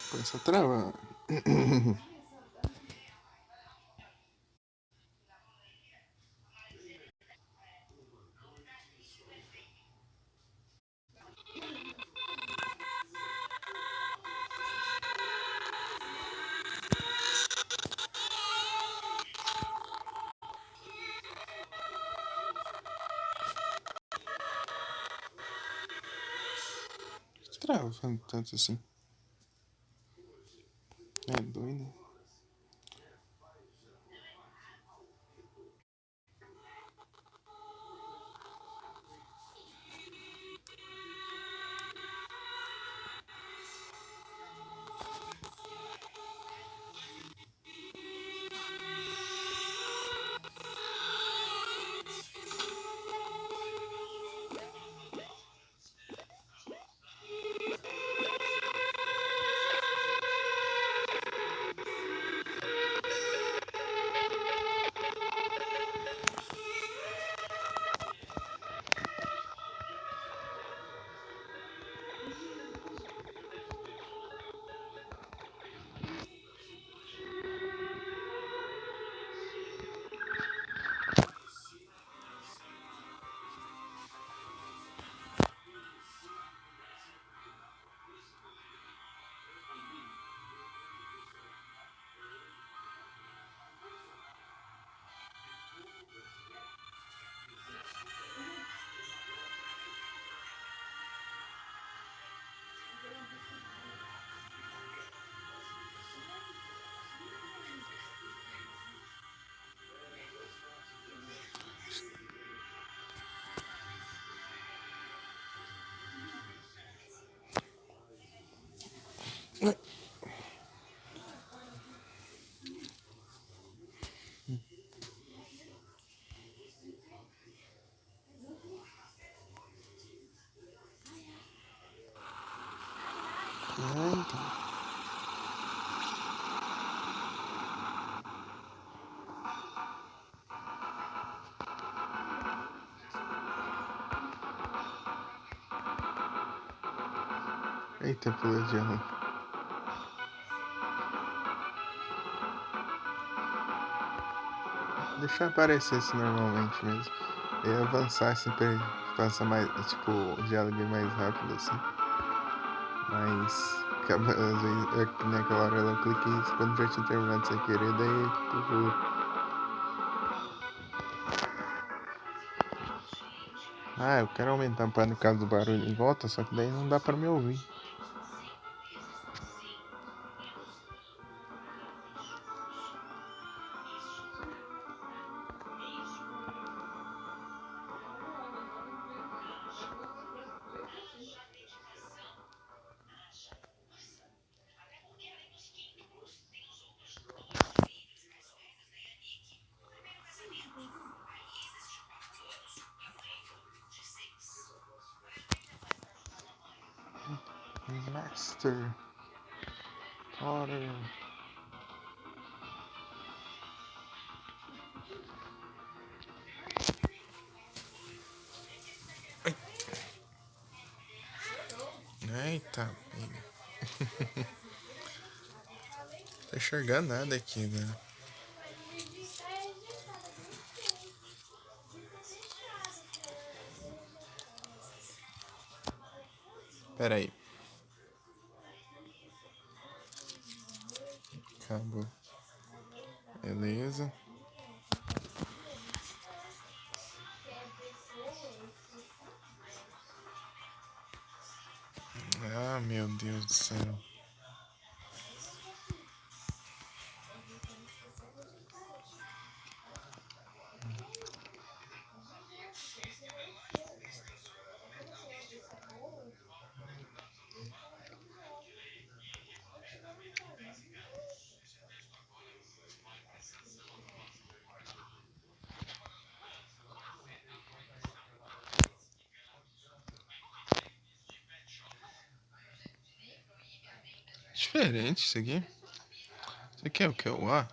Começa a travar. Travando tanto assim. É doido. Eita. Eita, pula de erro. Deixar aparecer assim normalmente mesmo. E avançar sempre passa mais, tipo, o diálogo é mais rápido assim. Mas acaba, às vezes, naquela hora eu cliquei quando já tinha terminado sem querer, daí tipo. Ah, eu quero aumentar para no caso do barulho em volta, só que daí não dá pra me ouvir. Master. Potter. Eita, tô enxergando nada aqui, né? Pera aí. Acabou. Beleza. Ah, meu Deus do céu. Diferente isso aqui. Isso aqui é o que? O A?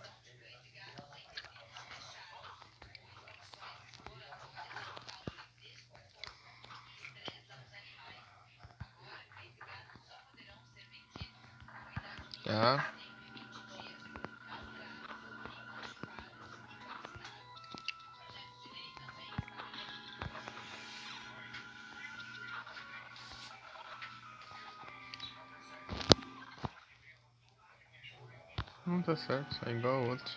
Tá. Não tá certo, é igual ao outro.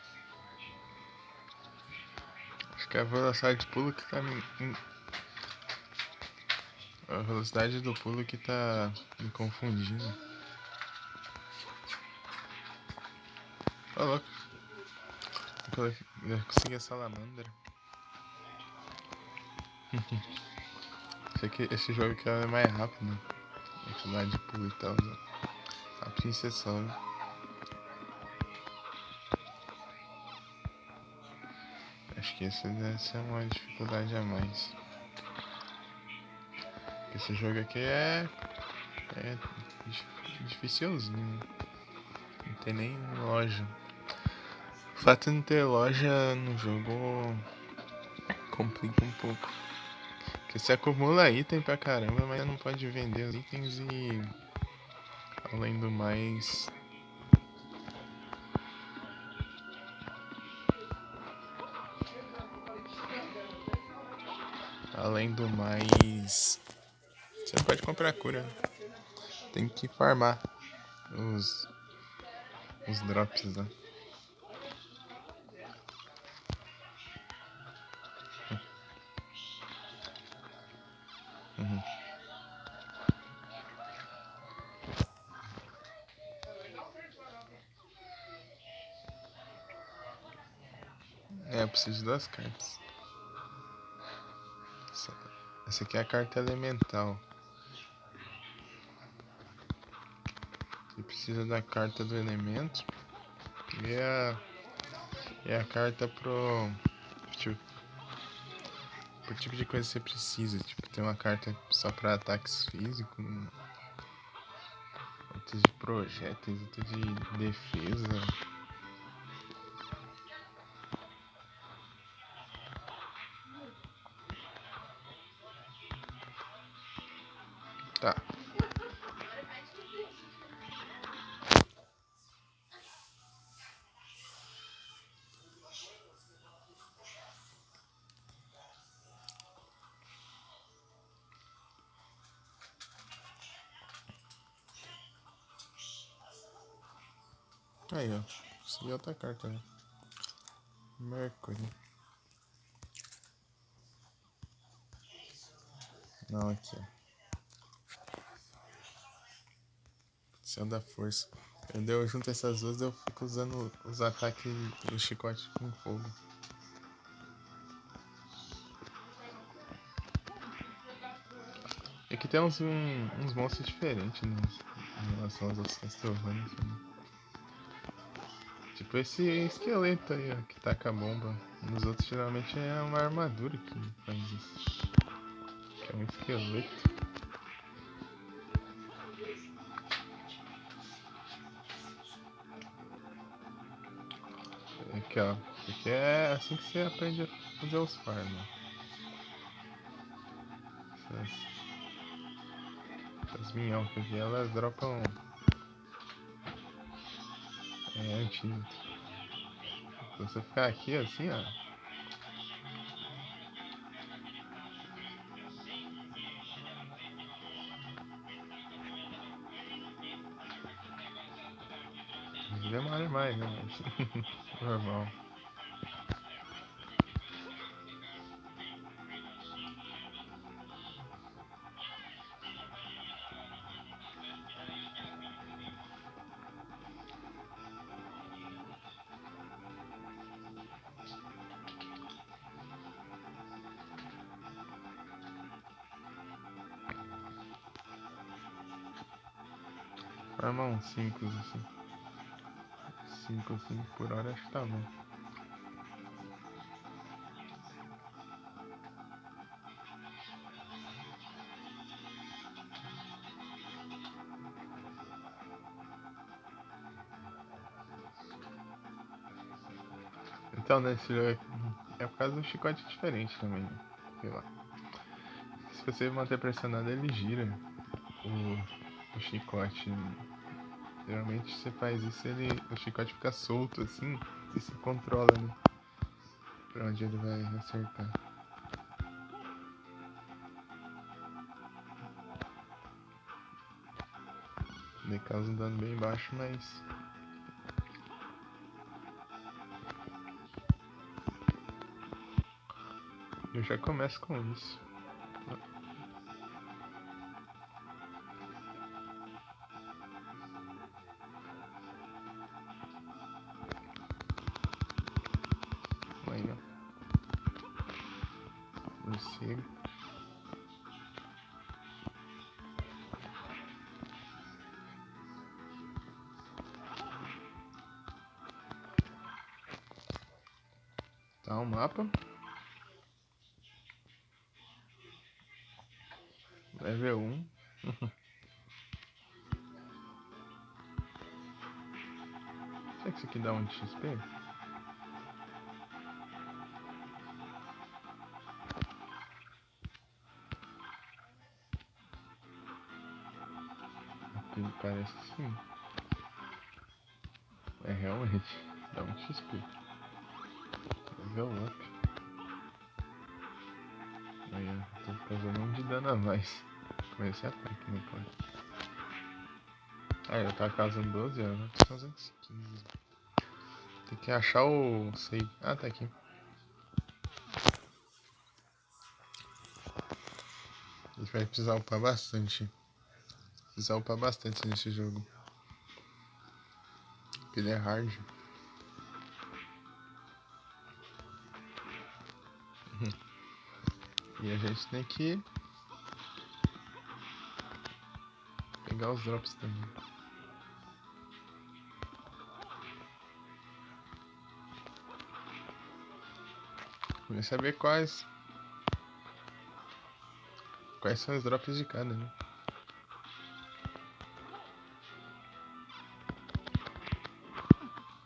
Acho que é a velocidade de pulo que tá a velocidade do pulo que tá me confundindo. Ô, louco. Eu consegui a salamandra. Esse jogo aqui é mais rápido, né? Velocidade de pulo e tal. Né? A princesa. Acho que essa deve ser uma dificuldade a mais. Esse jogo aqui é dificilzinho. Não tem nem loja. O fato de não ter loja no jogo complica um pouco. Porque você acumula item pra caramba, mas não pode vender os itens e além do mais. Além do mais. Você não pode comprar cura. Tem que farmar os drops, né? Uhum. É, eu preciso de 2 cartas. Essa aqui é a carta elemental. Você precisa da carta do elemento e a carta pro tipo de coisa que você precisa. Tipo, tem uma carta só pra ataques físicos, outra de projéteis, outra de defesa. Tá. Aí, ó. Consegui outra carta, né? Mercury. Não, aqui, ó. Céu da força. Eu junto essas duas, eu fico usando os ataques do chicote com fogo. Aqui tem uns monstros diferentes, né? Em relação às outras Castlevania. Tipo esse esqueleto aí, ó, que taca a bomba. Nos outros geralmente é uma armadura que faz isso. Que é um esqueleto. Aqui, ó. Porque é assim que você aprende a fazer os farms. Essas minhocas aqui, elas dropam antídoto. Se você ficar aqui assim, ó. Demora mais, né? Mas normal. Arma uns 5 assim. 5 assim por hora acho que tá bom. Então nesse jogo é por causa do chicote diferente também, né? Sei lá. Se você manter pressionado ele gira o chicote. Geralmente você faz isso, o chicote fica solto assim e você controla, né? Pra onde ele vai acertar. Ele causa um dano bem baixo, mas eu já começo com isso. Aí, ó. Morcego. Tá o mapa. Level 1. Será que isso aqui dá um de XP? Aqui parece que sim. É realmente. Dá um XP. Level up. Aí eu tô causando um de dano a mais. Com esse ataque, né, claro. Ah, eu tava causando 12, eu tô causando 15. Tem que achar o save. Ah, tá aqui. A gente vai precisar upar bastante. Precisar upar bastante nesse jogo. Porque ele é hard. E a gente tem que pegar os drops também. Vou saber quais são os drops de cada, né?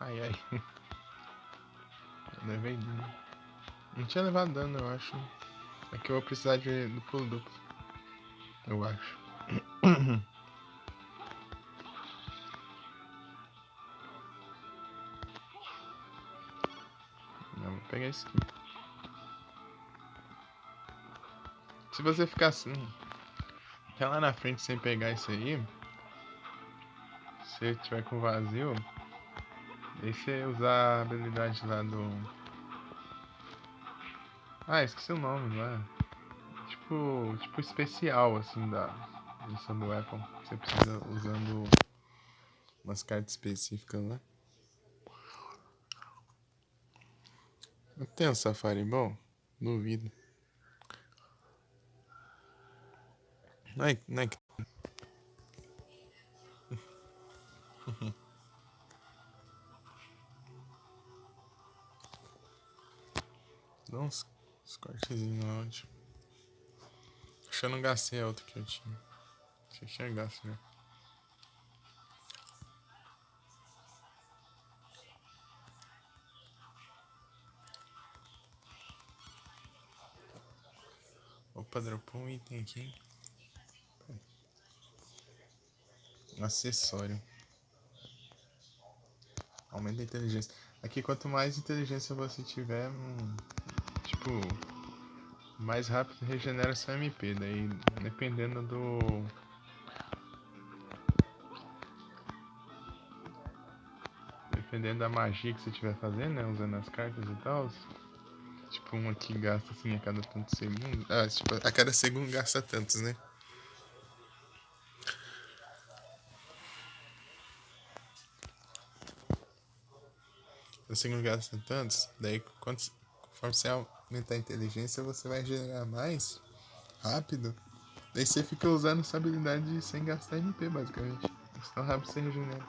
Ai, ai. Eu levei dano. Não tinha levado dano, eu acho. É que eu vou precisar do pulo duplo. Eu acho. Não, vou pegar esse aqui. Se você ficar assim, até lá na frente sem pegar isso aí, se tiver com vazio, aí você usar a habilidade lá do... Ah, esqueci o nome lá. Tipo especial, assim, da edição do Apple. Você precisa usando umas cartas específicas lá. Tem um Safari bom? Duvido. Não é que... Dá uns cortezinhos no áudio. Acho que eu não gastei a outra que eu tinha. Acho que eu tinha gasto, né? Opa, dropou um item aqui. Um acessório. Aumenta a inteligência. Aqui, quanto mais inteligência você tiver, tipo, mais rápido regenera seu MP. Daí, dependendo do... Dependendo da magia que você estiver fazendo, né? Usando as cartas e tal. Tipo, uma que gasta assim a cada tantos segundos. Ah, tipo, a cada segundo gasta tantos, né? Cada segundo gasta tantos. Daí, conforme você aumentar a inteligência, você vai gerar mais rápido. Daí você fica usando essa habilidade sem gastar MP, basicamente. Tão rápido você regenera.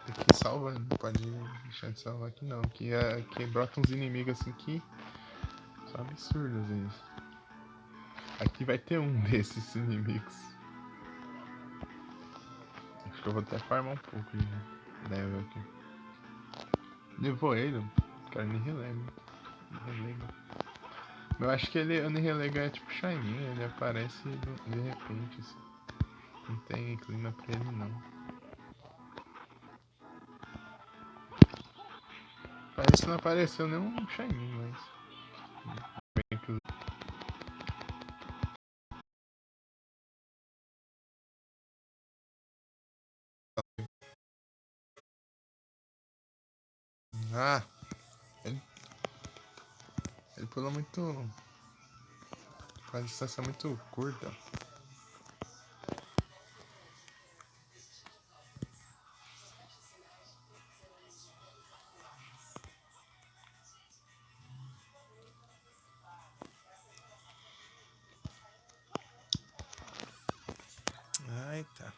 Aqui salva, não pode deixar de salvar aqui não. Aqui brota uns inimigos assim que são absurdos eles. Aqui vai ter um desses inimigos. Acho que eu vou até farmar um pouco de level aqui. Levou ele, cara, nem relego. Eu acho que ele Nihilego é tipo Shiny, ele aparece de repente, assim. Não tem clima pra ele não. Parece que não apareceu nenhum Shiny, mas. Ah! Ele pulou muito. Com a distância muito curta. Ai, tá.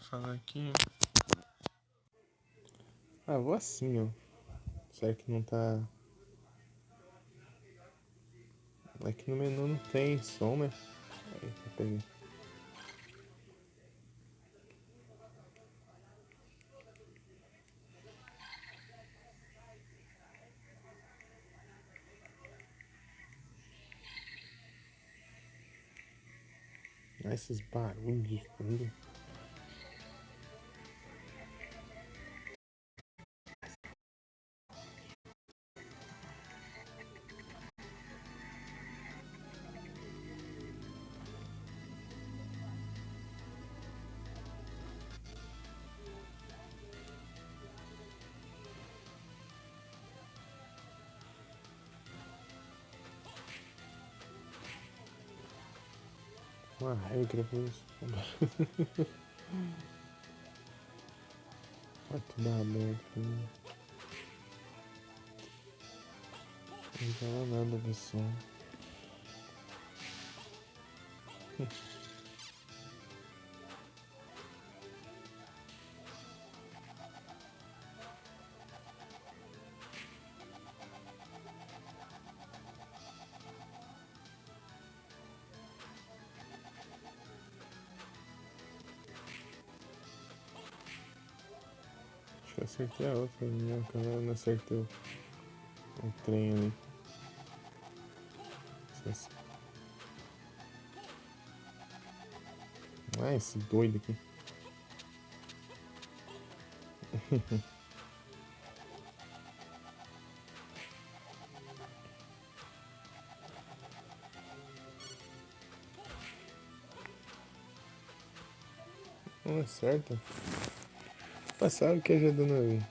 Fala aqui. Ah, vou assim, ó. Será que não tá. Aqui no menu não tem som, né? Aí, eu peguei. Ah, esses barulhos de fundo. Uma regra pra isso. Vai tudo aberto. Não fala nada de som. Acho que eu acertei a outra, minha câmera não acertou o trem ali. Ah, esse doido aqui. Não acerta. Passava o que ajudando ali.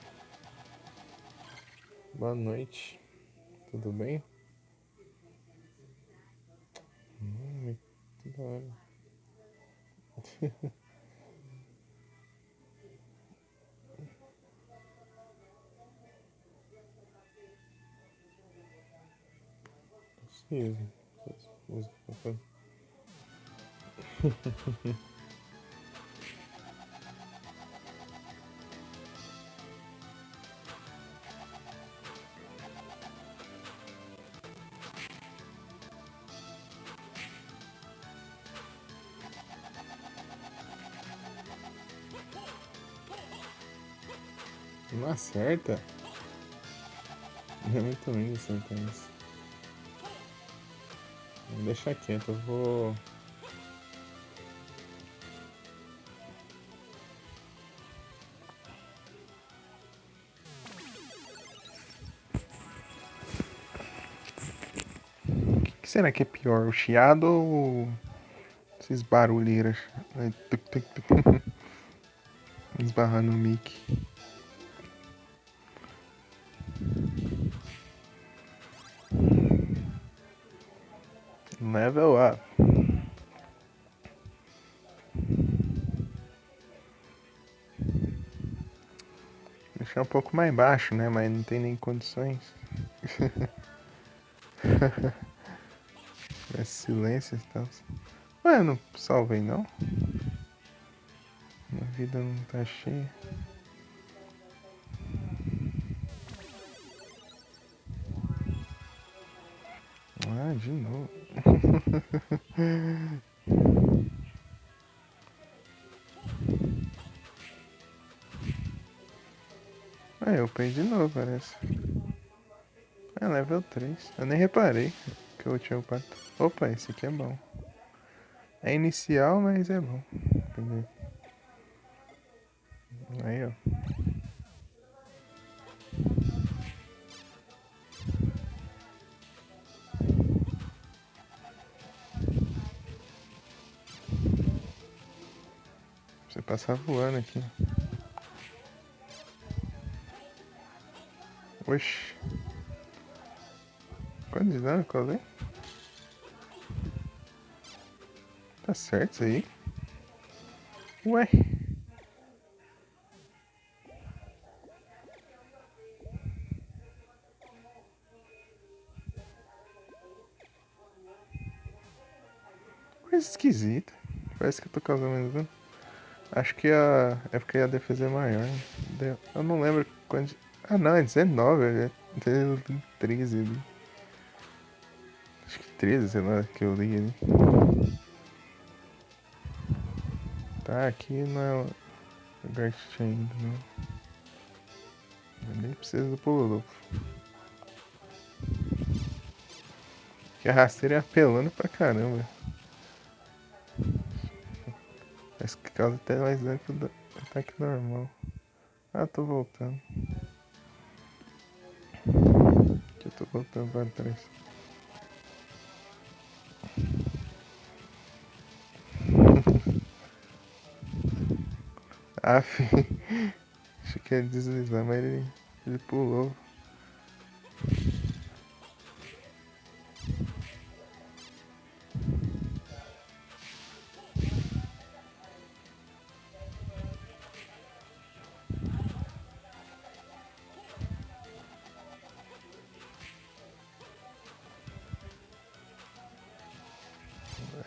Boa noite. Tudo bem? Que da hora. Preciso. Música. Não acerta? É muito ruim acertar isso. Vou deixar quieto, eu vou. O que será que é pior? O chiado ou esses barulheiras? Esbarrando no mic. Level up. Deixar um pouco mais baixo, né? Mas não tem nem condições. É silêncio e tal. Ué, eu não salvei não? Minha vida não tá cheia. Ah, de novo. Ah, eu perdi de novo, parece. É level 3. Eu nem reparei que eu tinha upado. Opa, esse aqui é bom. É inicial, mas é bom. Entendeu? Aí, ó. Você passar voando aqui. Oxi. Quanto de dano que eu dei? Tá certo isso aí? Ué. Coisa esquisita. Parece que eu tô causando menos dano. Acho que é porque a defesa é maior. Né? Eu não lembro quanto. Ah, não, é 19. É 13 ali. Acho que 13, sei lá, que eu li ali. Tá, aqui não é o lugar que tinha ido, não. Eu nem preciso do pulo duplo. Que a rasteira é apelando pra caramba. Parece que causa até mais dano que o ataque normal. Ah, tô voltando. Aqui eu tô voltando pra trás. Aff. Achei que ia deslizar, mas ele pulou.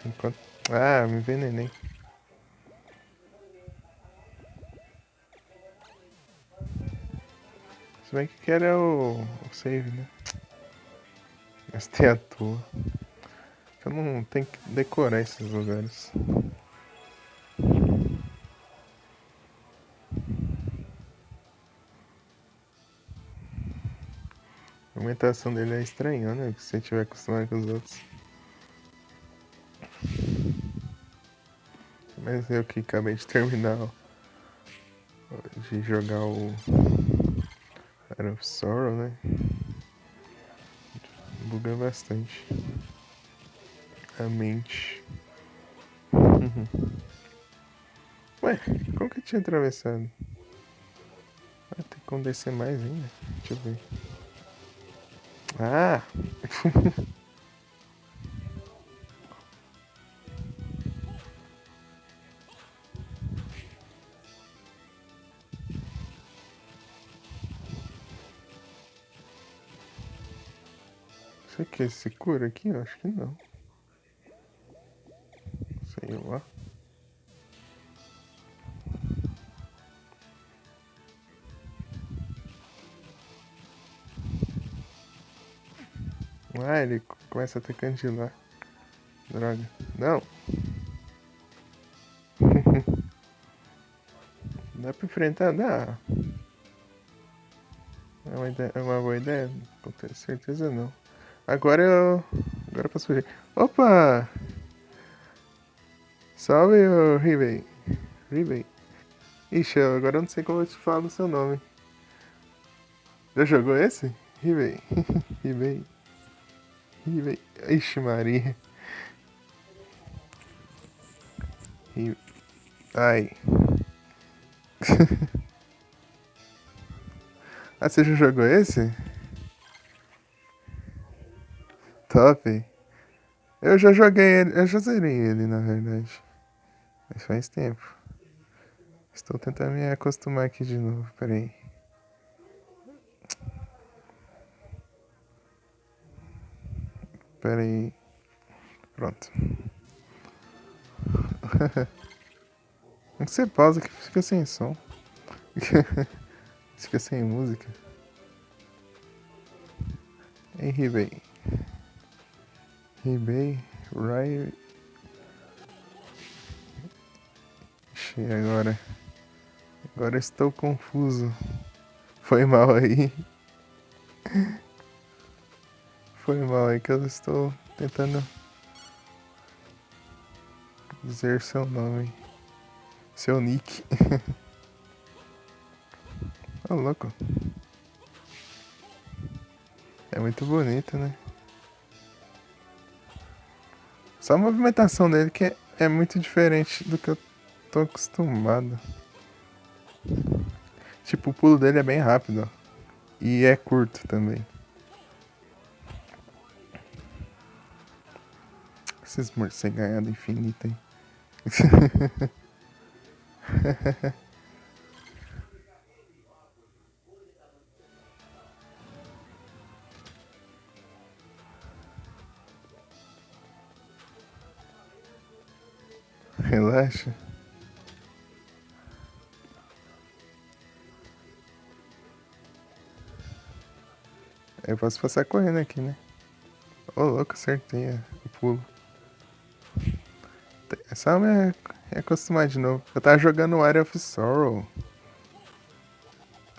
Enquanto... Ah, me envenenei. Se bem que quero é o save, né? Gastei à toa. Eu não tenho que decorar esses lugares. A aumentação dele é estranha, né? Se você estiver acostumado com os outros. Mas eu que acabei de terminar de jogar o Out of Sorrow, né? Buga bastante a mente. Ué, como que eu tinha atravessado? Ah, tem como descer mais ainda? Deixa eu ver. Ah! Isso aqui se cura aqui? Eu acho que não. Sei lá. Ah, ele começa a ter candilar. Droga. Não! Dá pra enfrentar? Dá. É uma boa ideia? Com certeza não. Agora eu. Agora eu posso fugir. Opa! Salve, ô Ribei. Ribei. Ixi, agora eu não sei como eu te falo o seu nome. Já jogou esse? Ribei. Ribei. Ribei. Ixi, Maria. Ribei. Ai. Ah, você já jogou esse? Top. Eu já joguei ele. Eu já zerei ele, na verdade. Mas faz tempo. Estou tentando me acostumar aqui de novo. Pera aí. Pera aí. Pronto. Você pausa que fica sem som. Fica sem música. Em Ribei. Ribei, Rai. Agora. Agora estou confuso. Foi mal aí. Foi mal aí que eu estou tentando dizer seu nome. Seu nick. Ô, louco. É muito bonito, né? Só a movimentação dele que é muito diferente do que eu tô acostumado. Tipo, o pulo dele é bem rápido, ó. E é curto também. Esses morcegaiada infinita, hein? Relaxa. Eu posso passar correndo aqui, né? Ô, louco, acertei o pulo. É só me acostumar de novo. Eu tava jogando Area of Sorrow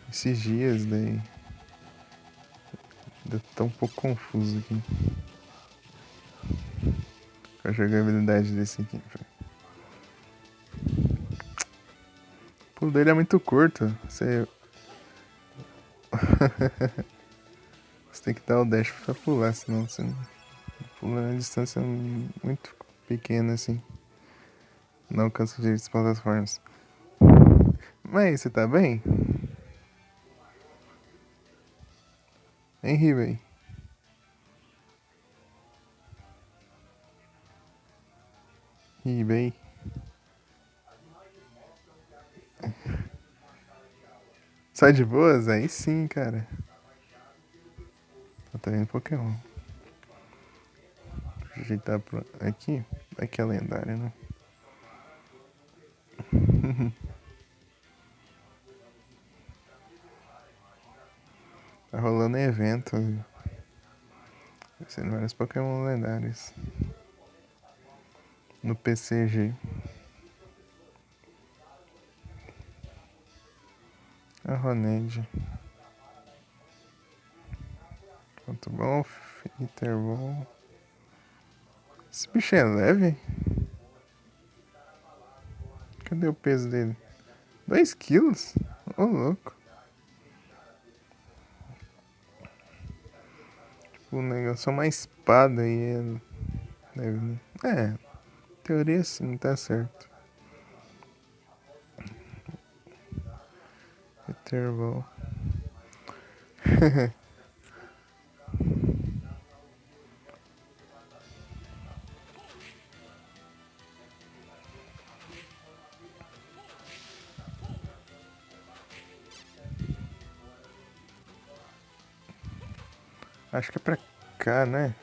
esses dias, daí. Eu tô um pouco confuso aqui com a jogabilidade desse aqui. O pulo dele é muito curto. Você tem que dar o dash pra pular, senão você não pula na distância muito pequena assim. Não alcança direito as plataformas. Mas você tá bem? Hein, Ribey? Ribey. Só de boas? Aí sim, cara. Tá vendo Pokémon. Deixa eu ajeitar aqui. Aqui é lendária, né? Tá rolando evento. Sendo vários Pokémon lendários. No PCG. A Roned. Muito bom. Interbom. Esse bicho é leve? Cadê o peso dele? 2 quilos? Ô, louco. Tipo, o negócio é uma espada e ele deve... É, teoria sim, tá certo. Interbom. Acho que é pra cá, né?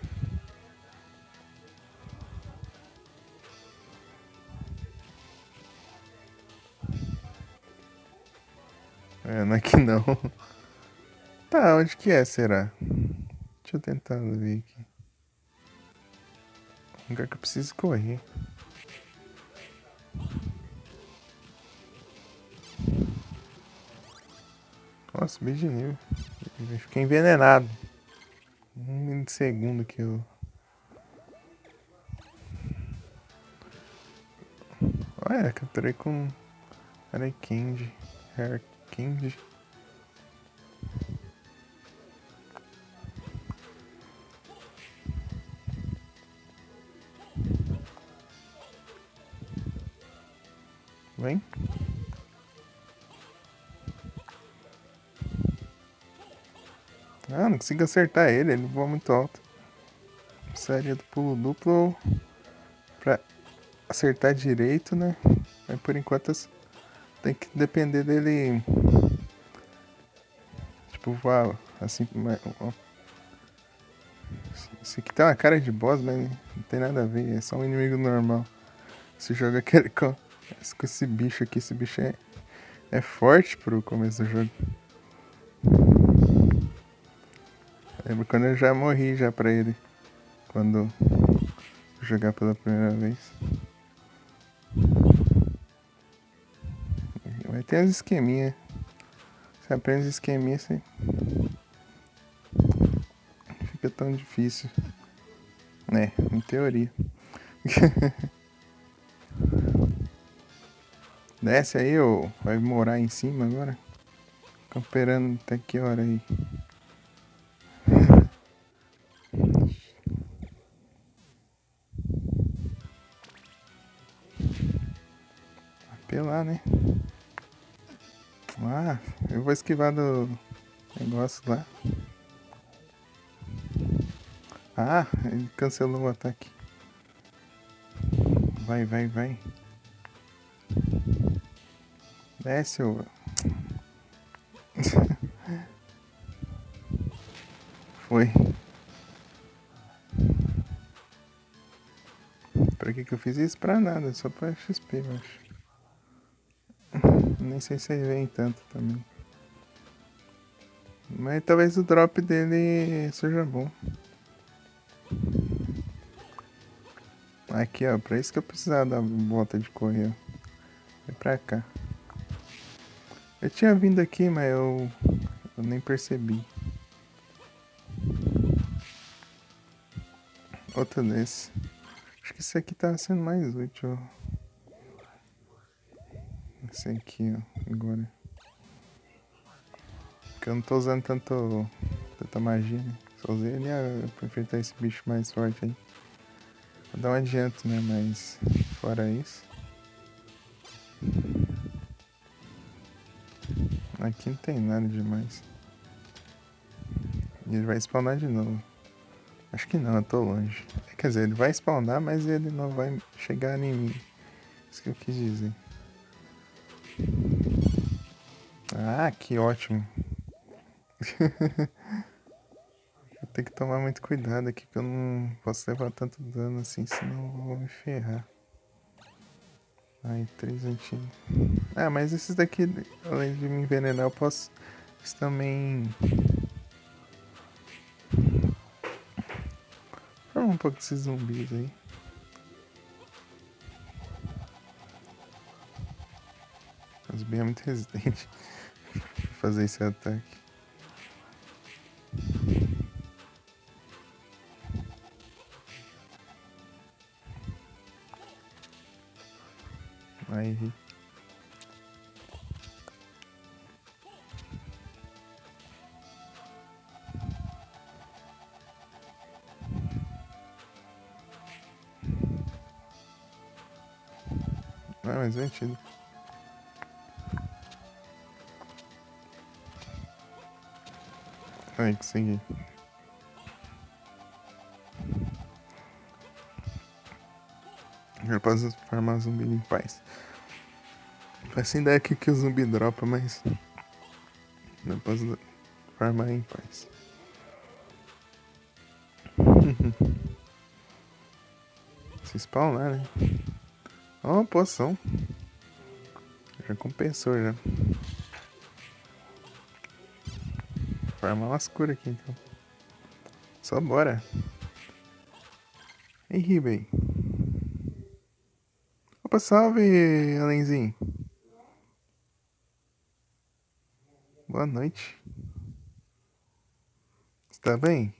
É, não é que não. Tá, onde que é, será? Deixa eu tentar ver aqui. Um lugar que eu preciso correr. Nossa, subi de nível. Eu fiquei envenenado. 1 milissegundo que eu... Olha, capturei com... Arekind. Hairkind. Vem. Ah, não consigo acertar ele voa muito alto. Precisaria do pulo duplo pra acertar direito, né? Mas por enquanto tem que depender dele. Tipo, voar assim. Esse aqui tem uma cara de boss, mas não tem nada a ver, é só um inimigo normal. Esse jogo é aquele com esse bicho aqui, esse bicho é forte pro começo do jogo. Lembro quando eu já morri já pra ele. Quando jogar pela primeira vez. Mas tem uns esqueminha. Você aprende os esqueminha assim. Fica tão difícil. Né, em teoria. Desce aí, ou vai morar em cima agora? Camperando até que hora aí? Apelar, né? Ah, eu vou esquivar do negócio lá. Ah, ele cancelou o ataque. Vai, vai, vai. Desce, ô. Foi. Pra que eu fiz isso? Pra nada, só pra XP, eu acho. Nem sei se aí vem tanto também. Mas talvez o drop dele seja bom. Aqui, ó, pra isso que eu precisava da bota de correr, ó. É pra cá. Eu tinha vindo aqui, mas eu nem percebi. Outro desse. Acho que esse aqui tá sendo mais útil. Esse aqui, ó, agora. Porque eu não tô usando tanta magia, né? Só usei ele pra enfrentar esse bicho mais forte aí. Vou dar um adianto, né? Mas fora isso. Aqui não tem nada demais. E ele vai spawnar de novo. Acho que não, eu tô longe. Quer dizer, ele vai spawnar, mas ele não vai chegar em mim. Isso que eu quis dizer. Ah, que ótimo. Eu tenho que tomar muito cuidado aqui, que eu não posso levar tanto dano assim, senão eu vou me ferrar. Ai, 3 antigos. Ah, mas esses daqui, além de me envenenar, eu posso também formar um pouco desses zumbis aí. Os zumbis é muito resistente pra fazer esse ataque. Aí. Ah, mas é antigo. Aí, consegui. Eu posso farmar zumbi em paz. Faço ideia que o zumbi dropa, mas não posso farmar em paz. Se spawnar, né? Ó, oh, poção. Já compensou já. Farmar umas curas aqui então. Só bora. Ei, Ribey. Opa, salve, Alenzinho. Boa noite. Você tá bem?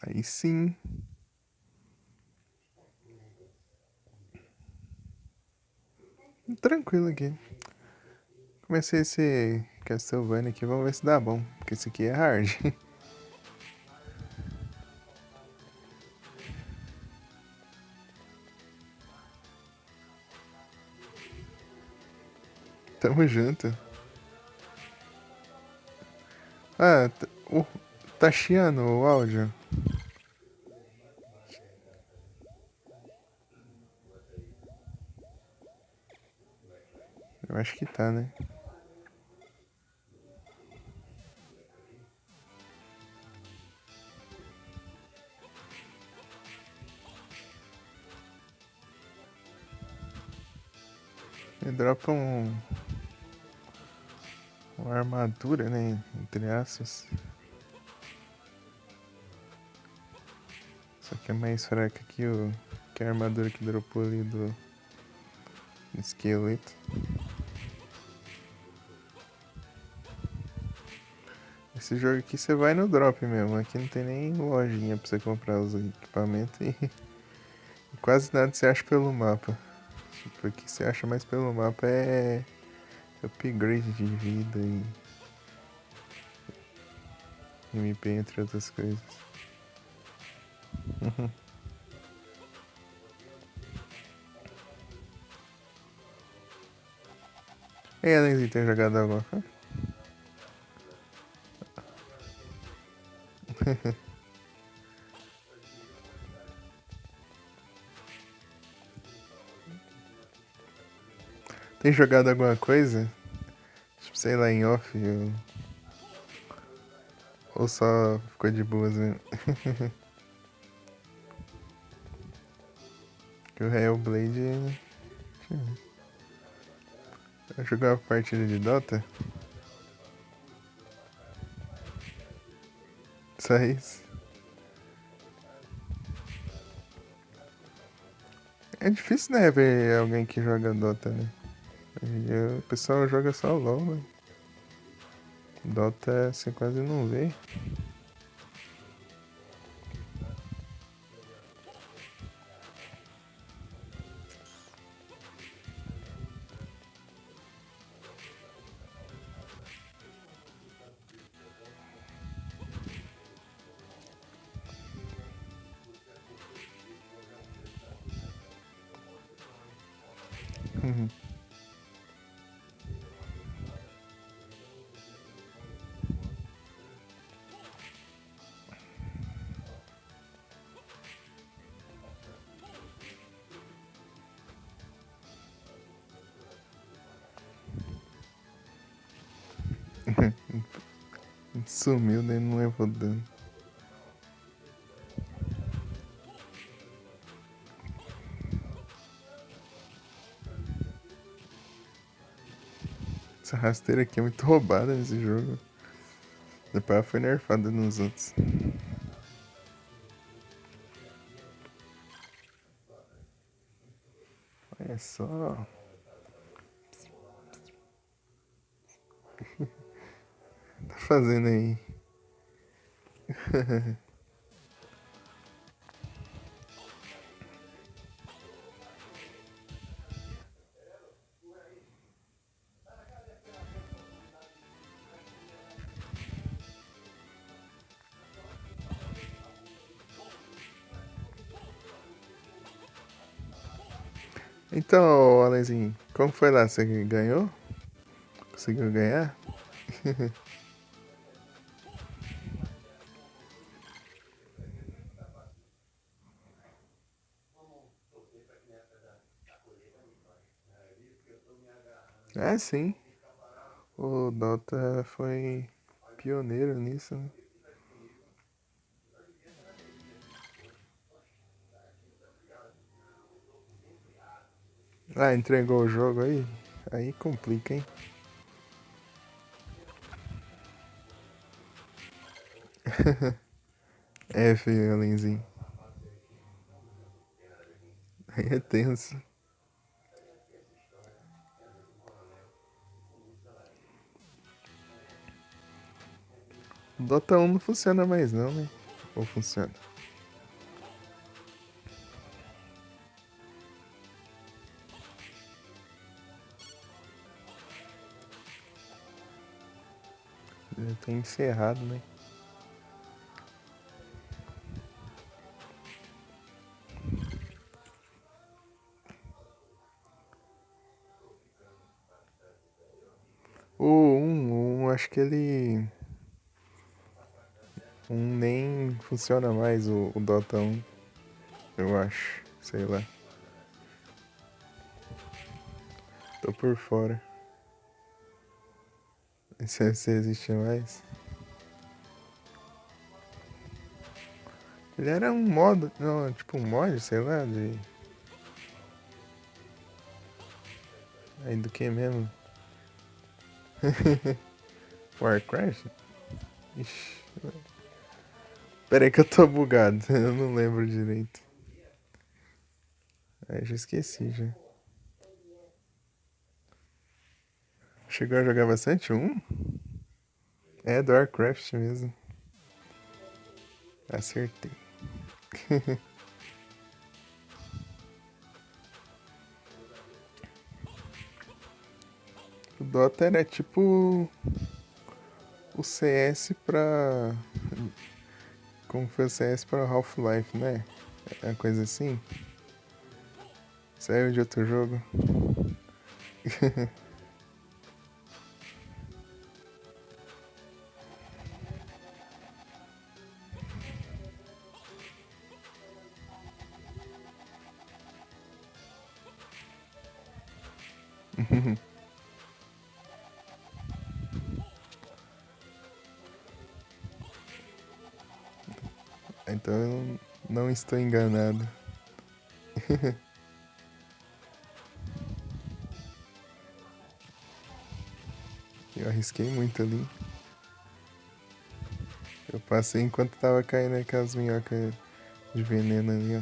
Aí sim. Tranquilo aqui. Comecei esse Castlevania aqui, vamos ver se dá bom. Porque esse aqui é hard. Tamo junto. Ah, tá chiando o áudio. Eu acho que tá, né? E dropa uma armadura, né? Entre aspas. Só que é mais fraca que a armadura que dropou ali do esqueleto. Esse jogo aqui você vai no drop mesmo. Aqui não tem nem lojinha pra você comprar os equipamentos e quase nada você acha pelo mapa. O que você acha mais pelo mapa é upgrade de vida e MP, entre outras coisas. E Alenzinho, tem jogado alguma coisa? Tem jogado alguma coisa? Tipo, sei lá, em off? Ou só ficou de boas mesmo? Que o Hellblade... Eu joguei uma partida de Dota? Só isso. É difícil, né, ver alguém que joga Dota, né? O pessoal joga só LoL, né? Dota você quase não vê. Sumiu, daí não levou dano. Essa rasteira aqui é muito roubada nesse jogo. Depois ela foi nerfada nos outros. Olha só. Tá fazendo aí? Então, Alenzinho, como foi lá? Você ganhou? Conseguiu ganhar? Ah, sim. O Dota foi pioneiro nisso, né? Ah, entregou o jogo aí? Aí complica, hein? É, filho, Alenzinho. Aí é tenso. O Dota 1 não funciona mais não, né? Ou funciona? Já tá encerrado, né? O 1, acho que ele... nem funciona mais o Dota 1. Eu acho. Sei lá. Tô por fora. Se existe mais. Ele era um modo... Não, tipo um mod, sei lá, de... Aí do que mesmo? Warcraft? Ixi. Pera aí que eu tô bugado, eu não lembro direito. Aí já esqueci já. Chegou a jogar bastante um? É do Warcraft mesmo. Acertei. O Dota era tipo o CS pra. Como foi o CS pra Half-Life, né? É uma coisa assim. Saiu de outro jogo. Então eu não estou enganado. Eu arrisquei muito ali. Eu passei enquanto tava caindo aquelas minhocas de veneno ali, ó.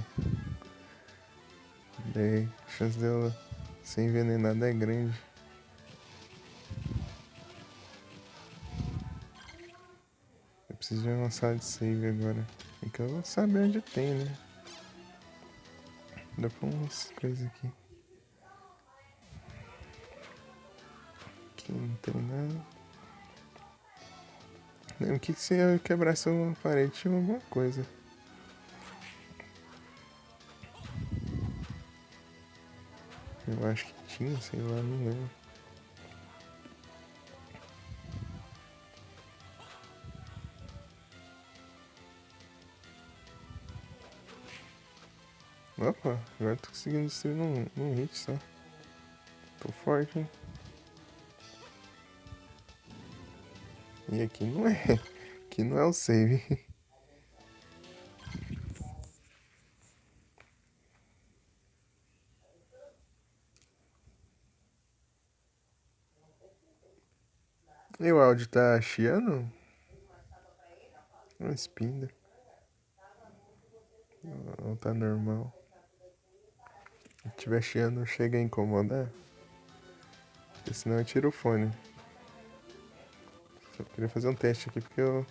Daí a chance dela ser envenenada é grande. Eu preciso de uma sala de save agora. É que eu vou saber onde tem, né? Dá pra umas coisas aqui. Aqui não tem nada. Lembro que se eu quebrasse uma parede tinha alguma coisa. Eu acho que tinha, sei lá, não lembro. Opa, agora tô conseguindo destruir num hit só. Tô forte, hein? E aqui não é. Aqui não é o save. E o áudio tá chiando? Uma espinda. Não tá normal. Se tiver chiando, chega a incomodar. Porque senão eu tiro o fone. Só queria fazer um teste aqui porque eu.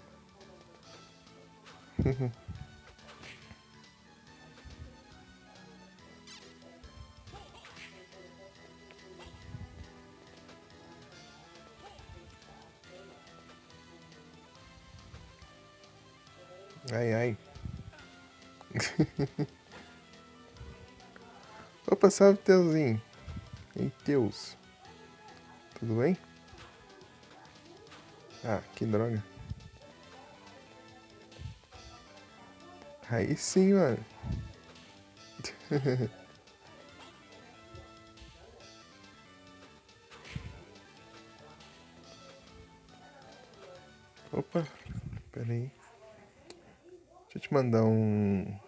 Ai, ai. Opa, salve Teuzinho. Ei, Teus. Tudo bem? Ah, que droga. Aí sim, mano. Opa, pera aí. Deixa eu te mandar um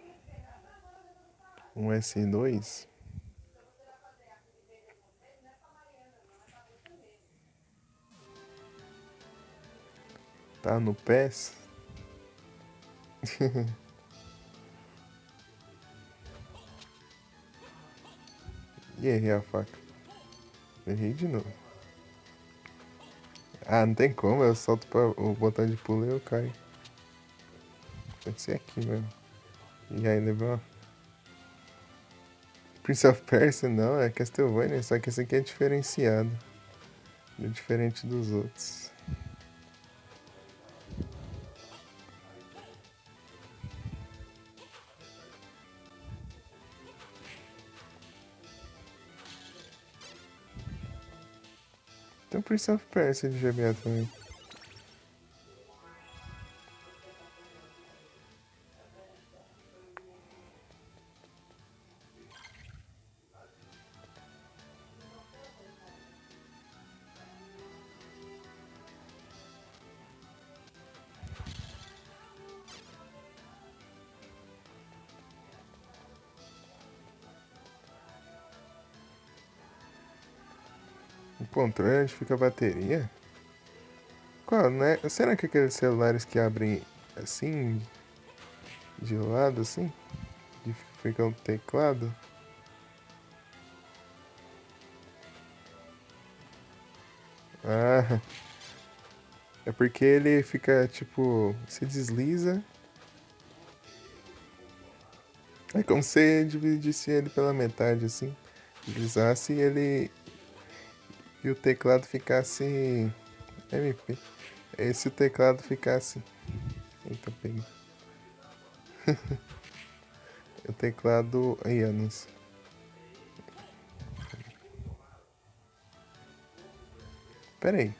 S2. Tá no PES. E errei a faca. Errei de novo. Ah, não tem como, eu solto o botão de pulo e eu caio. Tem que ser aqui mesmo. E aí, levou. Prince of Persia não, é Castlevania, só que esse aqui é diferenciado. É diferente dos outros. Tem o Prince of Persia de GBA também. O controle onde fica a bateria? Qual, né? Será que aqueles celulares que abrem assim, de lado, assim? Que fica um teclado? Ah, é porque ele fica, tipo, se desliza. É como se dividisse ele pela metade, assim. Deslizasse e o teclado ficasse MP. E se o teclado ficasse. Eita, peguei. O teclado. Aí, anos. Pera aí.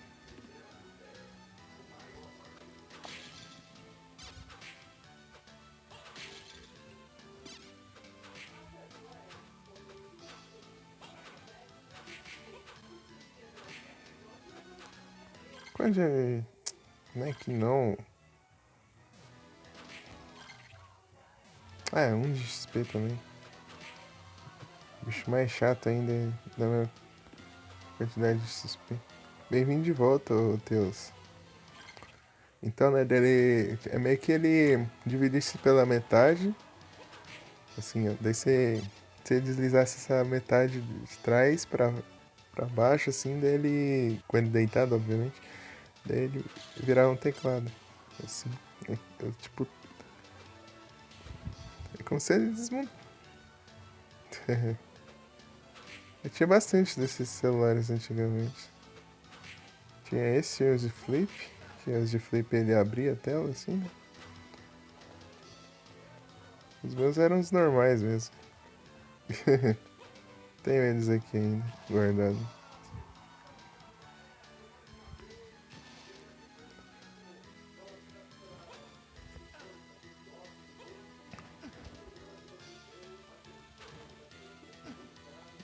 Quando é. Não é que não. Ah, é 1 de XP também. Bicho mais chato ainda da minha quantidade de XP. Bem-vindo de volta, ô Teus. Então, né, dele. É meio que ele dividisse pela metade. Assim, ó. Daí você deslizasse essa metade de trás pra baixo, assim, daí ele. Quando deitado, obviamente. Daí ele virava um teclado. Assim. Tipo. É como se ele desmontasse. Eu tinha bastante desses celulares antigamente. Tinha esse, tinha os de flip. Tinha os de flip ele abria a tela assim, né? Os meus eram os normais mesmo. Tenho eles aqui ainda, guardados.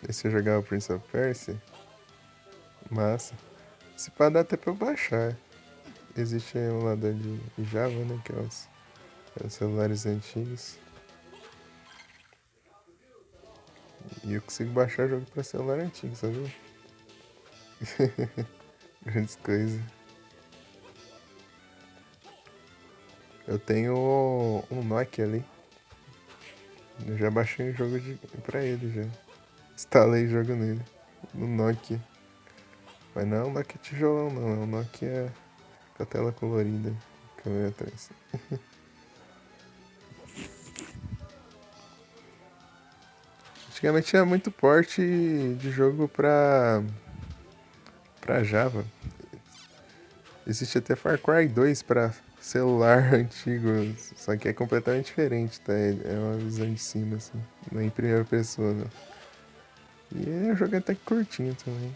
Esse eu jogava Prince of Persia. Massa. Se pá dá até pra eu baixar. Existe um emulador de Java, né? Que é os celulares antigos. E eu consigo baixar jogo pra celular antigo, sabia? Grandes coisas. Eu tenho um Nokia ali. Eu já baixei um jogo pra ele já. Instalei jogo nele. No Nokia. Mas não é um Nokia tijolão não, é um Nokia com a tela colorida. Câmera atrás. Antigamente tinha muito porte de jogo pra Java. Existe até Far Cry 2 pra celular antigo, só que é completamente diferente, tá? É uma visão de cima, assim, não é em primeira pessoa, não. E é um jogo até que curtinho também.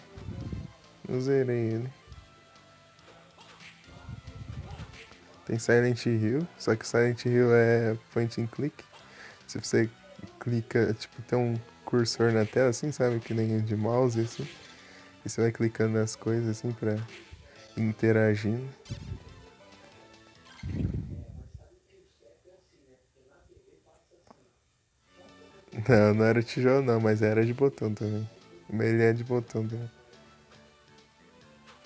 Eu zerei ele. Tem Silent Hill, só que Silent Hill é point and click. Se você clica, tipo, tem um cursor na tela, assim, sabe? Que nem de mouse, assim. E você vai clicando nas coisas, assim, pra ir interagindo. Não, não era tijolo não, mas era de botão também. Mas ele é de botão também.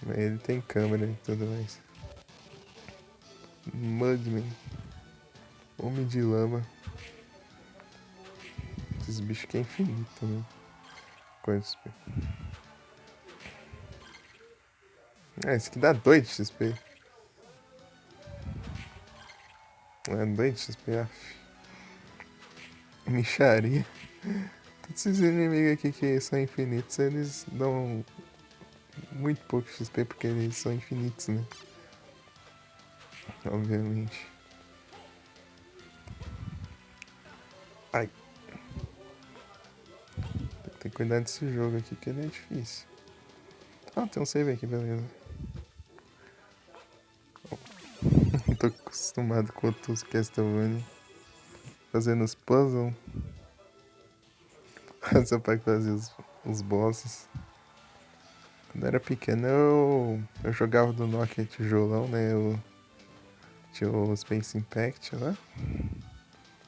Mas ele tem câmera e tudo mais. Mudman. Homem de lama. Esses bichos que é infinito também. Quantos XP? Ah, esse aqui dá 2 de XP. É 2 de XP, Micharia. Todos esses inimigos aqui que são infinitos, eles dão muito pouco XP porque eles são infinitos, né? Obviamente. Ai. Tem que cuidar desse jogo aqui que ele é difícil. Ah, tem um save aqui, beleza. Tô acostumado com outros Castlevania. Fazendo os puzzles. Seu pai fazia os bosses. Quando era pequeno eu jogava do Nokia tijolão, né? Eu tinha o Space Impact lá,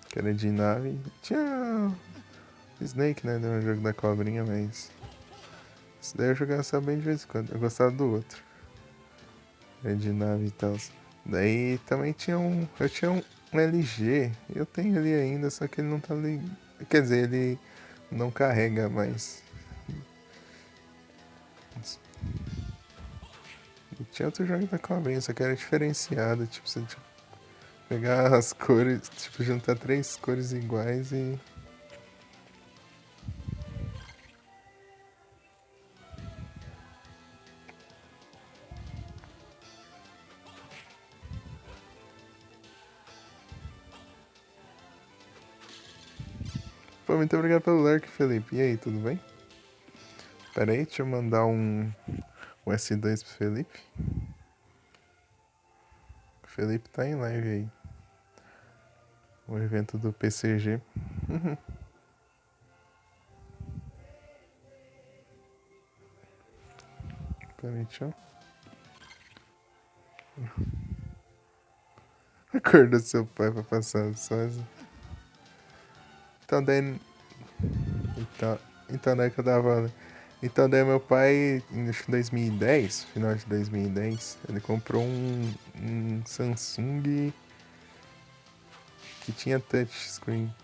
que era de nave. Tinha Snake, né? No jogo da cobrinha, mas Isso daí eu jogava só bem de vez em quando. Eu gostava do outro. É de nave e tal. Daí também tinha um. Eu tinha um LG. Eu tenho ele ainda, só que ele não tá ali. Quer dizer, ele não carrega mais. E tinha outro jogo da cobrinha, só que era diferenciado. Tipo, você tinha que pegar as cores, tipo, juntar três cores iguais e. Pô, muito obrigado pelo like, Felipe. E aí, tudo bem? Pera aí, deixa eu mandar um S2 pro Felipe. O Felipe tá em live aí. O evento do PCG. Pera aí, deixa eu... Acorda seu pai pra passar as sósia. Então daí. Então daí que eu tava. Então daí meu pai, em acho que 2010, final de 2010, ele comprou um Samsung que tinha touchscreen.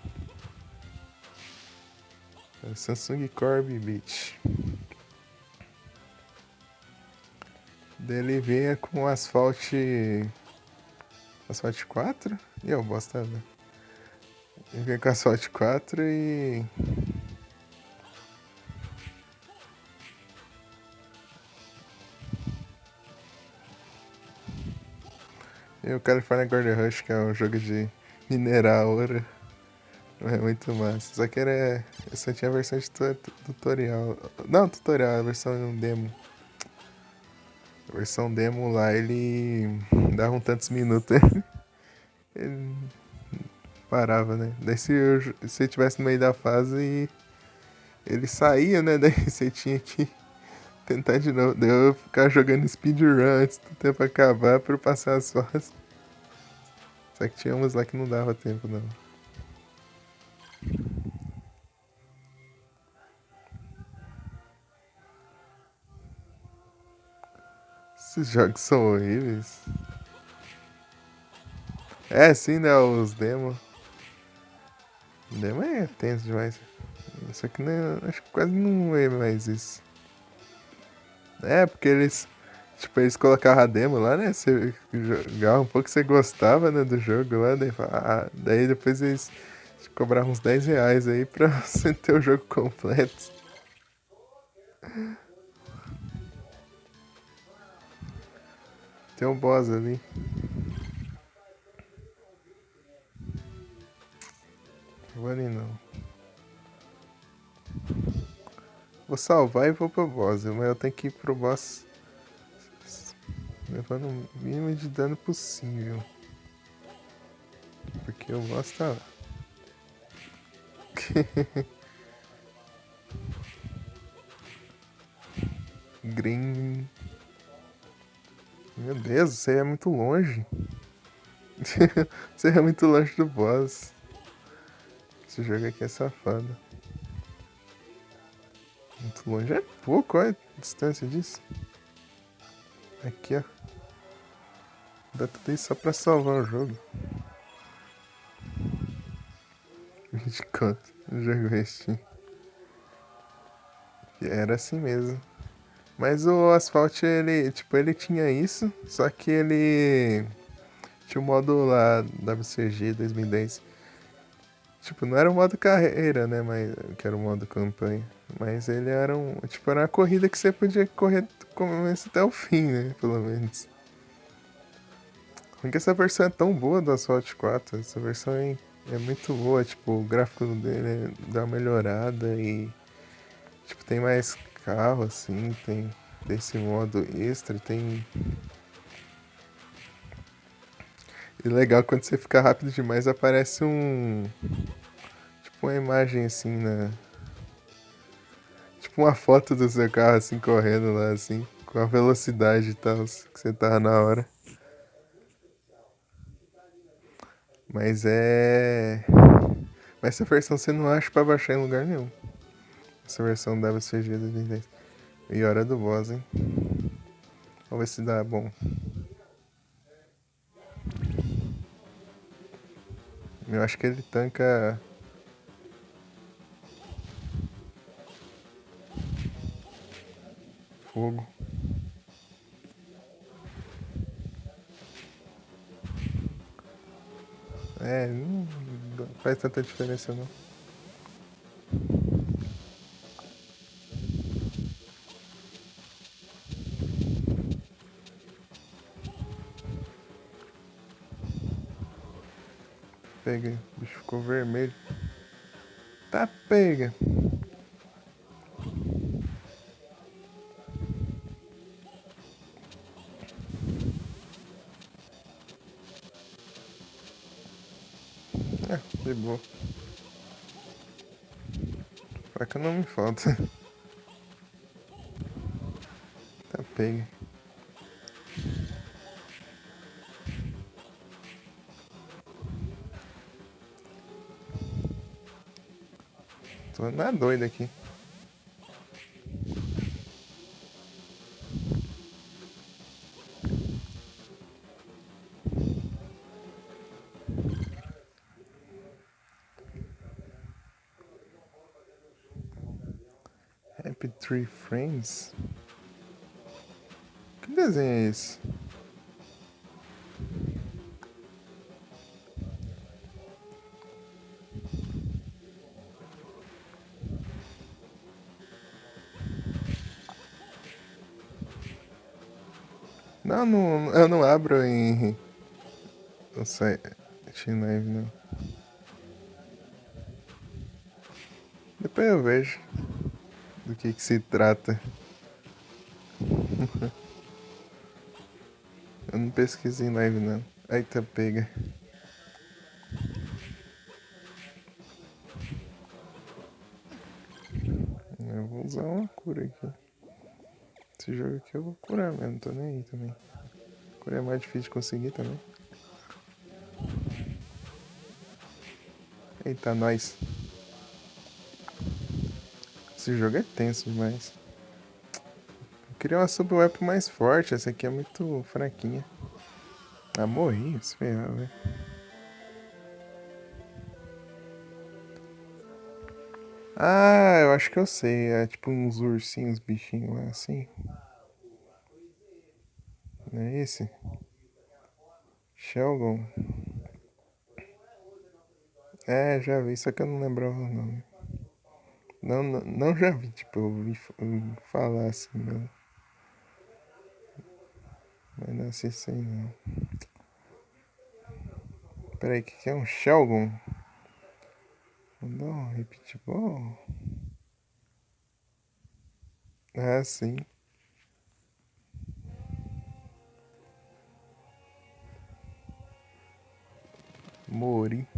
Samsung Corby Beach. Daí ele veio com Asphalt 4 e eu bosta, né? Ele veio com Asphalt 4 e o California Gold Rush, que é um jogo de minerar ouro. É muito massa. Só que era. Eu só tinha a versão de tutorial. Não, tutorial, a versão demo. A versão demo lá, ele dava um tantos minutos. Ele parava, né? Daí se eu tivesse no meio da fase, ele saía, né? Daí você tinha que tentar de novo. Daí eu ficava jogando speedrun antes do tempo acabar pra eu passar as fases. Só que tinha umas lá que não dava tempo, não. Esses jogos são horríveis. É, sim, né? Os demos. Demo é tenso demais. Só que né, acho que quase não é mais isso. É, porque eles. Tipo, eles colocavam a demo lá, né? Você jogava um pouco, você gostava, né, do jogo lá. Daí depois eles cobravam uns R$ 10 aí pra você ter o jogo completo. Tem um boss ali. Vou ali não. Vou salvar e vou pro boss, mas eu tenho que ir pro boss levando o mínimo de dano possível. Porque o boss tá lá. Green. Meu Deus, você é muito longe. Você é muito longe do boss. Esse jogo aqui é safado. Muito longe é pouco, olha a distância disso. Aqui, ó. Dá tudo isso só pra salvar o jogo. 20 conto. O jogo este. Era assim mesmo. Mas o Asphalt, ele, tipo, ele tinha isso, só que ele tinha o modo lá, WCG 2010. Tipo, não era o modo carreira, né, mas, que era o modo campanha. Mas ele era tipo, era uma corrida que você podia correr do começo até o fim, né, pelo menos. Porque essa versão é tão boa do Asphalt 4, essa versão é muito boa, tipo, o gráfico dele dá uma melhorada e, tipo, tem mais carro, assim, tem desse modo extra, tem... E legal, quando você fica rápido demais, aparece tipo, uma imagem, assim, tipo, uma foto do seu carro, assim, correndo lá, assim, com a velocidade e tal, que você tava na hora. Mas é... Mas essa versão você não acha pra baixar em lugar nenhum. Essa versão da WCG 2010. E hora do boss, hein? Vamos ver se dá bom. Eu acho que ele tanca... fogo. É, não faz tanta diferença não. Pega, o bicho ficou vermelho. Tá, pega. É, de boa. Faca não me falta. Tá, pega. Tô na doida aqui. Happy Tree Friends? Que desenho é esse? Não, não, eu não abro em... Não sei. Live, não. Depois eu vejo do que se trata. Eu não pesquiso em live, não. Eita, pega. Eu vou usar uma cura aqui. Esse jogo aqui eu vou curar mesmo, não tô nem aí também. Cura é mais difícil de conseguir também. Eita, nós. Esse jogo é tenso demais. Eu queria uma sub weapon mais forte, essa aqui é muito fraquinha. Ah, morri, se ferrar, velho. Ah, eu acho que eu sei. É tipo uns ursinhos, bichinhos lá assim. Não é esse? Shelgon. É, já vi, só que eu não lembrava o nome. Não, não, não já vi, tipo, eu ouvi falar assim, não. Mas não assisti não. Peraí, o que é um Shelgon? Vou dar um repeat ball. Ah, sim. Mori.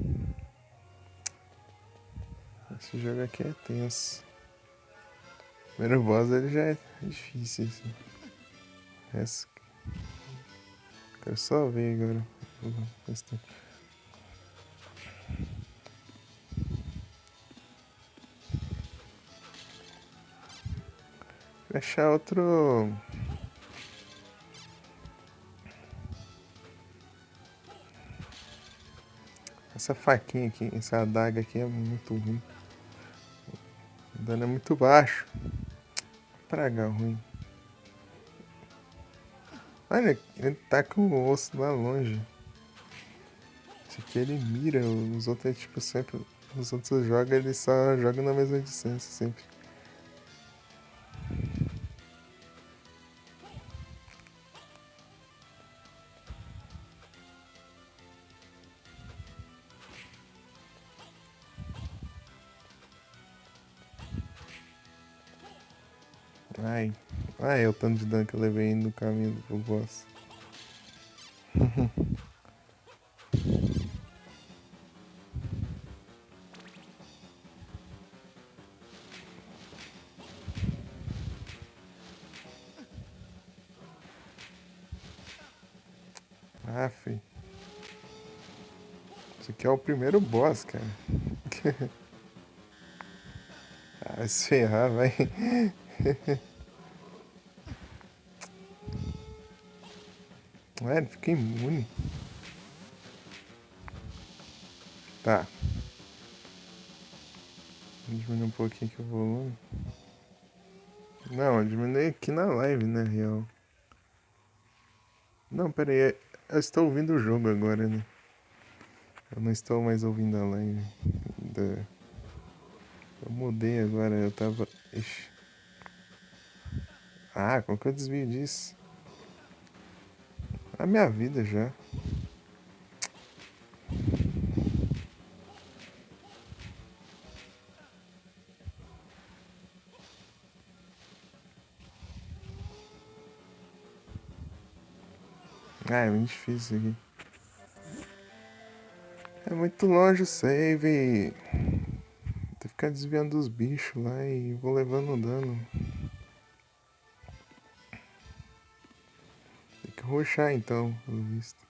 Esse jogo aqui é tenso. O primeiro boss ele já é difícil, assim. Essa... Quero só ver agora. Vou achar outro... Essa faquinha aqui, essa adaga aqui é muito ruim. O dano é muito baixo. Praga ruim. Olha, ele tá com o osso lá longe. Esse aqui ele mira, os outros é tipo sempre. Os outros jogam, ele só joga na mesma distância sempre. Ai. Ai, o tanto de dano que eu levei no caminho do boss. Ah, fi. Esse aqui é o primeiro boss, cara. Ah, vai se ferrar, vai. É, ele fica imune. Tá. Vou diminuir um pouquinho aqui o volume. Não, eu diminui aqui na live, né, real. Não, pera aí. Eu estou ouvindo o jogo agora, né? Eu não estou mais ouvindo a live. Eu mudei agora, eu tava... Ixi. Ah, como que eu desvio disso? A minha vida já. Ah, é muito difícil aqui. É muito longe o save. Tem que ficar desviando dos bichos lá e vou levando dano. Tem que rushar então, pelo visto.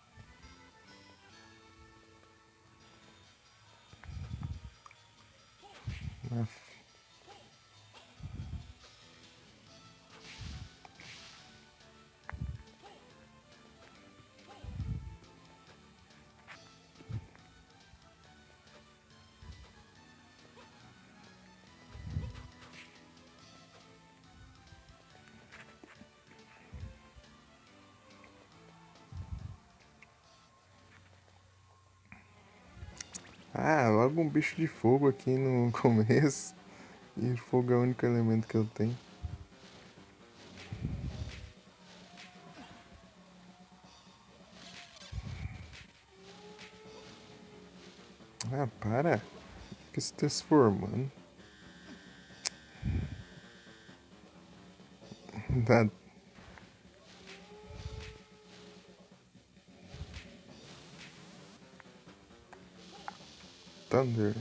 Aff. Ah, logo um bicho de fogo aqui no começo. E fogo é o único elemento que eu tenho. Ah, para. Fica se transformando. Dá Thunder.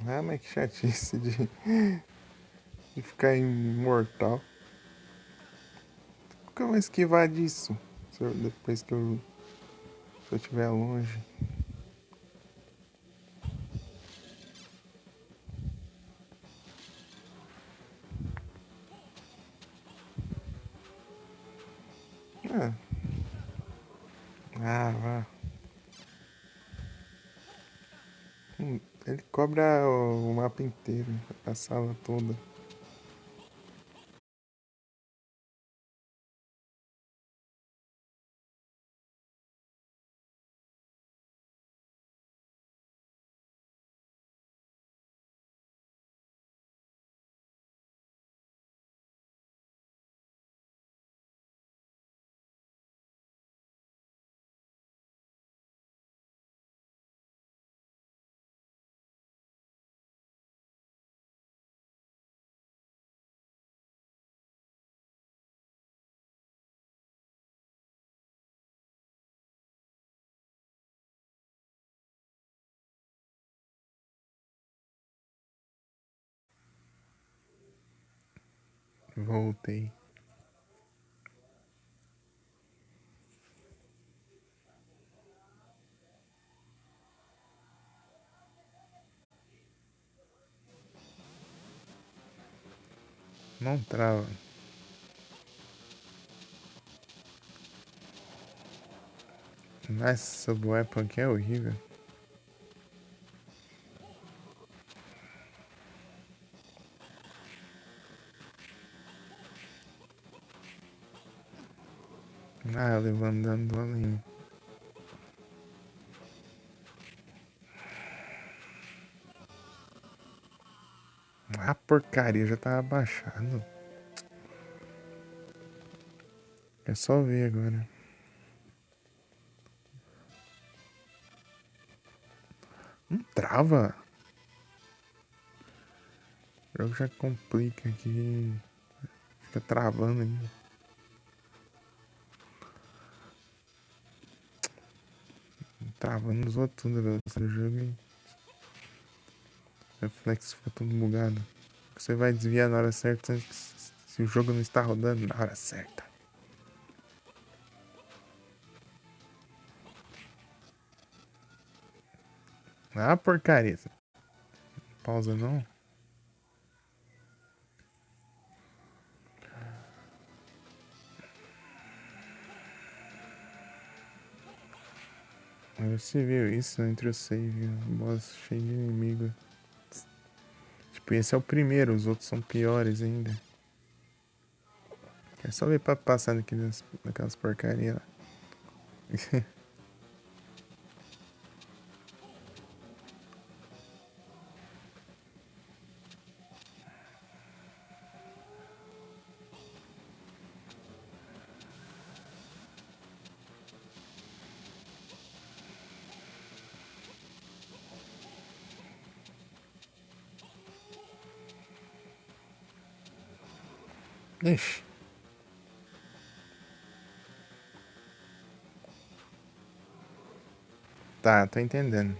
Ah, mas que chatice de ficar imortal. Como eu vou esquivar disso? Depois que se eu estiver longe. Ah, vá. Ele cobra o mapa inteiro, a sala toda. Voltei. Não trava. Nossa, o weapon aqui é horrível. Ah, levando dano do além. Ah, porcaria, já tava baixado. É só ver agora. Não trava. O jogo já complica aqui. Fica travando ainda. Travando os outros tudo, velho. O jogo e o reflexo fica tudo bugado. Você vai desviar na hora certa se o jogo não está rodando na hora certa. Ah, porcaria. Pausa não. Você viu isso entre o save, um boss cheio de inimigo. Tipo, esse é o primeiro, os outros são piores ainda. É só ver pra passar naquelas porcarias lá. Ixi. Tá, tô entendendo.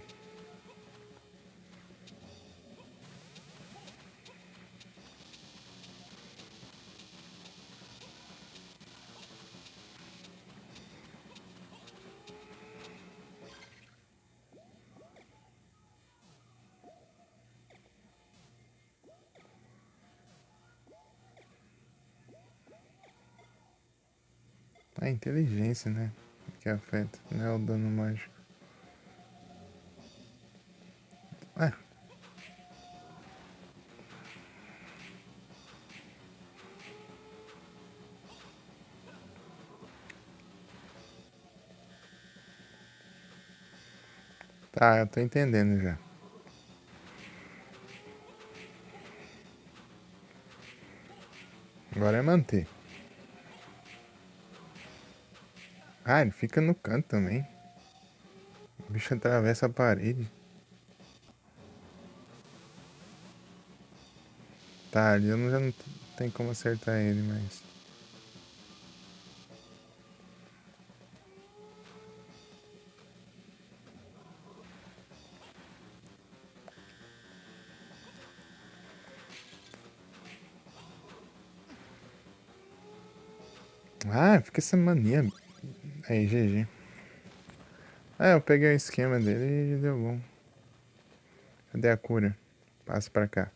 A inteligência, né? Que afeta, não é o dano mágico. Ah, tá, eu tô entendendo já. Agora é manter. Ah, ele fica no canto também. O bicho atravessa a parede. Tá, ali já não tem como acertar ele, mas... Ah, fica essa mania. Aí, GG. Ah, eu peguei o esquema dele e deu bom. Cadê a cura? Passa pra cá.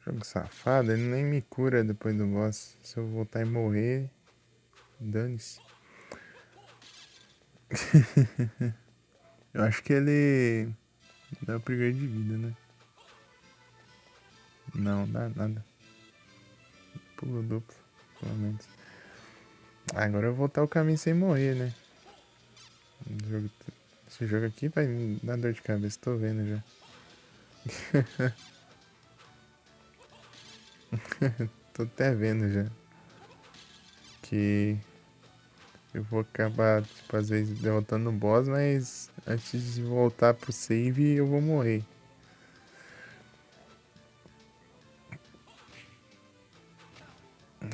Jogo safado, ele nem me cura depois do boss. Se eu voltar e morrer, dane-se. Eu acho que ele dá upgrade de vida, né? Não, dá nada. Pulo duplo, pelo menos. Agora eu vou voltar o caminho sem morrer, né? Esse jogo aqui vai me dar dor de cabeça, tô vendo já. Tô até vendo já. Que eu vou acabar, tipo, às vezes derrotando o boss, mas antes de voltar pro save eu vou morrer.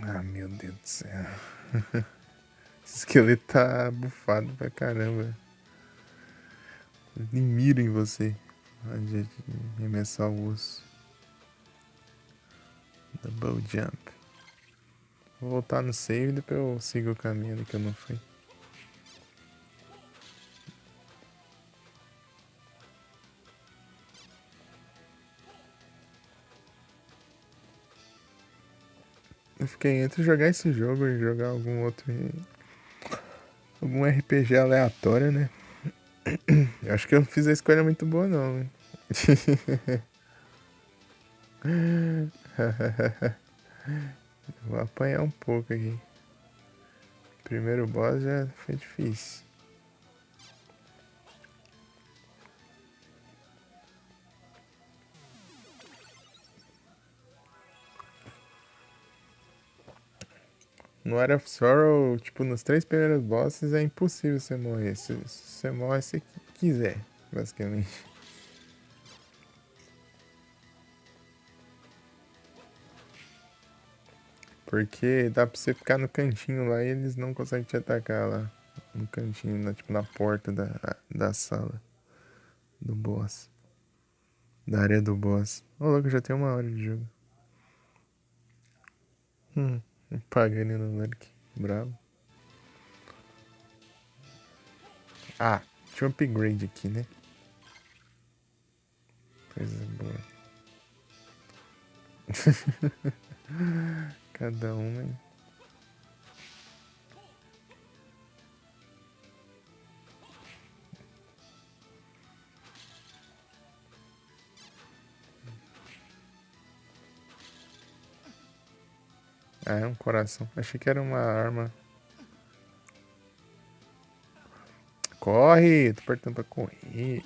Ah, meu Deus do céu. Esse esqueleto tá bufado pra caramba. Ele mira em você. Antes de arremessar o osso. Double jump. Vou voltar no save e depois eu sigo o caminho ali que eu não fui. Eu fiquei entre jogar esse jogo e jogar algum outro. Algum RPG aleatório, né? Eu acho que eu não fiz a escolha muito boa, não, né? Vou apanhar um pouco aqui. Primeiro boss já foi difícil. No Art of Sorrow, tipo, nos 3 primeiros bosses é impossível você morrer. Você morre se quiser, basicamente. Porque dá pra você ficar no cantinho lá e eles não conseguem te atacar lá. No cantinho, tipo, na porta da sala do boss. Da área do boss. Ô, louco, já tem 1 hora de jogo. Pagando no Lurk. Bravo. Ah, tinha um upgrade aqui, né? Coisa boa. Cada um, hein? Ah, é um coração. Achei que era uma arma. Corre! Tô apertando pra correr.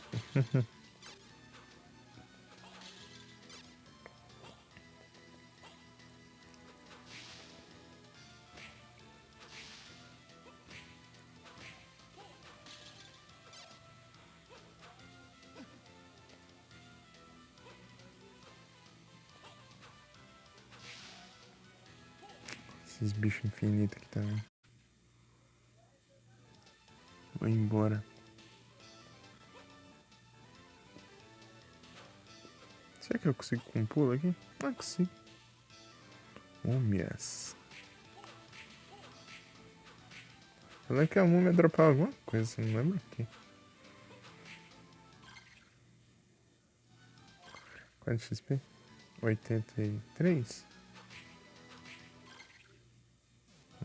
Esses bichos infinitos aqui também. Vou embora. Será que eu consigo com um pulo aqui? Ah, consigo. Múmias. Eu lembro que a múmia dropava alguma coisa, não lembro o que. Quanto XP? 83?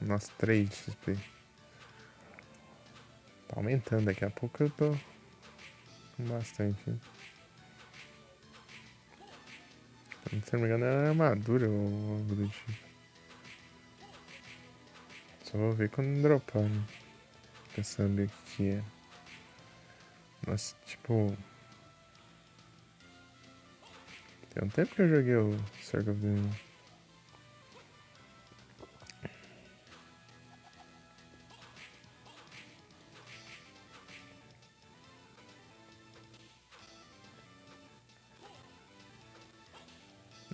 Nossa, 3 de XP. Tá aumentando, daqui a pouco eu tô com bastante. Hein? Se não me engano era armadura ou algo do tipo. Só vou ver quando dropar, né? Pra saber o que é. Nossa, tipo... Tem um tempo que eu joguei o Circle of the Moon.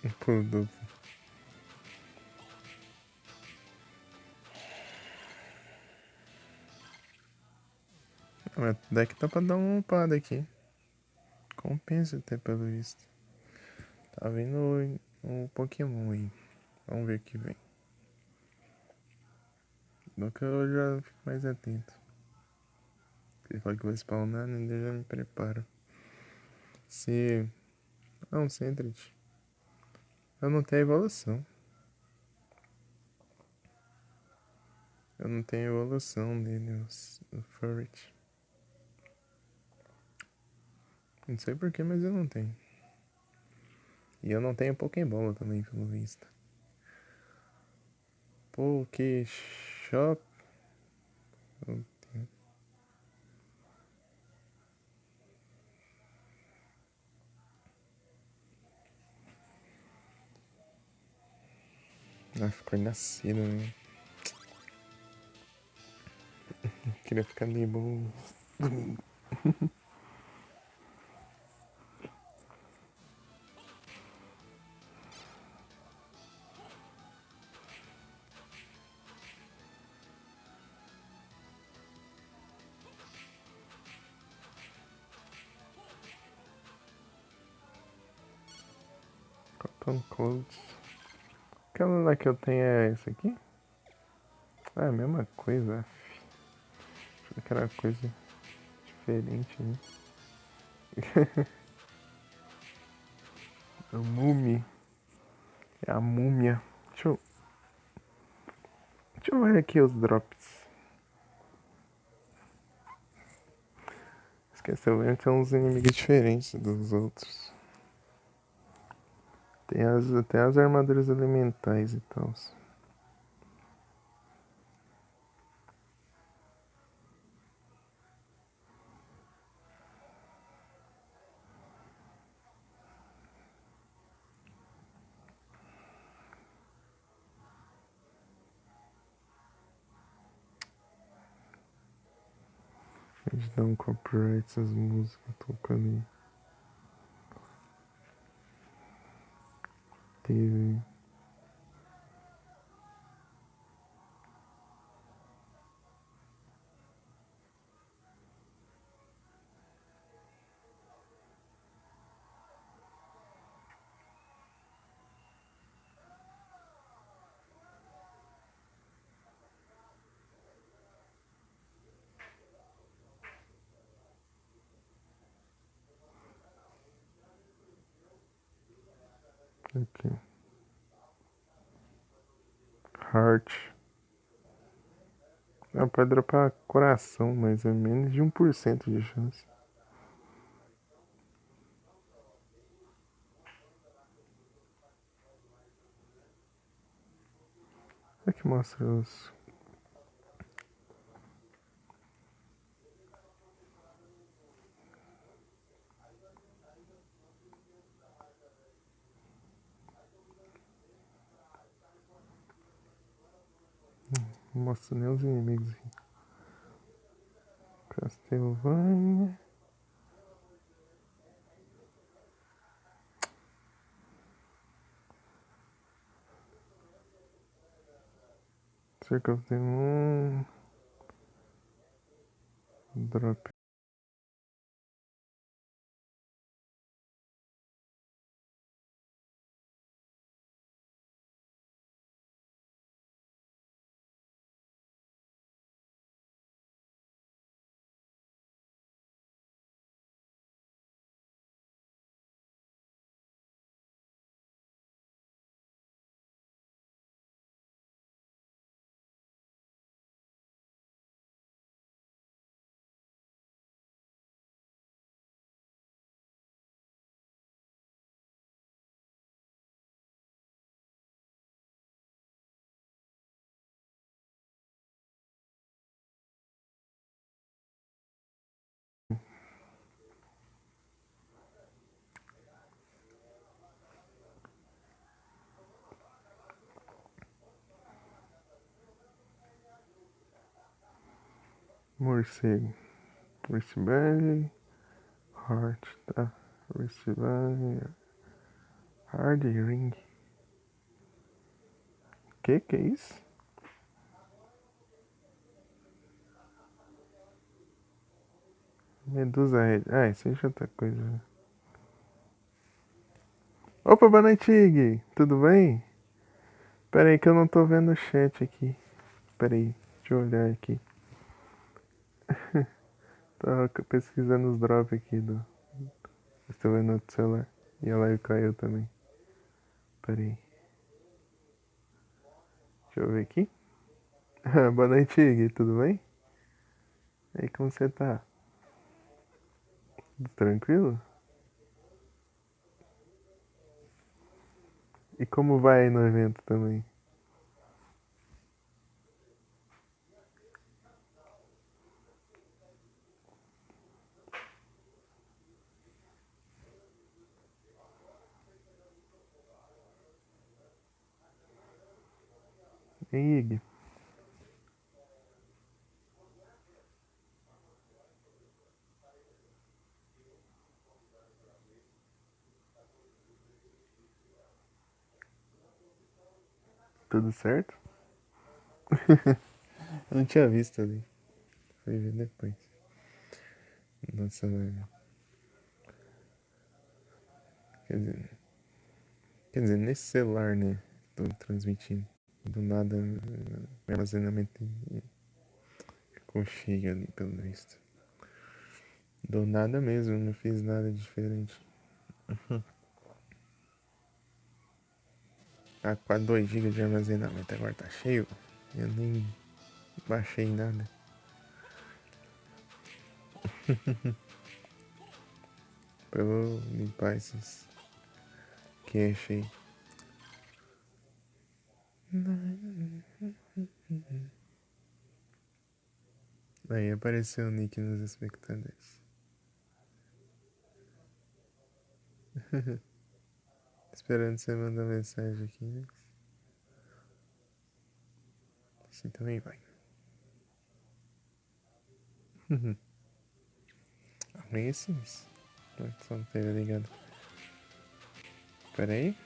Um pulo duplo. O deck tá pra dar uma upada aqui. Compensa até pelo visto. Tá vindo um Pokémon aí. Vamos ver o que vem. Nunca eu já fico mais atento. Ele fala que vai spawnar, né? Eu já me preparo. Se... Não, Sentret. Eu não tenho evolução. Eu não tenho evolução dele, o Furret. Não sei porquê, mas eu não tenho. E eu não tenho Pokébola também, pelo visto. Pokéshop. Ah, ficou nascido, né? Queria ficar de boa. Cotton Clothes. Aquela lá que eu tenho é essa aqui? Ah, é a mesma coisa. Achei que era coisa diferente, né? A múmia. É a múmia. Deixa eu ver aqui os drops. Esqueceu, tem uns inimigos diferentes dos outros. Tem até as armaduras elementais e tal. A gente dá um copyright essas músicas tocando aí. Teve. Aqui. Heart. Ah, pode dropar coração, mas é menos de 1% de chance. Aqui mostra os... Não mostra nem os inimigos aqui. Castlevania. Circle of the Moon. Drop. Morcego. Wristband. Heart, tá? Wristband. Hard Ring. Que é isso? Medusa Red. Ah, isso aí já é outra coisa. Opa, boa noite, Ig. Tudo bem? Pera aí que eu não tô vendo o chat aqui. Pera aí, deixa eu olhar aqui. Tava pesquisando os drops aqui do... Estou vendo no celular. E a live caiu também. Pera aí. Deixa eu ver aqui. Boa noite, Ig. Tudo bem? E aí, como você tá? Tudo tranquilo? E como vai aí no evento também? Hein, Ig? Tudo certo? Eu não tinha visto ali. Fui ver depois. Nossa, velho. Quer dizer, nesse celular, né? Tô transmitindo. Do nada, o armazenamento ficou cheio ali, pelo visto. Do nada mesmo, não fiz nada diferente. Tá quase 2 GB de armazenamento, agora tá cheio. Eu nem baixei nada. Eu vou limpar esses cache aí. Aí apareceu o nick nos espectadores. Esperando você mandar mensagem aqui, né? Assim também vai. Amanhã sim. Só não teve ligado. Pera aí.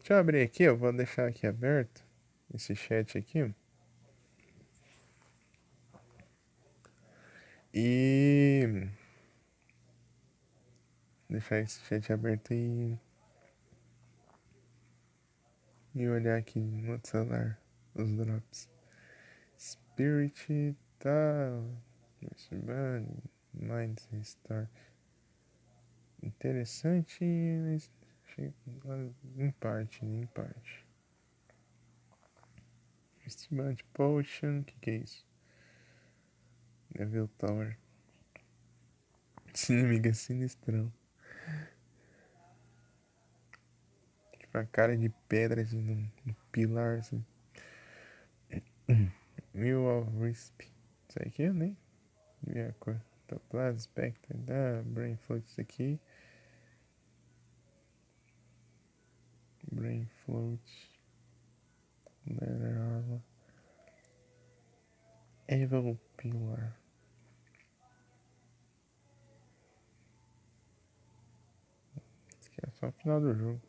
Deixa eu abrir aqui, eu vou deixar aqui aberto. Esse chat aqui. E... deixar esse chat aberto e olhar aqui no outro celular os drops. Spirit tal. Mind Star. Interessante, mas em parte, né? Em parte. Estimate Potion, que é isso? Devil Tower. Esse inimigo é sinistrão. Uma cara de pedra assim, no pilar assim. Will of Wisp. Isso aqui eu nem vi a cor. Topaz, Spectre, Brain Float, isso aqui. Brain Float. Leather Armor. Evil Pillar. Isso aqui é só o final do jogo.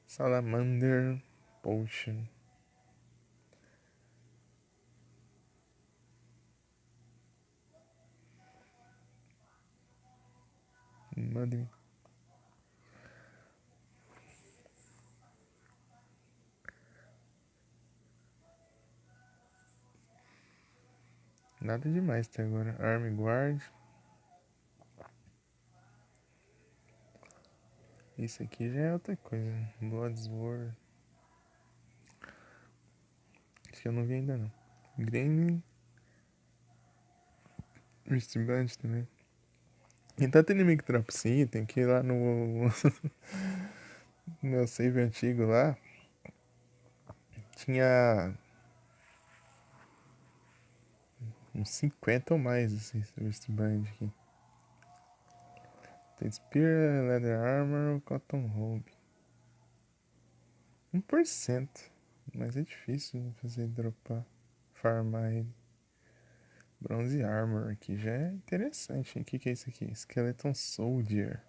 Salamander Potion. Muddy. Nada demais até agora. Army Guard. Isso aqui já é outra coisa. Bloodsword. Acho que eu não vi ainda não. Green. Wristband também. E tanto inimigo drop sim, tem que ir lá no meu save antigo lá. Tinha uns 50 ou mais esse wristband aqui. Tem Spear, Leather Armor, Cotton Robe. 1%. Mas é difícil de fazer dropar. Farmar ele. Bronze Armor aqui já é interessante. O que é isso aqui? Skeleton Soldier.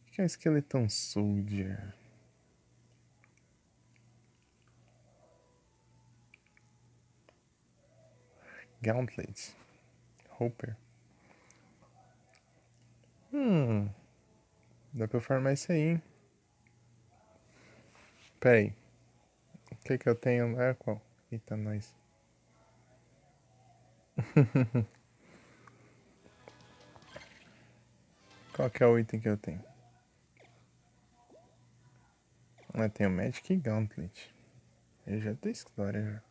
O que é um Skeleton Soldier? Gauntlet. Hopper. Dá pra farmar isso aí, hein? Pera aí. O que eu tenho lá? Qual? Eita, nós. Qual que é o item que eu tenho? Eu tenho Magic Gauntlet. Eu já tenho história já.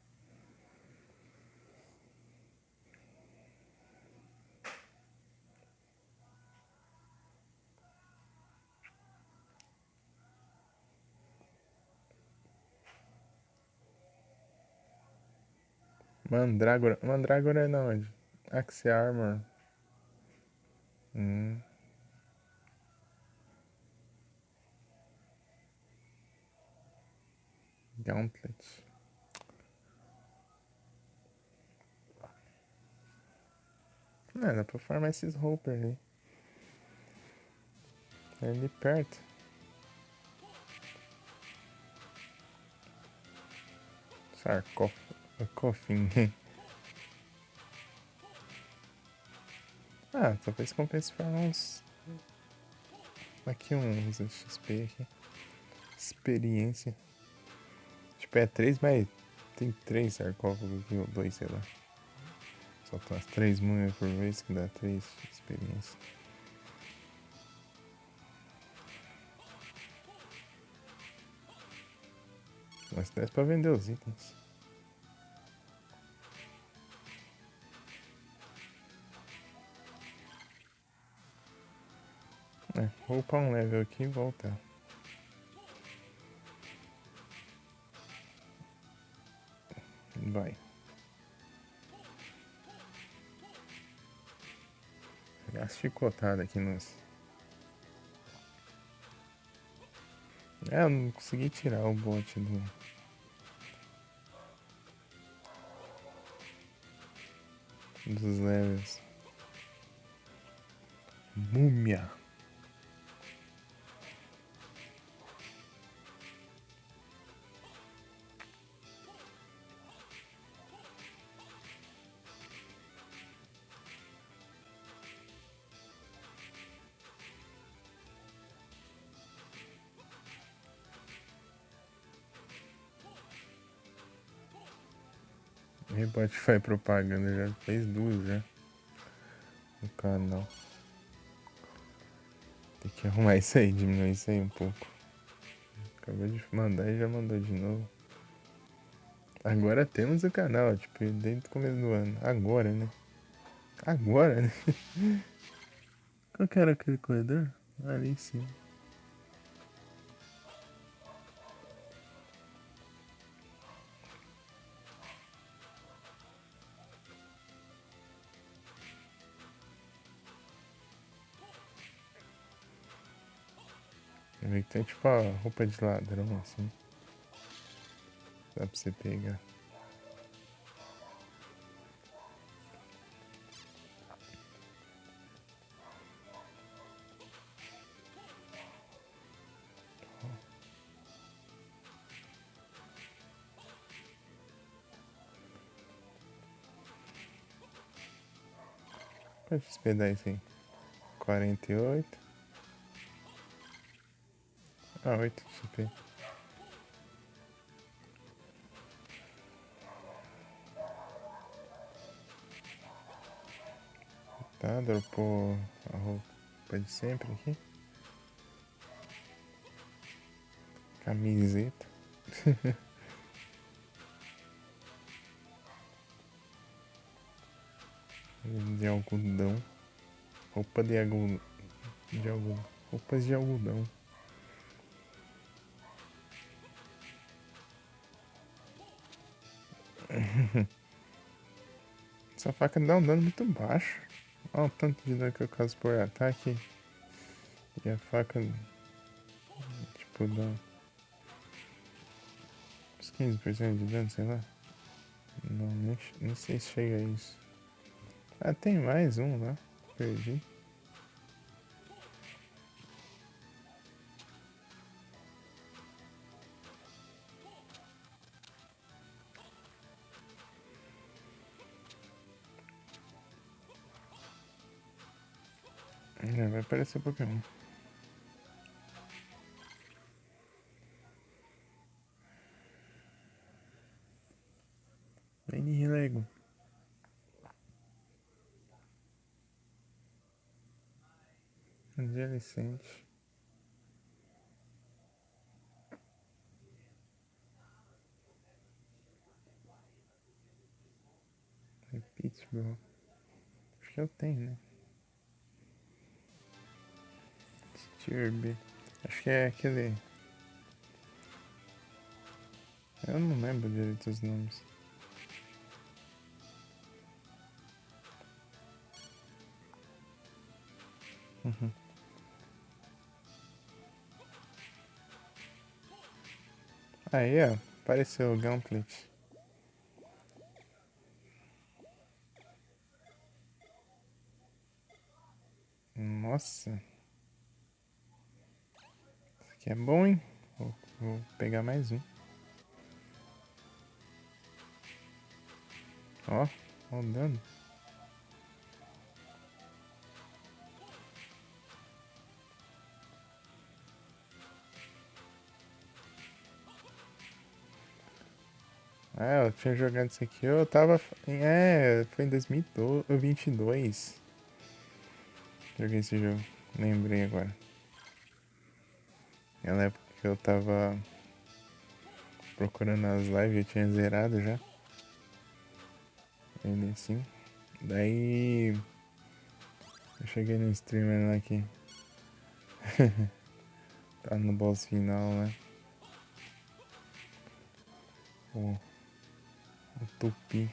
Mandrágora. Mandrágora é na onde? Axe Armor. Gauntlet. Dá pra farmar esses Hopper ali. É ali perto. Sarcófago. Talvez compense farmar uns... Aqui uns XP aqui. Experiência. Tipo, é 3, mas tem 3 sarcófagos aqui, ou 2, sei lá. Só tem as 3 múmias por vez que dá 3 experiência. Mas dá pra vender os itens. Vou upar um level aqui e voltar. Vai. Pegar chicotada aqui nos... eu não consegui tirar o bot dos levels. Múmia. Spotify propaganda, já fez 2 já no canal. Tem que arrumar isso aí, diminuir isso aí um pouco. Acabou de mandar e já mandou de novo. Agora temos o canal, tipo, desde o começo do ano. Agora, né? Agora, né? Qual que era aquele corredor? Ali sim. Vê que tem tipo a roupa de ladrão assim. Dá pra você pegar. Pode hospedar isso aí. 48. Ah, 8 XP. Tá, dropou a roupa de sempre aqui. Camiseta. De algodão. Roupa de algodão. Roupas de algodão. Essa faca dá um dano muito baixo. Olha o tanto de dano que eu causo por ataque. E a faca, tipo, dá uns 15% de dano, sei lá. Não, nem sei se chega a isso. Ah, tem mais um lá. Perdi. Vai aparecer Pokémon. Vem de Lego. Adolescente. Repeat, bro. Acho que eu tenho, né? Stirby. Acho que é aquele. Eu não lembro direito os nomes. Aí, ó. Apareceu o Gauntlet. Nossa. Isso aqui é bom, hein? Vou pegar mais um. Ó, ó o dano. Eu tinha jogado isso aqui, eu tava. Foi em 2022. Joguei esse jogo, lembrei agora. Na época que eu tava procurando as lives, eu tinha zerado já. Ainda assim. Daí. Eu cheguei no streamer lá que. Tá no boss final, né? O Tupi.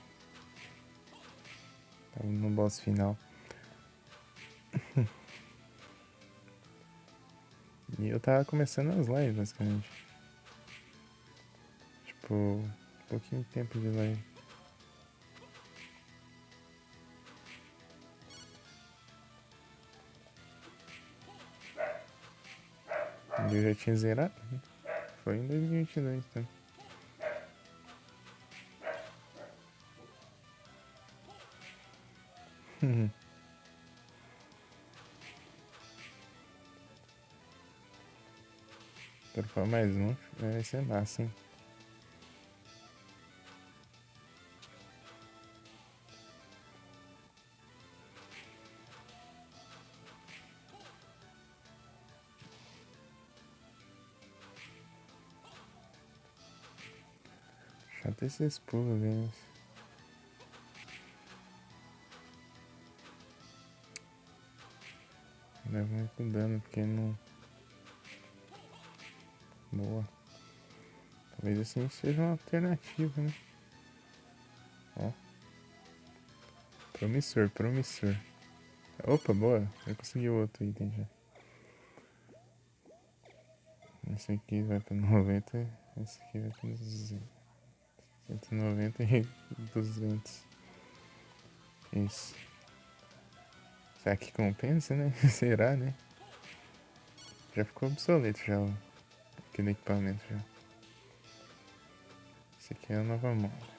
Tava no boss final. E eu tava começando as lives, basicamente. Tipo, um pouquinho de tempo de live. E eu já tinha zerado. Foi em 2022, então. Dropar mais um, vai ser massa, hein? Chato esses pulos deles. Leva muito dano porque não. Boa. Talvez assim seja uma alternativa, né? Ó. Promissor, promissor. Opa, boa. Eu consegui o outro item já. Esse aqui vai pra 90. Esse aqui vai pra 190 e 200. Isso. Será que compensa, né? Será, né? Já ficou obsoleto já aquele equipamento já. Esse aqui é a nova moda.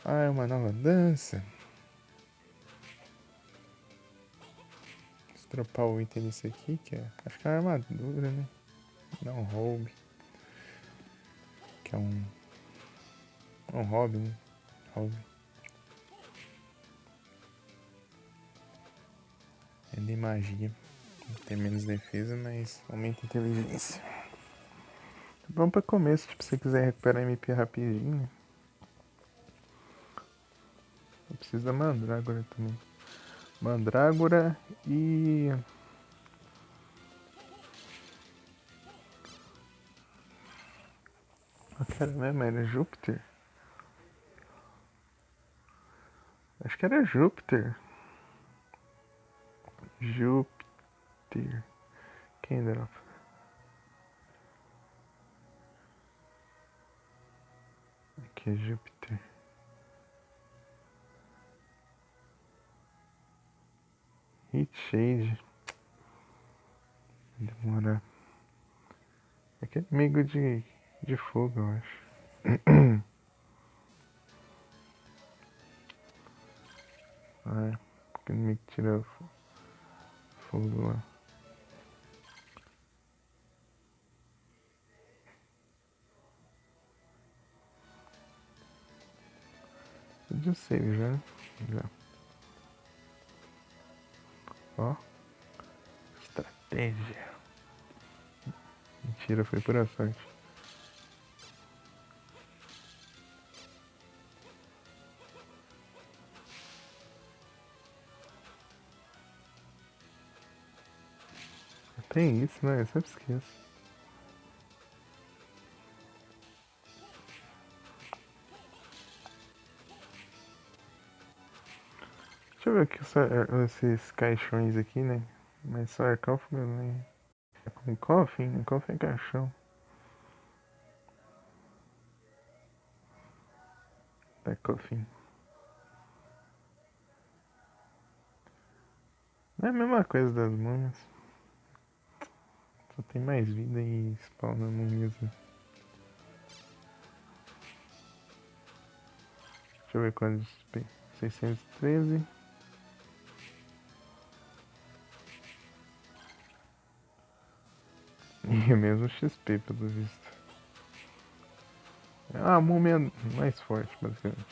Ah, é uma nova dança. Vou dropar o item desse aqui, que é... Acho que é uma armadura, né? Não, robe. Que é um hobby, né? Hobby. É de magia. Tem menos defesa, mas aumenta a inteligência. É bom pra começo, tipo, se você quiser recuperar MP rapidinho. Eu preciso da mandrágora também. Mandrágora e... Eu quero mesmo, era Júpiter? Acho que era Júpiter. Júpiter. Quem dropa? Aqui é Júpiter. Heat Shade. Demora. É que é amigo de fogo, eu acho. Ah, que inimigo que tira fogo lá. Eu já sei, já. Ó. Estratégia. Mentira, foi pura sorte. Tem isso, né? Eu sempre esqueço. Deixa eu ver aqui esses caixões aqui, né? Mas só é cofre, né? É com cofre? Né? Cofre é caixão. É cofre. Não é a mesma coisa das múmias. Só tem mais vida e spawna múmias. Né? Deixa eu ver quantos. 613. E é mesmo XP, pelo visto. É a múmia mais forte, basicamente.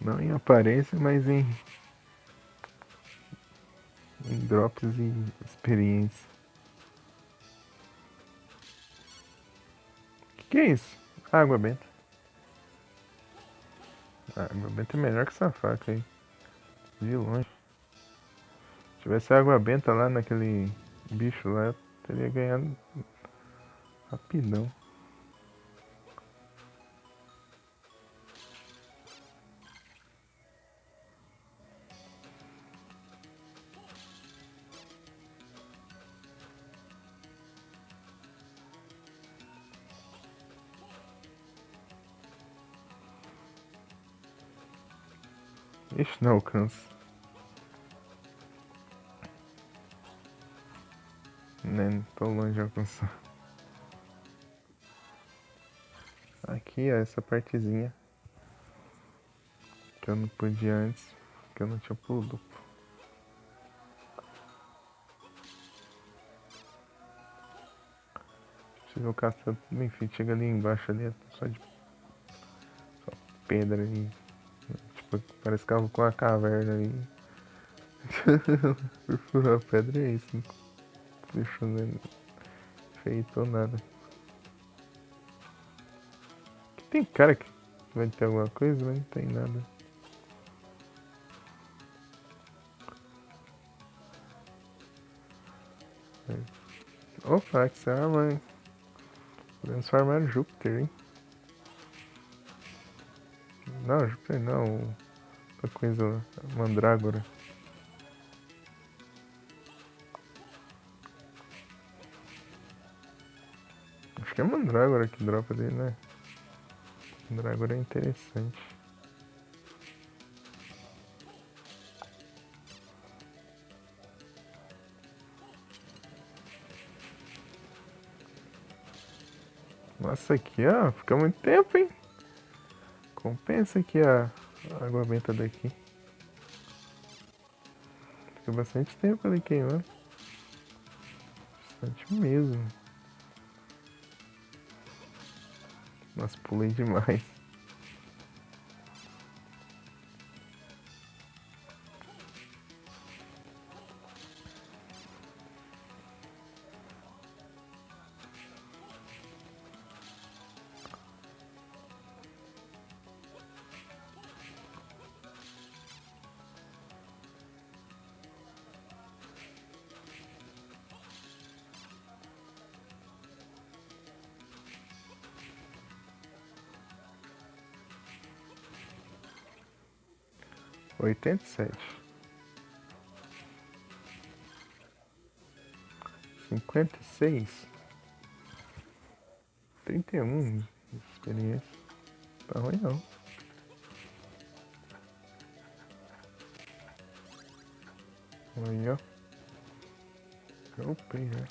Não em aparência, mas em drops e experiência. Que é isso? Água benta. Água benta é melhor que essa faca aí. De longe. Se tivesse água benta lá naquele bicho lá, eu teria ganhado rapidão. Ixi, não alcança. Né, tô longe de alcançar. Aqui, ó, essa partezinha. Que eu não podia antes. Que eu não tinha pulo duplo. Chega o castelo, enfim, chega ali embaixo ali, só pedra ali. Tipo, parece que com a caverna ali. A pedra é isso, não deixou feito nada. Tem cara que vai ter alguma coisa, mas não tem nada. Opa, que essa arma, hein? Podemos farmar Júpiter, hein? Não, Júpiter não. Outra coisa, Mandrágora. Acho que é Mandrágora que dropa dele, né? Mandrágora é interessante. Nossa, aqui ó, fica muito tempo, hein? Compensa aqui a água benta daqui. Fica bastante tempo ali queimando. Bastante mesmo. Nossa, pulei demais. Oitenta e sete. 56. 31 de experiência. Tá ruim não. Aí, ó. Eu upei, né?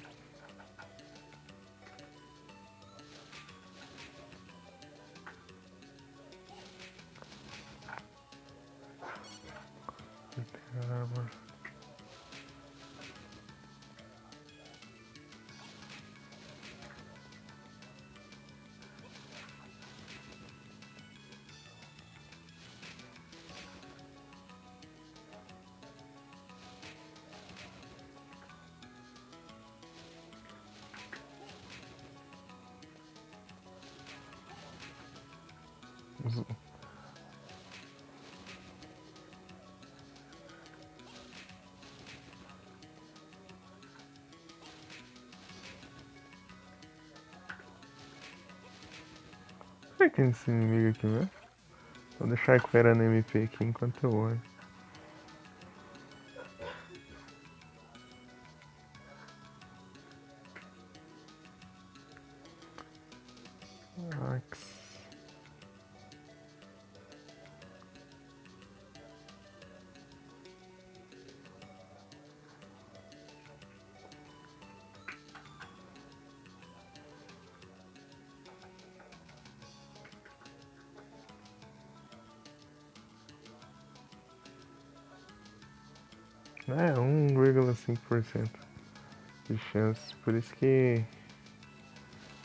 Caramba. Será que tem esse inimigo aqui mesmo? Vou deixar recuperando MP aqui enquanto eu olho. Axe. É, 1,5% de chance. Por isso que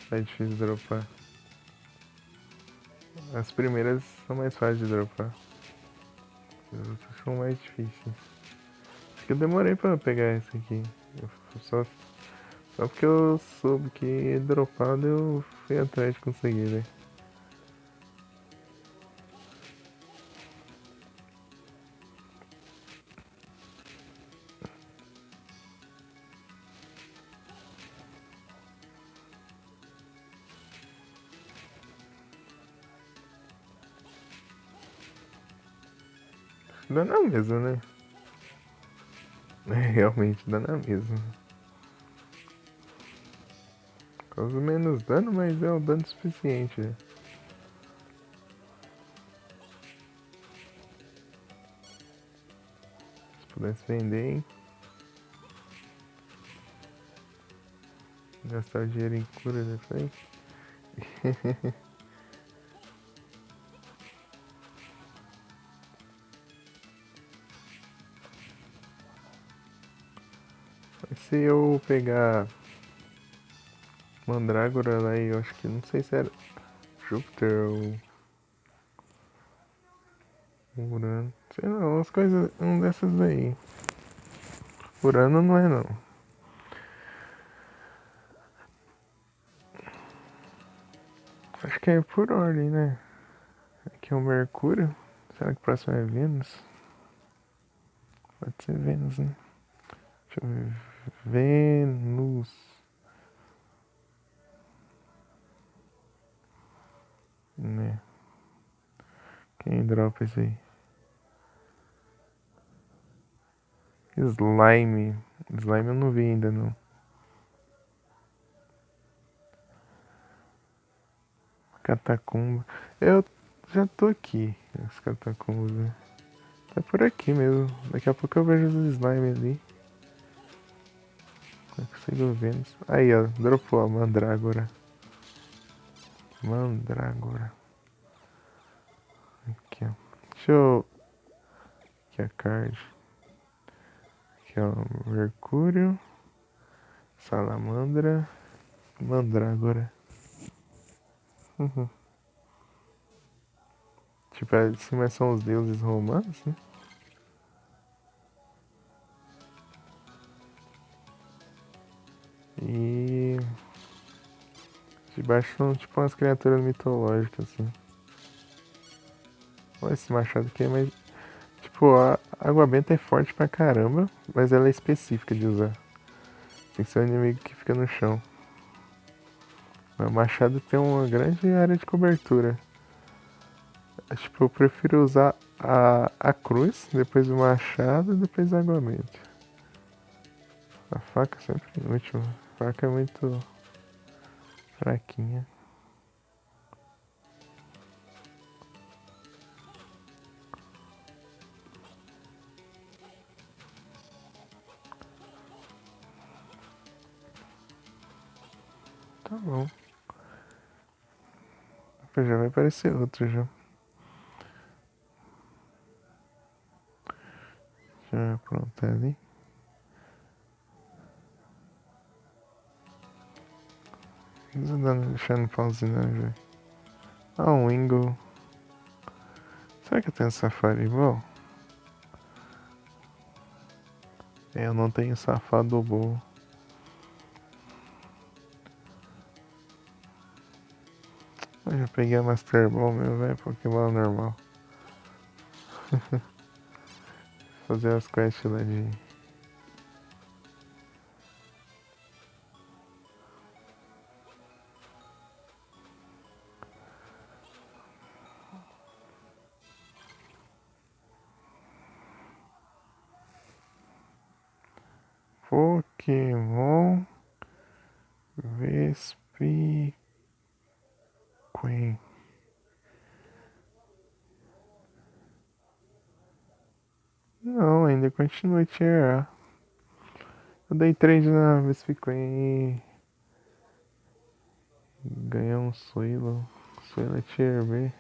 tá difícil dropar. As primeiras são mais fáceis de dropar. As outras são mais difíceis. Acho que eu demorei pra pegar essa aqui. Só porque eu soube que ia dropar, eu fui atrás de conseguir, né? Dá na mesma, né? É, realmente dá na mesma. Causa menos dano, mas é o dano suficiente. Né? Se pudesse vender, hein? Gastar o dinheiro em cura dessa aí. Mas se eu pegar Mandrágora lá e eu acho que não sei se era Júpiter ou Urano. Sei lá, umas coisas. Um dessas daí. Urano não é não. Acho que é por ordem, né? Aqui é o Mercúrio. Será que o próximo é Vênus? Pode ser Vênus, né? Deixa eu ver. Vênus. Né? Quem dropa isso aí? Slime. Slime eu não vi ainda não. Catacumba. Eu já tô aqui. As catacumbas, né? Tá por aqui mesmo. Daqui a pouco eu vejo os slime ali. Não consigo ver isso. Aí, ó. Dropou a mandrágora. Mandrágora. Aqui, ó. Deixa eu... Aqui a card. Aqui, ó. Mercúrio. Salamandra. Mandrágora. Tipo, assim, são os deuses romanos, né? E de baixo são tipo umas criaturas mitológicas, assim. Olha esse machado aqui, mas. Tipo, a água benta é forte pra caramba, mas ela é específica de usar. Tem que ser um inimigo que fica no chão. O machado tem uma grande área de cobertura. Tipo, eu prefiro usar a cruz, depois o machado e depois a água benta. A faca é sempre inútil. A faca é muito fraquinha. Tá bom. Já vai aparecer outro já. Já pronto, tá ali. Deixando pauzinho já. Ah, um Wingle. Será que eu tenho Safari Ball? É, eu não tenho Safado Ball. Eu já peguei a Master Ball, meu velho, Pokémon normal. Fazer as quests lá de... Pokémon Vespiquen. Não, ainda continua a tirar. Eu dei trade na Vespiquen e ganhei um Suilo. Suilo Tier B.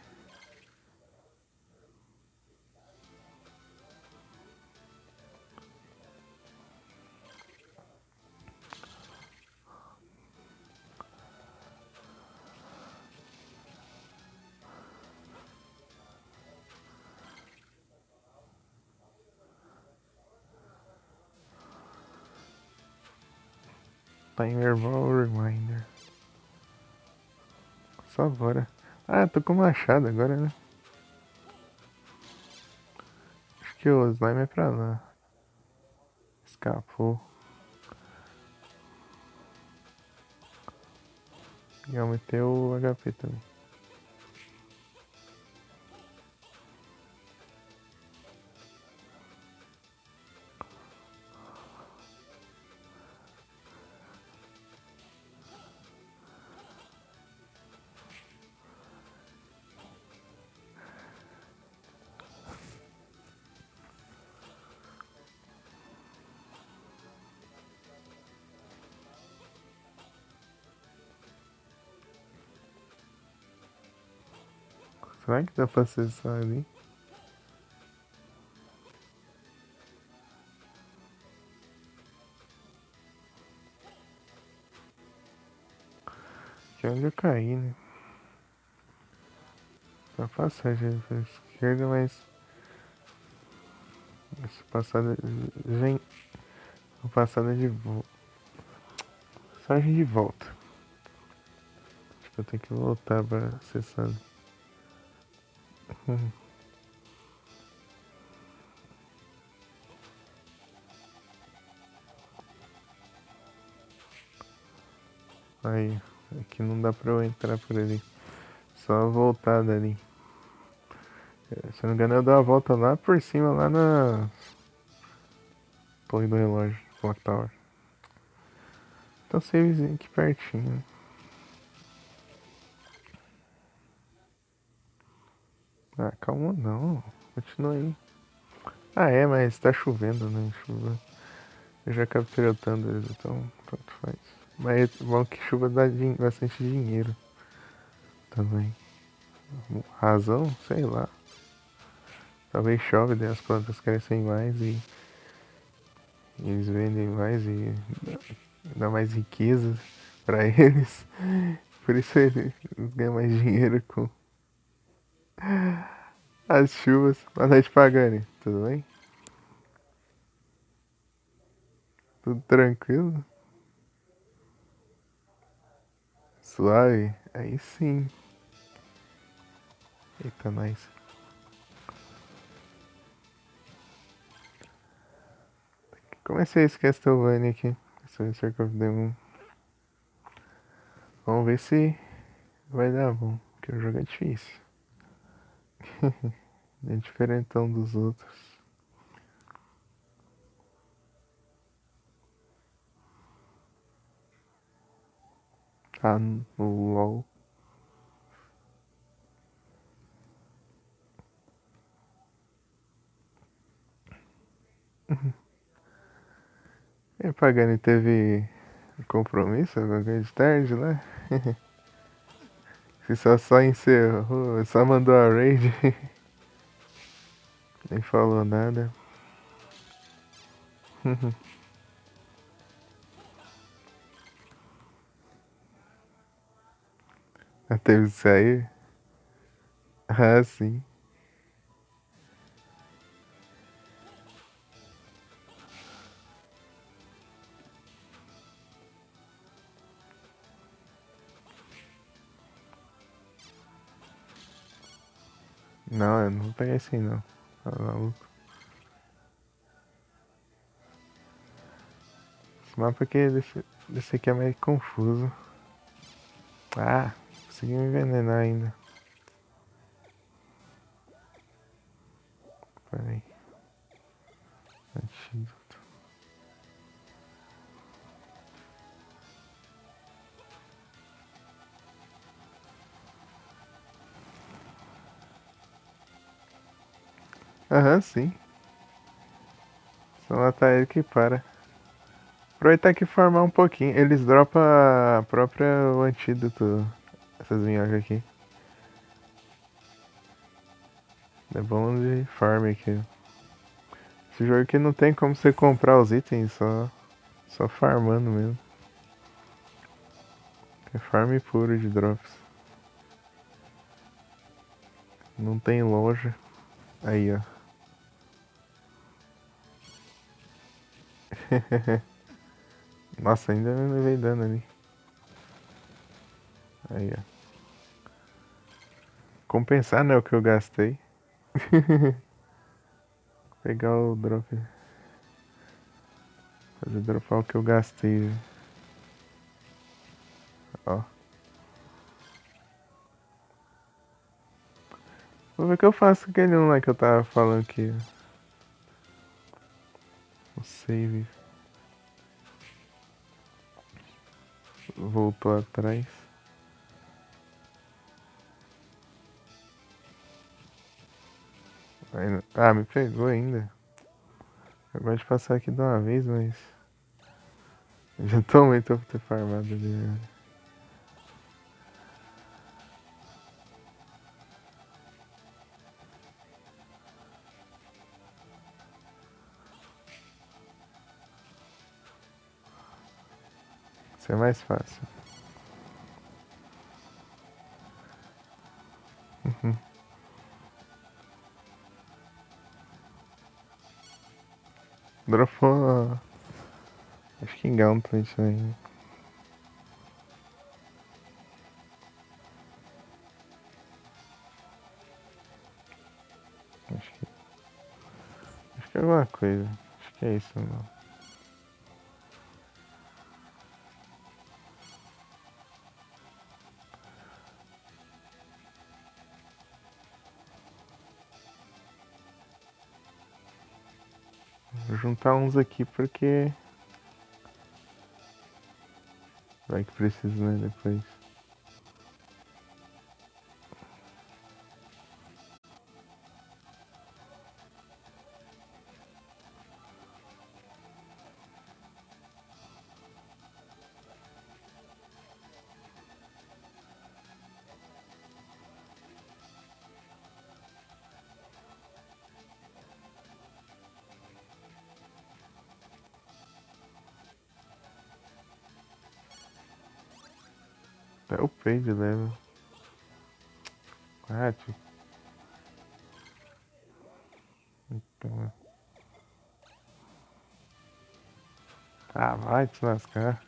Timer Ball Reminder. Só bora. Ah, tô com machado agora, né? Acho que o slime é pra lá. Escapou. E aumentei o HP também. Será que dá pra acessar ali? Que é onde eu caí, né? Pra passagem pra esquerda, mas... Essa passada... Gente... A passada de volta. Passagem de volta. Acho que eu tenho que voltar pra acessar. Aí, aqui não dá pra eu entrar por ali. Só voltar dali. Se eu não me engano, eu dou a volta lá por cima, lá na torre do relógio, Clock Tower. Então savezinho aqui pertinho. Ah, calma não. Continua aí. Ah é, mas tá chovendo, né? Chuva. Eu já capturei o Thunder, então tanto faz. Mas é bom que chuva dá bastante dinheiro também. Razão? Sei lá. Talvez chove, daí as plantas crescem mais e eles vendem mais e dá mais riqueza pra eles. Por isso eles ganham mais dinheiro com as chuvas. Boa noite, Pagani. Tudo bem? Tudo tranquilo? Suave? Aí sim. Eita, nice. Comecei esse Castlevania aqui. Esse Circle of the Moon. Vamos ver se vai dar bom. Porque o jogo é difícil. É diferentão dos outros. Tá no LOL. E Pagani teve compromisso alguma coisa de tarde lá? Você só encerrou, só mandou a raid. Nem falou nada. Já teve que sair? Ah, sim. Não, eu não vou pegar esse aí não. Tá maluco. Esse mapa aqui, desse aqui é meio confuso. Ah, consegui me envenenar ainda. Pera aí. Antídoto. Aham, sim. Só matar ele que para. Aproveitar que formar um pouquinho. Eles dropam a própria o antídoto. Essas minhocas aqui. É bom de farm aqui. Esse jogo aqui não tem como você comprar os itens, só farmando mesmo. É farm puro de drops. Não tem loja. Aí, ó. Nossa, ainda me levei dano ali. Aí, ó. Compensar, né, o que eu gastei. Pegar o drop. Fazer dropar o que eu gastei. Ó. Vou ver o que eu faço com aquele um lá que eu tava falando aqui. O save voltou atrás. Ah, me pegou ainda. Eu gosto de passar aqui de uma vez, mas. Já tomei pra ter farmado ali. Né? Isso é mais fácil. Dropou. Acho que em Gauntlet aí. Acho que. Acho que é alguma coisa. Acho que é isso, não. juntar uns aqui porque vai que precisa, né, depois. Até o Page leva. Ah, tipo. Então, ah, vai te lascar.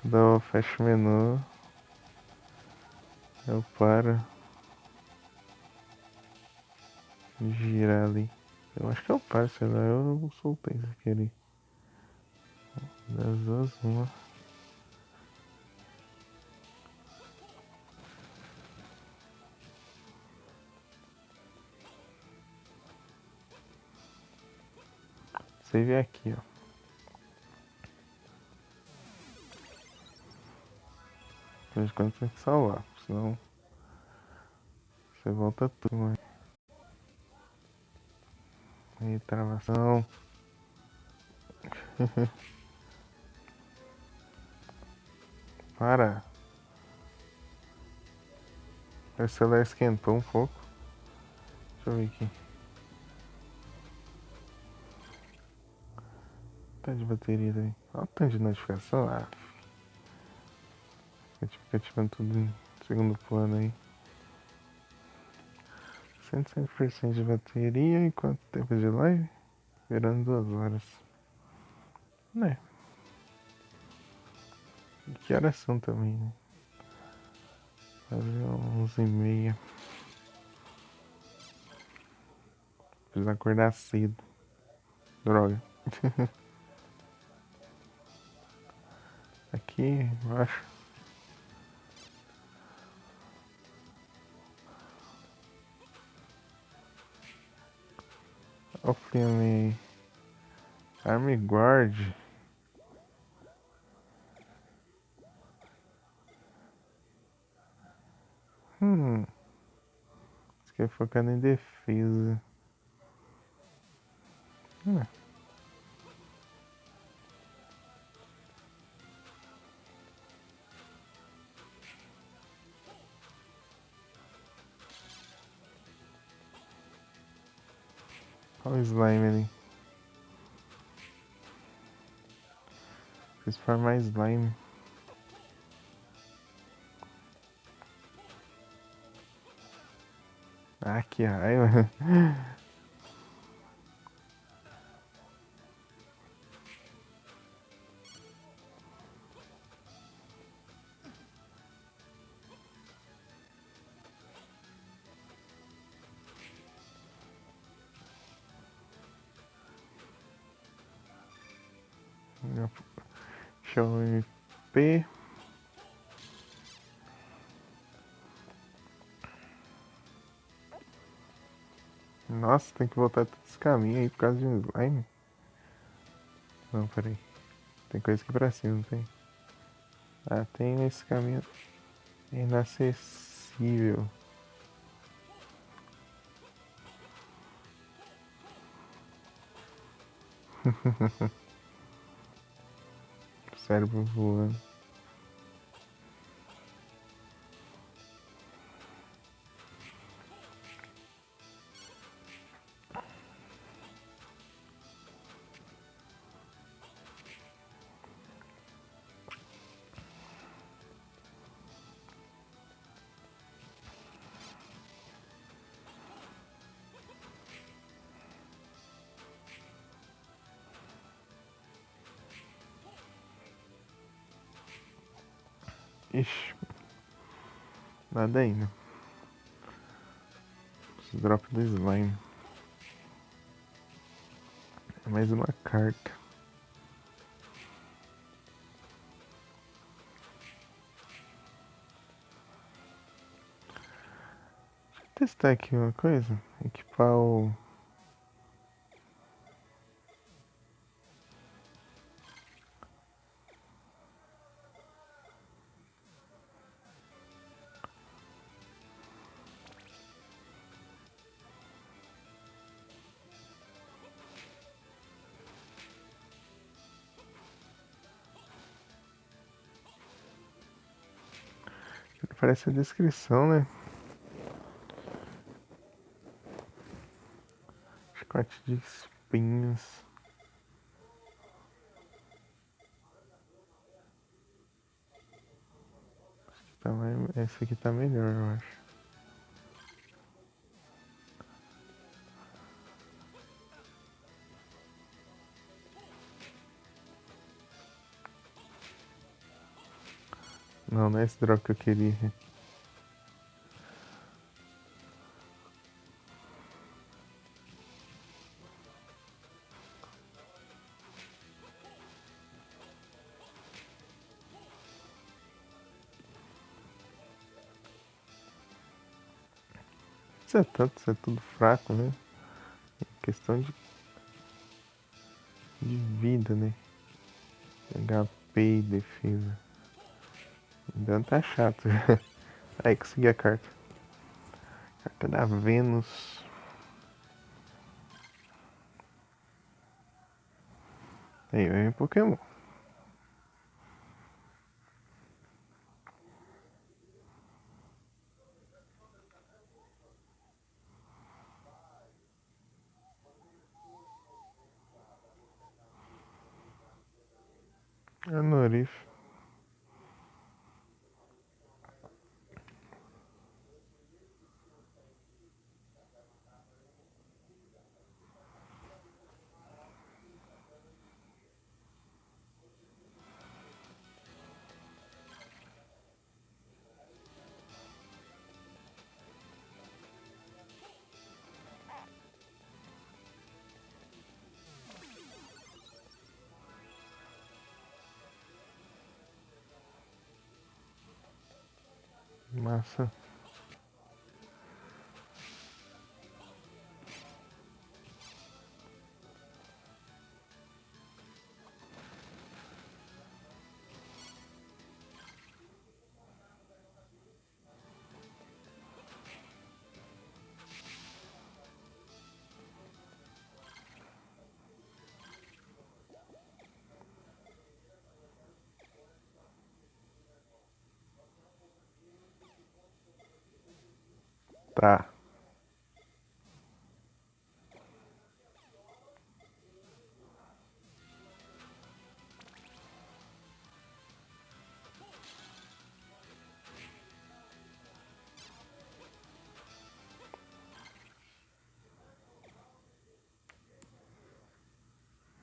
Quando eu fecho o menu, eu paro de girar ali. Eu acho que eu paro, sei lá, eu soltei isso aqui ali. Das duas, uma. Save aqui, ó. De vez em quando tem que salvar, senão você volta tudo, mano. Aí, travação. Para. O celular esquentou um pouco. Deixa eu ver aqui. Tá de bateria também. Olha o tanto de notificação. Ah, fica ativando tudo em segundo plano aí. 107% de bateria e quanto tempo de live? Virando 2 horas. Né? E que horas são também, né? Fazer 11h30. Preciso acordar cedo. Droga. Aqui embaixo. Olha o filme Army Guard. Isso aqui é focado em defesa. Olha o slime ali. Preciso farmar slime. Ah, que raiva. Show MP. Nossa, tem que voltar todo esse caminho aí por causa de um slime. Não, peraí. Tem coisa aqui pra cima, não tem? Ah, tem esse caminho inacessível. Cérebro voando. Ixi. Nada ainda. Esse drop do slime. É mais uma carta. Testar aqui uma coisa. Equipar o. Parece a descrição, né? Chicote de espinhos. Esse aqui tá melhor, eu acho. Não, não é esse drop que eu queria. Isso é tanto, isso é tudo fraco, né? Questão de vida, né? HP e defesa. Então tá chato. Aí consegui a carta. Carta da Vênus. Aí vem Pokémon. Anorif. Massa. Tá.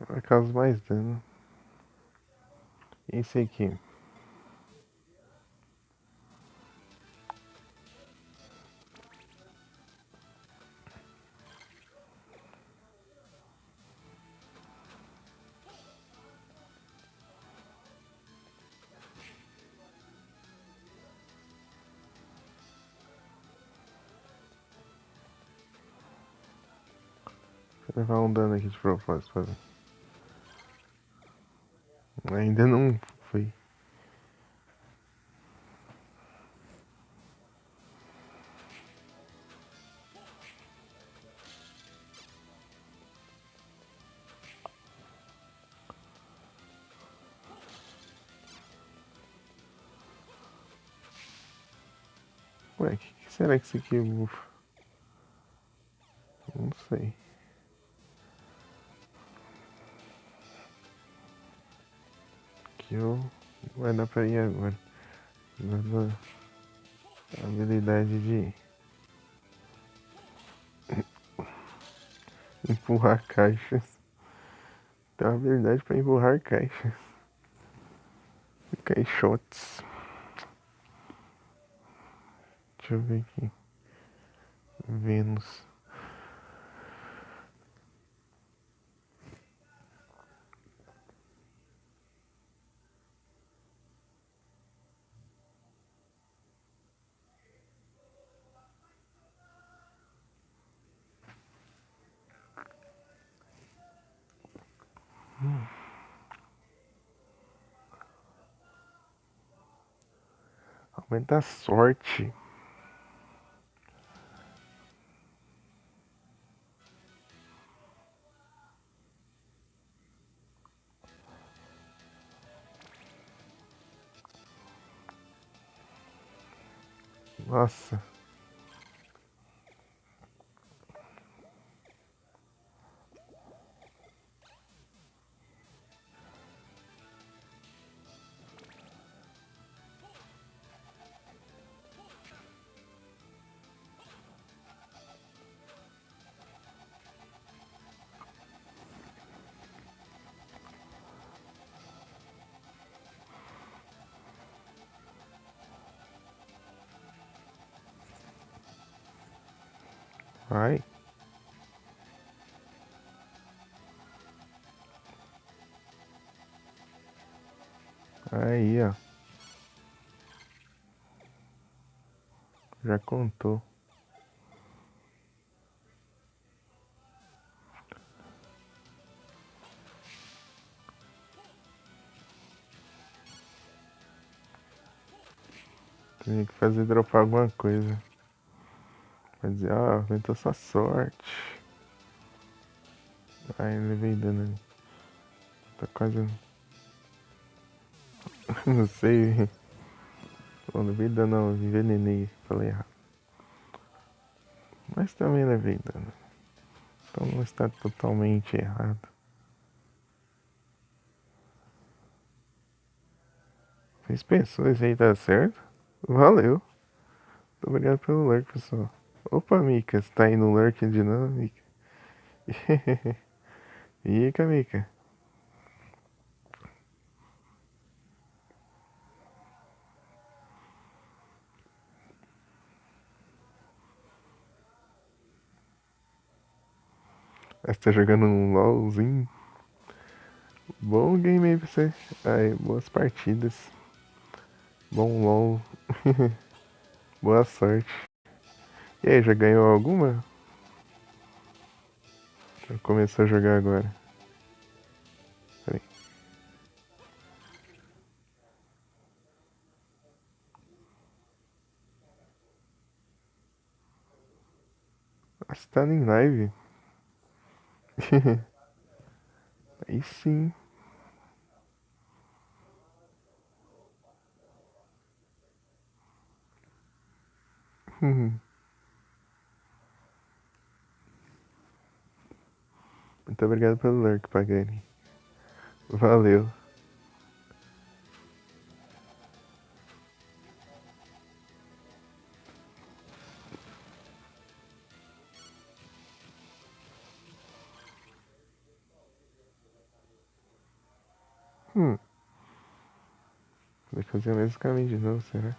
Vai causar mais dano. Esse aqui. Vou levar um dano aqui de propósito pra ver. Ainda não foi. Ué, que será que isso aqui bufa? Não sei. Que eu. Vai dar pra ir agora. Dando a habilidade de empurrar caixas. Tem uma habilidade pra empurrar caixas. Caixotes. Deixa eu ver aqui. Vênus. Aumenta a sorte. Nossa. Vai. Aí, ó. Já contou. Tinha que fazer dropar alguma coisa. Vai dizer, ó, aumentou sua sorte. Aí levei dano ali. Tá quase. Não sei. Não levei dano, não. Envenenei. Falei errado. Mas também levei dano. Então não está totalmente errado. Vocês pensou isso aí tá certo? Valeu. Muito obrigado pelo lurk, pessoal. Opa, Mika. Você tá aí no lurk de novo, Mika? Mika, Mika. Você tá jogando um LOLzinho? Bom game aí pra você. Aí, boas partidas. Bom LOL. Boa sorte. E aí, já ganhou alguma? Já começou a jogar agora. Peraí. Ah, você tá em live? Aí sim. Muito obrigado pelo lurk, Pagani. Valeu. Vai fazer o mesmo caminho de novo, será?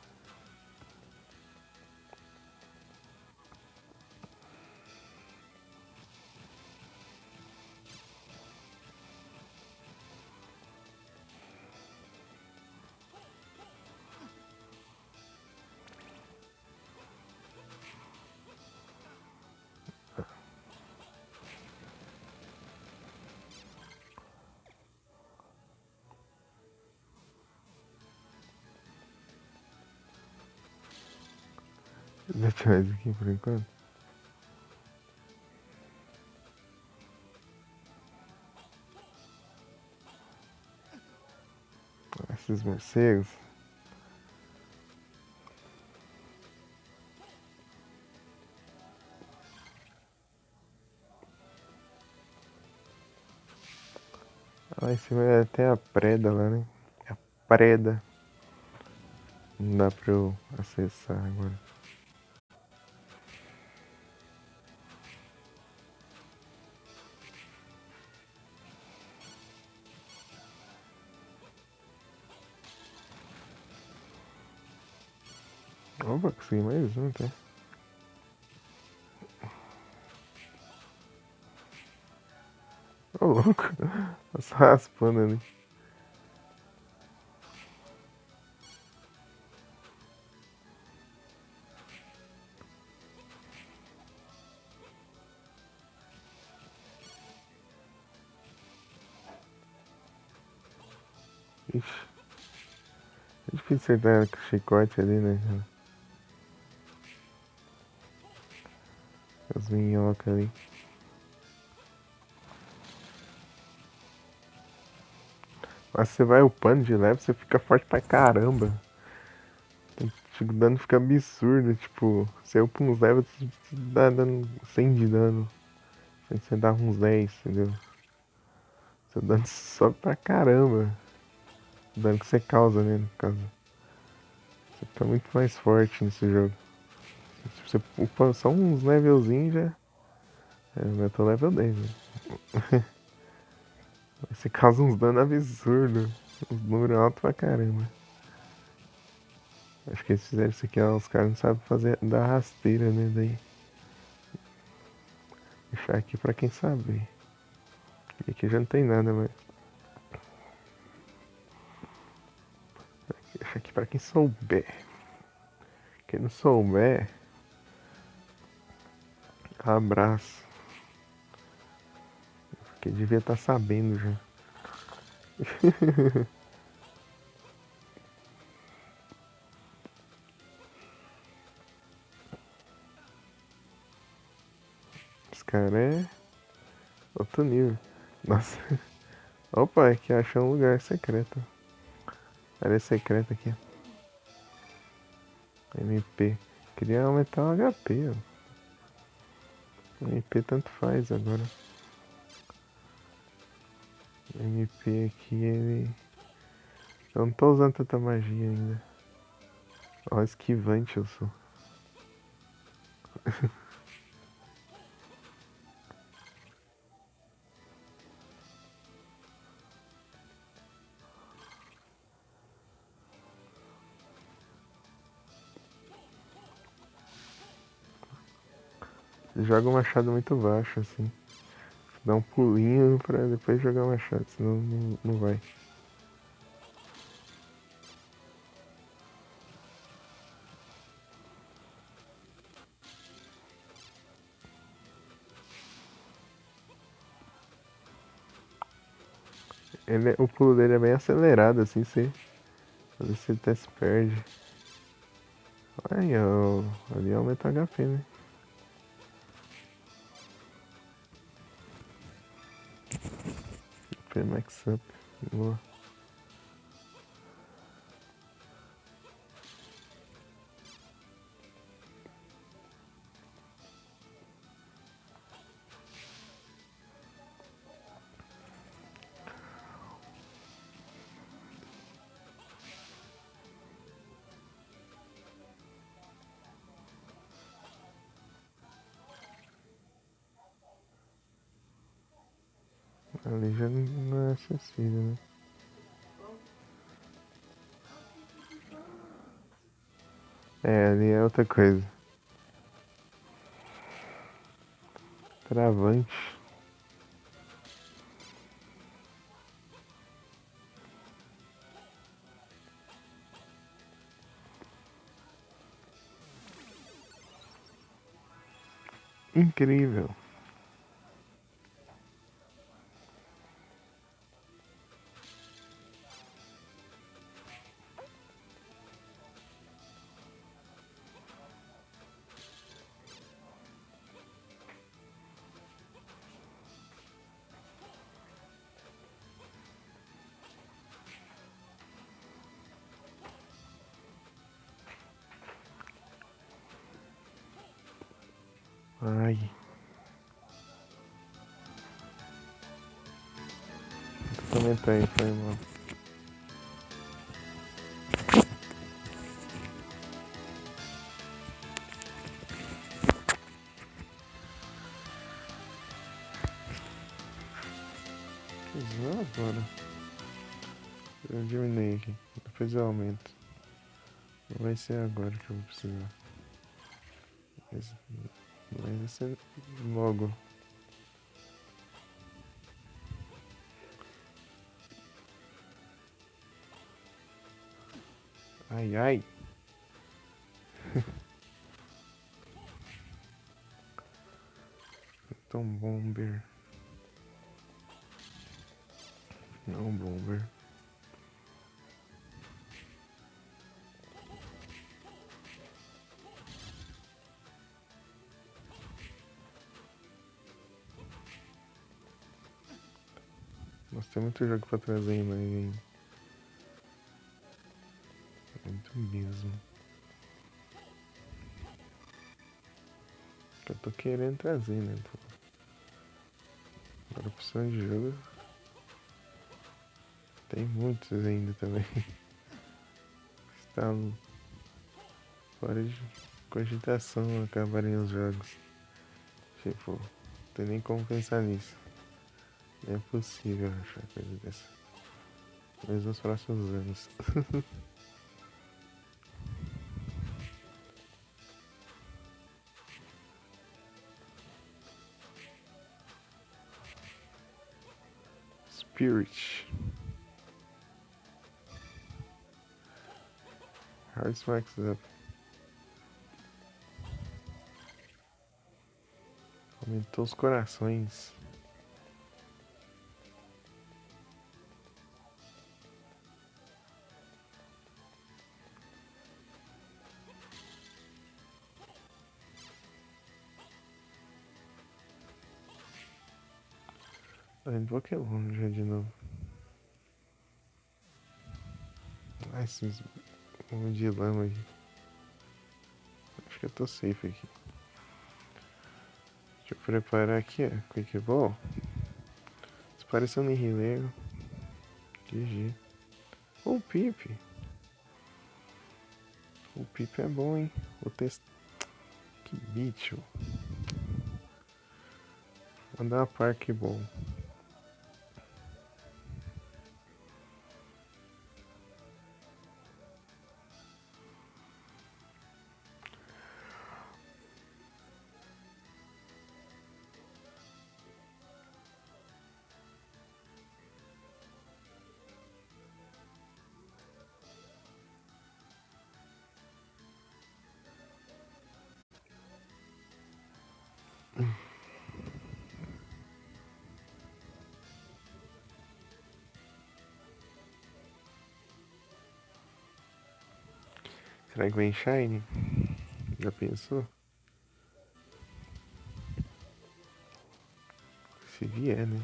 Deixa mais aqui por enquanto. Esses morcegos. Lá em cima é até a preda lá, né? A preda. Não dá pra eu acessar agora. Opa, consegui mais um, tá? Ô, louco. Só raspando ali. Ixi, é difícil acertar com o chicote ali, né? As minhocas ali. Mas você vai upando de leve, você fica forte pra caramba. O dano fica absurdo, tipo, você upa uns levels, você dá dando 100 de dano. Aí você dá uns 10, entendeu? Seu dano sobe pra caramba. O dano que você causa, né, no caso. Você fica muito mais forte nesse jogo. Tipo, você upa só uns levelzinhos já. Eu tô level 10, né? Você causa uns danos absurdos. Uns números altos pra caramba. Acho que eles fizeram isso aqui, ó. Os caras não sabem fazer da rasteira, né? Daí. Deixar aqui pra quem sabe. E aqui já não tem nada, mas. Deixar aqui pra quem souber. Quem não souber. Abraço. Porque devia estar sabendo já. Esse cara é outro nível. Nossa. Opa, aqui achou um lugar secreto. Área secreta aqui. MP. Queria aumentar o HP, ó. MP tanto faz agora. MP aqui, ele... Eu não tô usando tanta magia ainda. Ó, esquivante eu sou. Joga o machado muito baixo, assim. Dá um pulinho pra depois jogar o machado, senão não vai. O pulo dele é bem acelerado, assim, você... Às vezes você até se perde. Aí, ó, ali aumenta o HP, né? HP max up. Boa. Ali já não é acessível, né? É, ali é outra coisa. Travante. Incrível. Ai. Comenta aí, foi mal. Precisou agora. Eu diminui aqui. Depois eu aumento. Não vai ser agora que eu vou precisar. Mas vai ser logo. Ai, ai. Então, bomber. Não, bomber. Nossa, tem muito jogo pra trazer mais ainda. Muito mesmo. Que eu tô querendo trazer, né? Agora opção de jogo. Tem muitos ainda também. Está fora de cogitação acabarem os jogos. Tipo, não tem nem como pensar nisso. Não é possível achar coisa dessa. Mas nos próximos anos. Spirit. Hearts Max Up. Aumentou os corações. Tá vendo Pokémon já de novo. Ah, esses de lama aqui. Acho que eu tô safe aqui. Deixa eu preparar aqui, ó. Quick Ball. Parecendo em Rilego. GG. O Pipe. O Pipe é bom, hein? O test... Que bicho. Mandar uma Park Ball. Será que vem Shine? Já pensou? Se vier, né?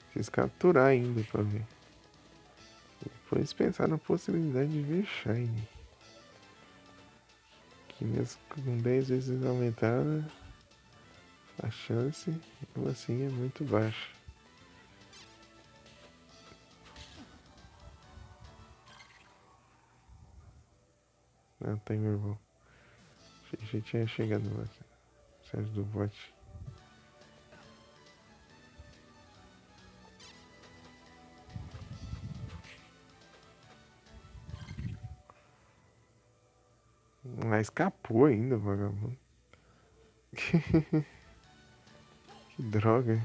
Preciso capturar ainda pra ver. Depois pensar na possibilidade de ver Shine. Que mesmo com 10 vezes aumentada, a chance, mesmo assim, é muito baixa. Não, tem meu irmão. Já tinha chegado lá. Sérgio do bot. Mas escapou ainda, vagabundo. Que droga.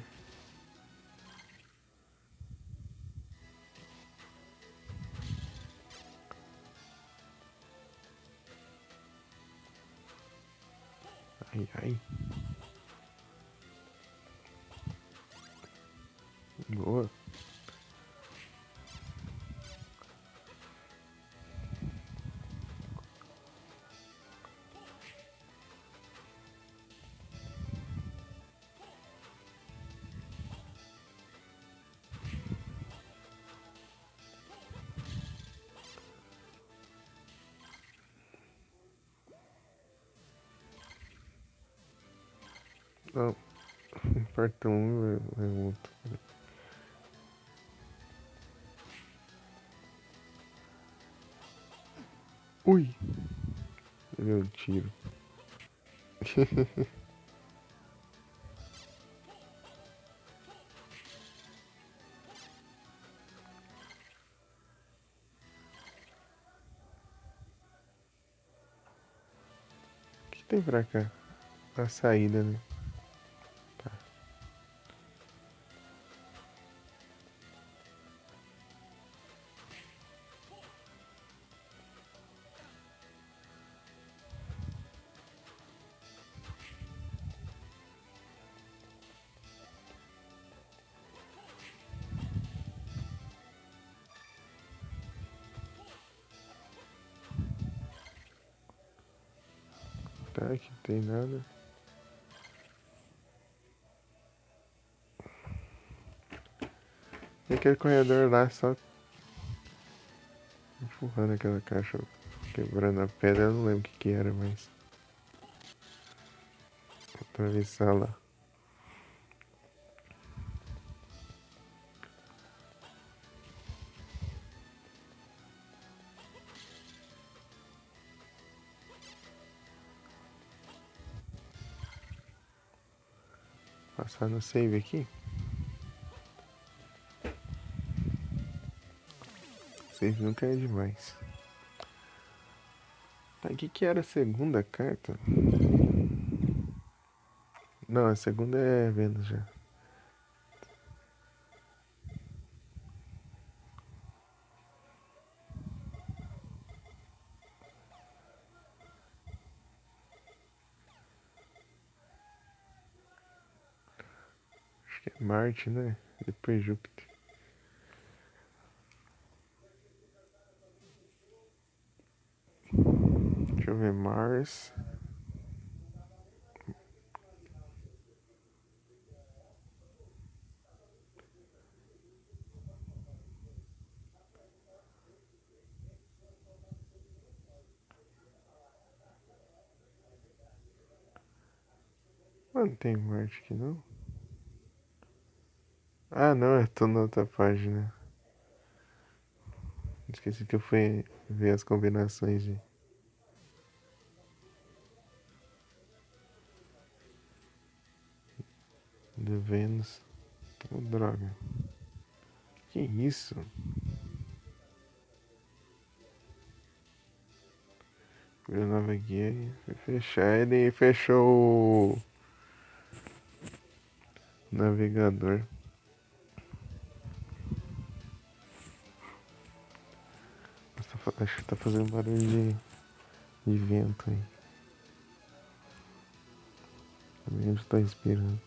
Ai, ai. Boa. Não. Aperta um e outro. Ui. Deu um tiro. O que tem pra cá? A saída, né? Tá. Tá, aqui não tem nada. E aquele corredor lá só empurrando aquela caixa, quebrando a pedra, eu não lembro o que era, mas. Atravessar lá. Passar no save aqui. Save nunca é demais. Tá, o que era a segunda carta? Não, a segunda é Vênus já. Acho que é Marte, né? Depois Júpiter. Deixa eu ver, Mars. Ah, não tem Marte aqui não. Ah, não, eu tô na outra página. Esqueci que eu fui ver as combinações de Vênus. Oh, droga. Que isso? Eu naveguei, fui fechar ele e fechou o navegador. Acho que tá fazendo barulho de vento aí. Também onde tá respirando.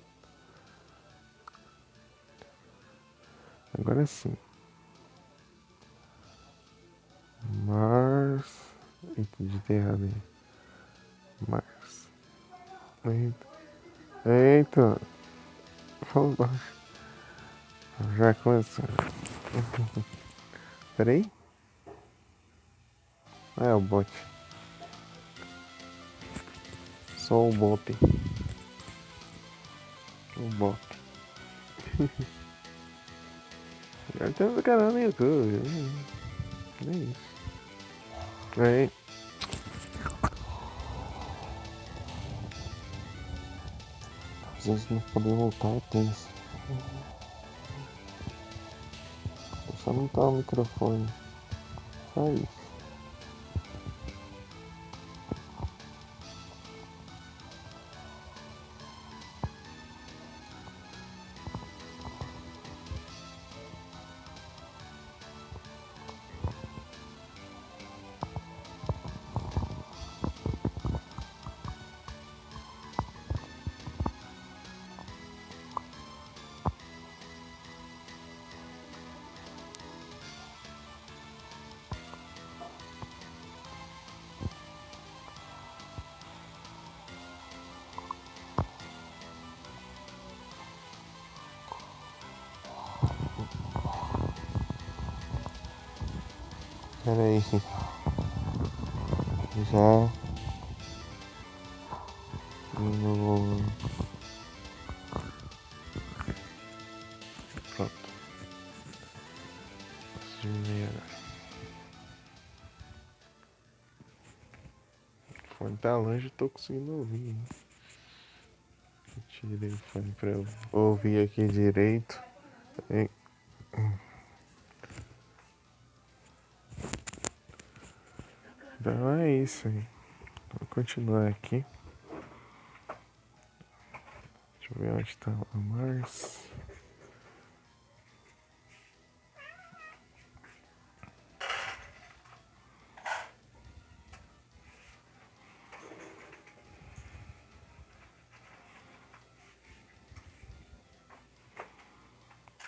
Agora sim. Mars. Eita, digitei errado aí. Mars. Eita. Eita. Fala baixo. Já começou. Peraí. Ah, é o bot. Só o bot. O bot. Agora temos o canal no YouTube. É isso. Aí. Às vezes não poder voltar é tenso. Só não tá o microfone. Só isso. Pera aí. Já. Pronto. Posso diminuir agora. O fone tá longe, eu tô conseguindo ouvir. Hein? Eu tirei o fone pra eu ouvir aqui direito. E... Então é isso aí. Vou continuar aqui. Deixa eu ver onde tá o Mars.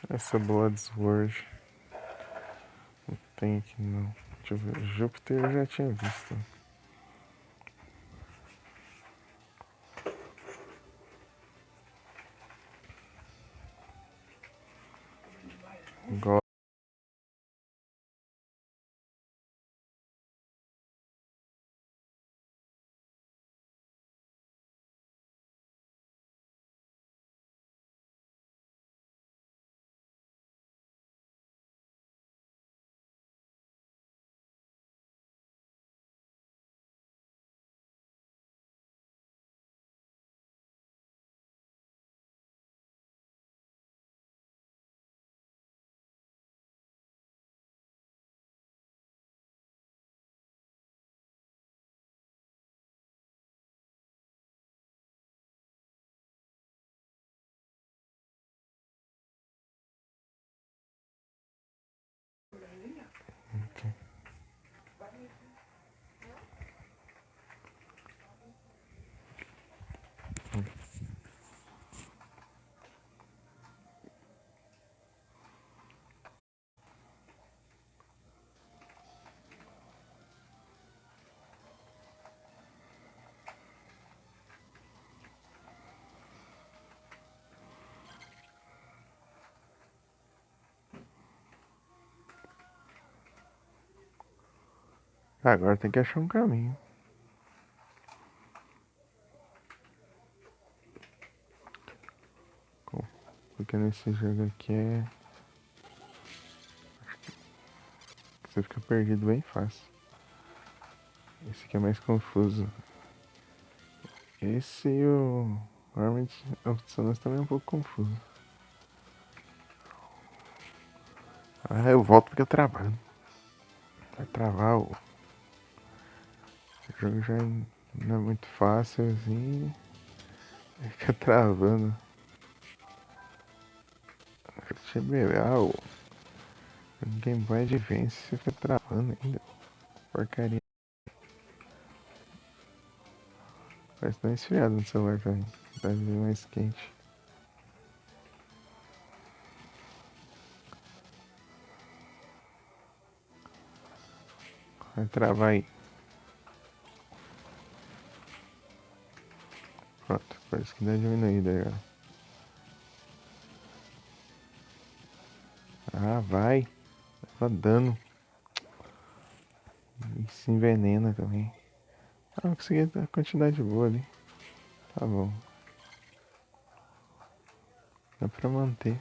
Essa Bloodsword. Não tem aqui não. Deixa eu ver. Júpiter eu já tinha visto. Agora. Agora tem que achar um caminho. Porque nesse jogo aqui você fica perdido bem fácil. Esse aqui é mais confuso. Esse e o Armored of Samus também é um pouco confuso. Ah, eu volto porque eu travando. Vai travar o jogo já não é muito fácil assim. Fica travando. Deixa eu ver, o Game Boy Advance fica travando ainda. Porcaria. Parece que tá esfriado no celular também. Tá bem mais quente. Vai travar aí. Pronto, parece que dá diminuída agora. Ah, vai. Tá dando. E se envenena também. Ah, eu consegui a quantidade boa ali. Tá bom. Dá pra manter.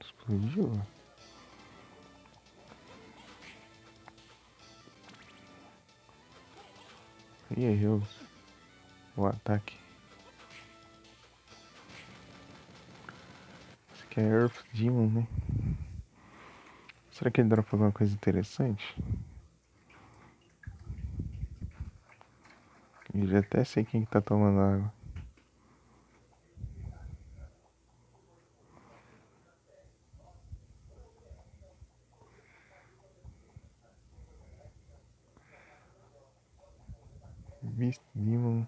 Explodiu. E errou o ataque. Esse aqui é Earth Demon, né? Será que ele dropa alguma coisa interessante? Eu já até sei quem que tá tomando água. Beast Demon.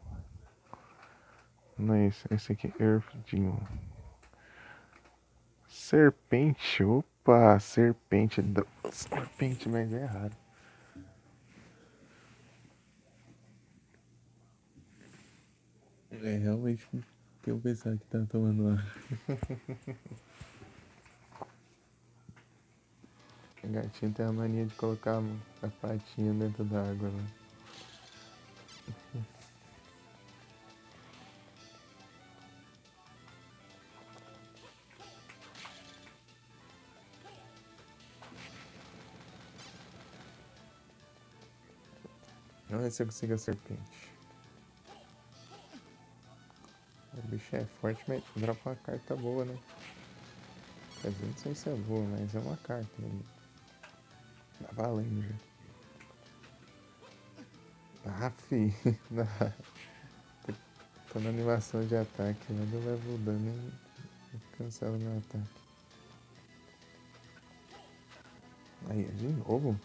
Não é esse aqui é Earth Demon. Serpente, opa, serpente. Serpente, mas é raro. É, realmente tem um pessoal que tá tomando água. O gatinho tem a mania de colocar a patinha dentro da água, né? Vamos ver se eu consigo a serpente. O bicho é forte, mas dropa uma carta boa, né? Quer dizer, não sei se é boa, mas é uma carta aí. Tá valendo já. Ah, fi. Tô na animação de ataque, mas eu levo o dano e cancelo meu ataque. Aí, de novo?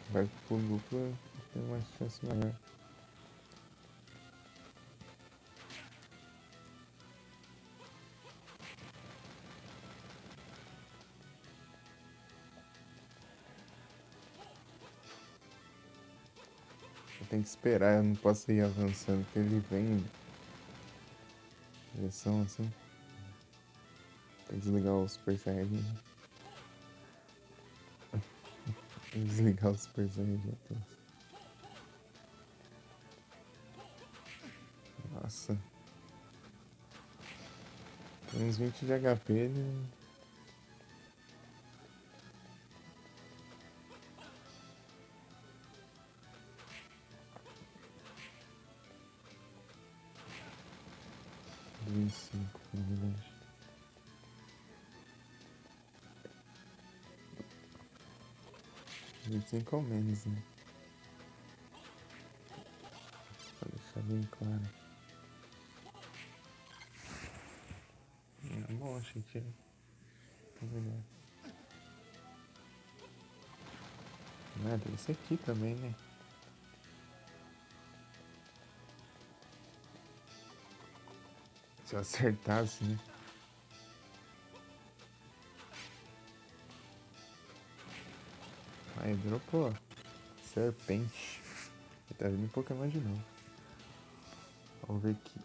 Vai pro duplo, tem uma chance maior. Tem que esperar, eu não posso ir avançando, porque ele vem em direção assim. Tem que desligar o Super Saiyajin. Tem que desligar o Super Saiyajin. Nossa. Tem uns 20 de HP, ele... vinte e cinco, na verdade. 25 ou menos, né? Pra deixar bem claro. É bom, achei que era. Tá melhor. Ah, tem esse aqui também, né? Se eu acertasse, né? Aí dropou. Serpente. Ele tá vindo Pokémon de novo. Vamos ver aqui.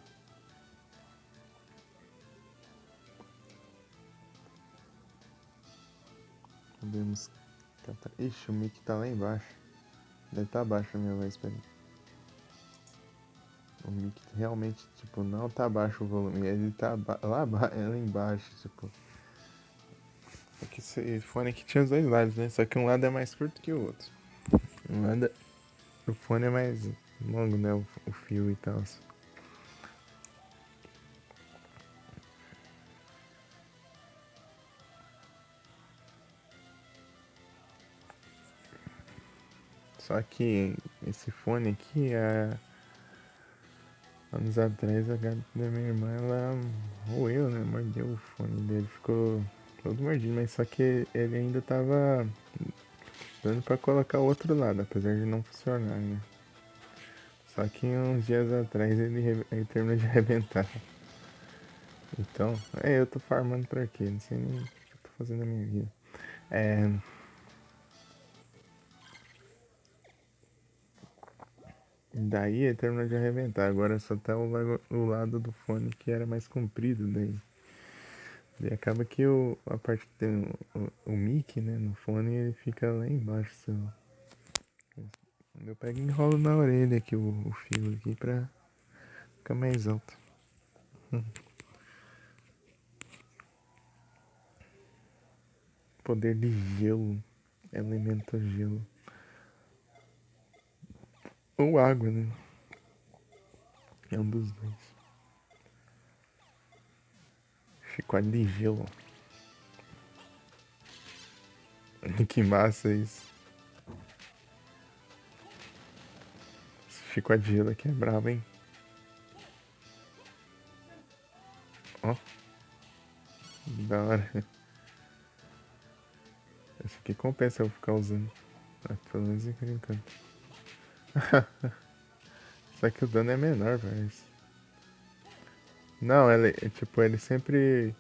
Podemos catar. Ixi, o mic tá lá embaixo. Deve estar abaixo a minha voz, peraí. O mic realmente, tipo, não tá abaixo o volume. Ele tá lá embaixo, tipo. É que esse fone aqui tinha os dois lados, né? Só que um lado é mais curto que o outro. Um lado. O fone é mais longo, né? O fio e tal. Só que esse fone aqui, anos atrás, a gata da minha irmã, ela roeu, né? Mordeu o fone dele, ficou todo mordido, mas só que ele ainda tava dando pra colocar o outro lado, apesar de não funcionar, né? Só que uns dias atrás ele terminou de arrebentar. Então, eu tô farmando por aqui, não sei nem o que eu tô fazendo na minha vida. Daí ele terminou de arrebentar, agora só tá o lado do fone que era mais comprido daí. Daí acaba que a parte que tem o mic, né, no fone, ele fica lá embaixo. Eu pego e enrolo na orelha aqui o fio aqui pra ficar mais alto. Poder de gelo, elemento gelo. Ou água, né? É um dos dois. Chicote de gelo. Que massa isso. Esse chicote de gelo aqui é brabo, hein? Ó. Da hora. Esse aqui compensa eu ficar usando. Pelo menos por enquanto. Só que o dano é menor, velho. Não, ele sempre.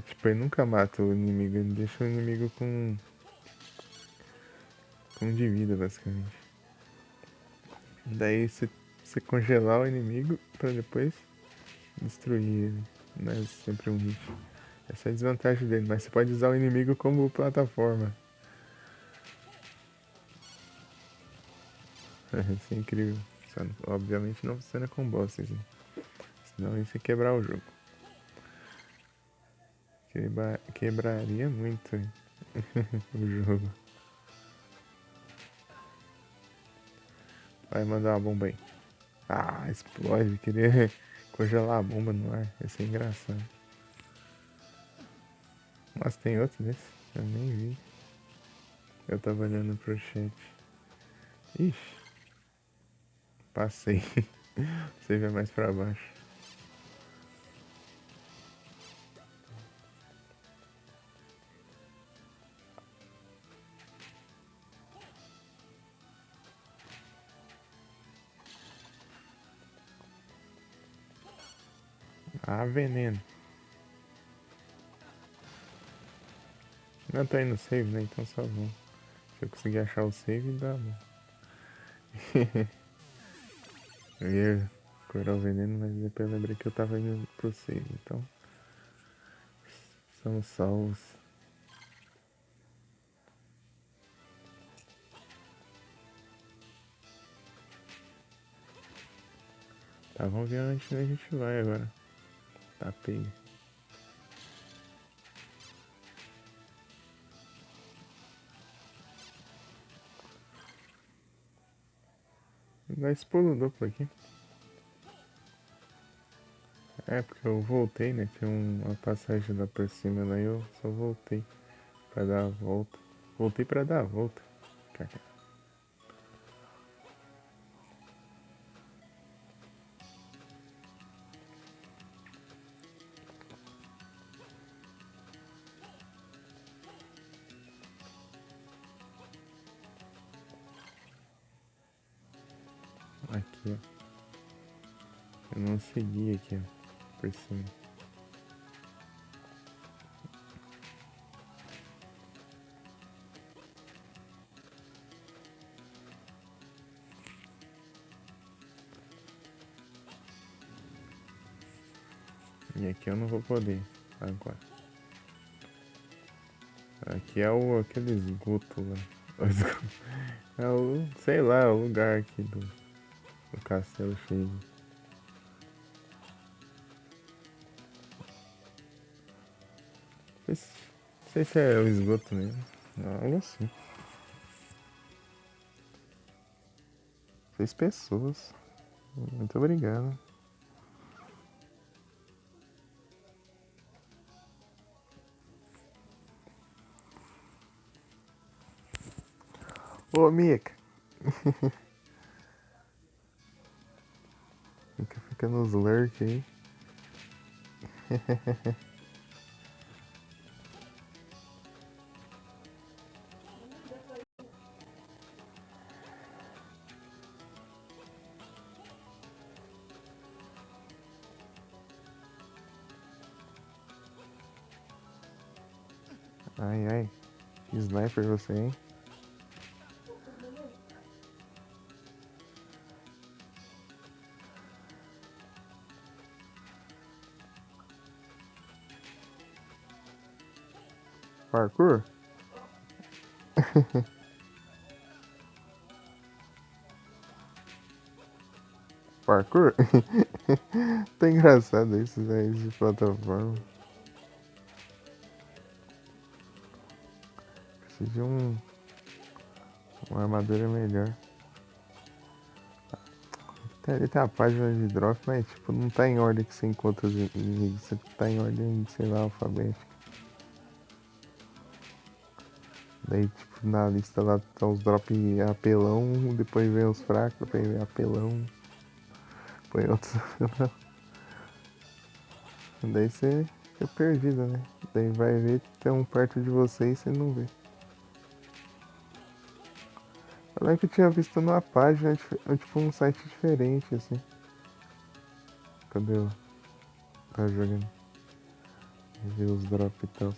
Tipo, ele nunca mata o inimigo, ele deixa o inimigo com um de vida, basicamente. Daí você congelar o inimigo pra depois destruir ele. Não é sempre um hit. Essa é a desvantagem dele, mas você pode usar o inimigo como plataforma. Isso é incrível. Só, obviamente não funciona com bosses, né? Senão isso é quebrar o jogo. Quebraria muito o jogo. Vai mandar uma bomba aí. Ah, explode. Queria congelar a bomba no ar. Ia ser engraçado. Nossa, tem outro desse? Eu nem vi. Eu tava olhando pro chat. Ixi. Passei. Você vê mais pra baixo. Ah, veneno. Não, tô indo no save, né? Então só vou. Se eu conseguir achar o save, dá bom. Eu ia curar o veneno, mas depois eu lembrei que eu tava indo pro save, então somos salvos. Tá, vamos ver onde a gente vai agora. Tá pego. Dá esse pulo duplo aqui. É, porque eu voltei, né? Tinha uma passagem lá por cima, daí eu só voltei pra dar a volta. Voltei pra dar a volta. Caca. Aqui, ó. Eu não segui aqui, ó. Por cima. E aqui eu não vou poder agora. Aqui é aquele esgoto lá. É o, sei lá, o lugar aqui do castelo cheio. Não sei se é o esgoto mesmo. Algo assim. 6 pessoas. Muito obrigado. Ô, Mika. Fica nos lurk aí. Ai, ai. Que sniper você, hein? Parkour? Parkour? Tá engraçado isso, né? De plataforma. Preciso de uma armadura melhor. Ali tem a página de drop, mas tipo, não tá em ordem que você encontra os inimigos. Você tá em ordem, sei lá, alfabética. Daí, tipo, na lista lá tá os drop apelão, depois vem os fracos, depois vem apelão, depois outros apelão. Daí você fica perdido, né? Daí vai ver que tem um perto de você e você não vê. Eu lembro que eu tinha visto numa página, tipo, um site diferente, assim. Quando eu tava jogando. Ver os drops e tal.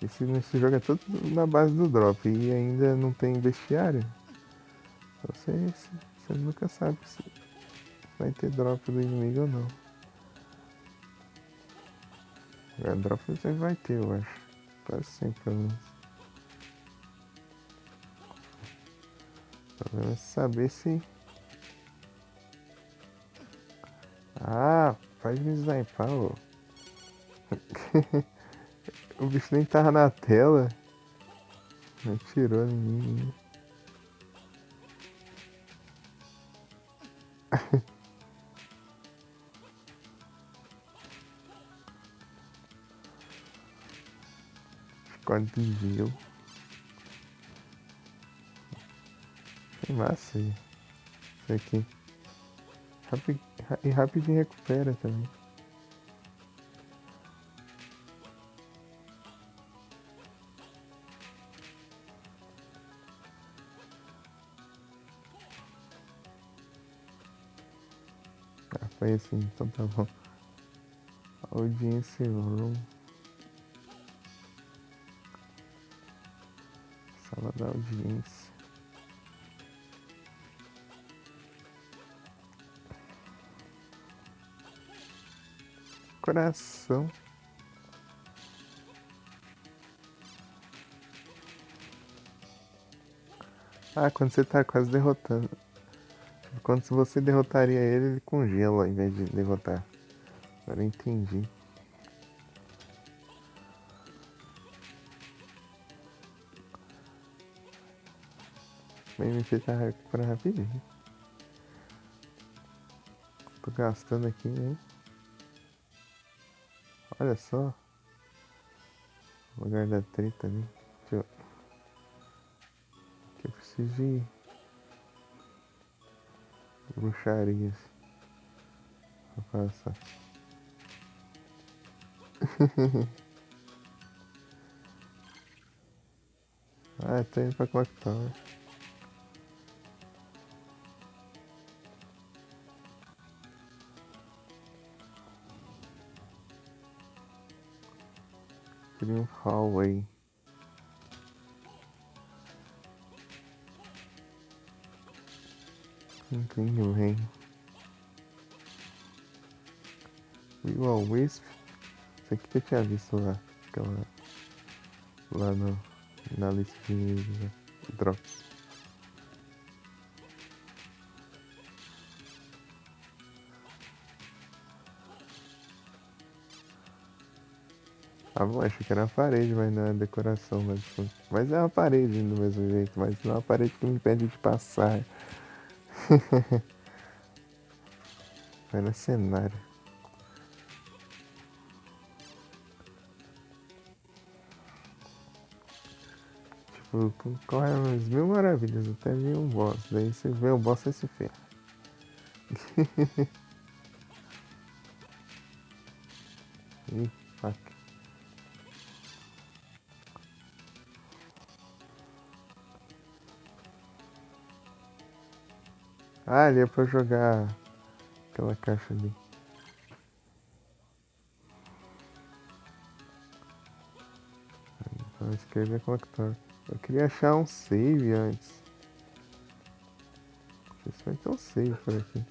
Esse jogo é todo na base do drop e ainda não tem bestiário. Então você nunca sabe se vai ter drop do inimigo ou não. Agora, drop sempre vai ter, eu acho. Quase sempre, pelo menos. O problema é saber se. Ah, faz me sniper, ô. O bicho nem tava na tela. Não tirou ninguém. Código de gelo. Que massa isso aqui. E rapidinho recupera também. Ah, foi assim, então tá bom. Audiência room. Sala da audiência. Coração. Ah, quando você tá quase derrotando. Quando você derrotaria ele, ele congela ao invés de derrotar. Agora eu entendi. O MP tá recuperando rapidinho. Tô gastando aqui, né? Olha só. O lugar da treta ali. Deixa eu... Que eu preciso de bruxarias pra passar. Ah, tô indo pra Clock Tower. Green Hallway. Incrível, hein? Will Wisp. Isso aqui que eu tinha visto lá. Aquela... Lá no... na lista de drops. Ah, bom, achei que era uma parede, mas não é decoração, mas, tipo, mas é uma parede do mesmo jeito, mas não é uma parede que me impede de passar. Vai no cenário. Tipo, corre umas mil maravilhas até vir um boss. Daí você vê o boss e se ferra. Ih, faca. Ah, ali é pra jogar aquela caixa ali. Então escreve a Clocktower. Eu queria achar um save antes. Não sei se vai ter um save por aqui.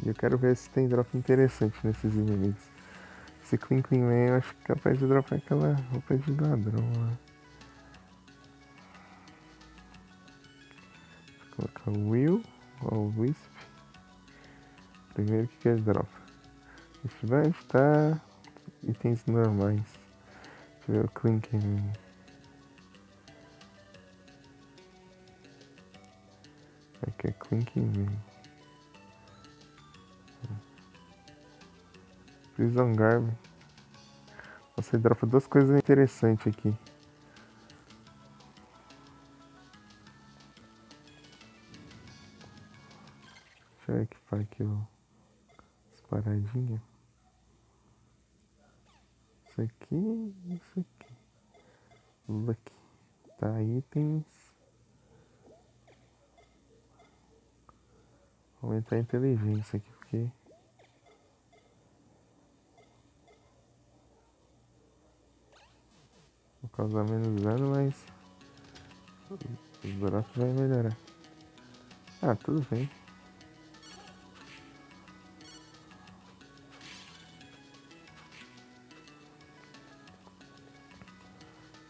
E eu quero ver se tem drop interessante nesses inimigos. Esse Clean Clean Man eu acho que é capaz de dropar aquela roupa de ladrão lá. Vou colocar o Will ou o Wisp. Primeiro que ele dropa. Festival tá itens normais. Deixa eu ver o Clean Clean Man. Aqui é Clean Clean Man. Prison Garb. Você dropa duas coisas interessantes aqui. Deixa eu equipar aqui as paradinhas. Isso aqui, isso aqui. Lucky. Tá, itens. Vou aumentar a inteligência aqui, porque... Vou causar menos dano, mas... Os drops vai melhorar. Ah, tudo bem.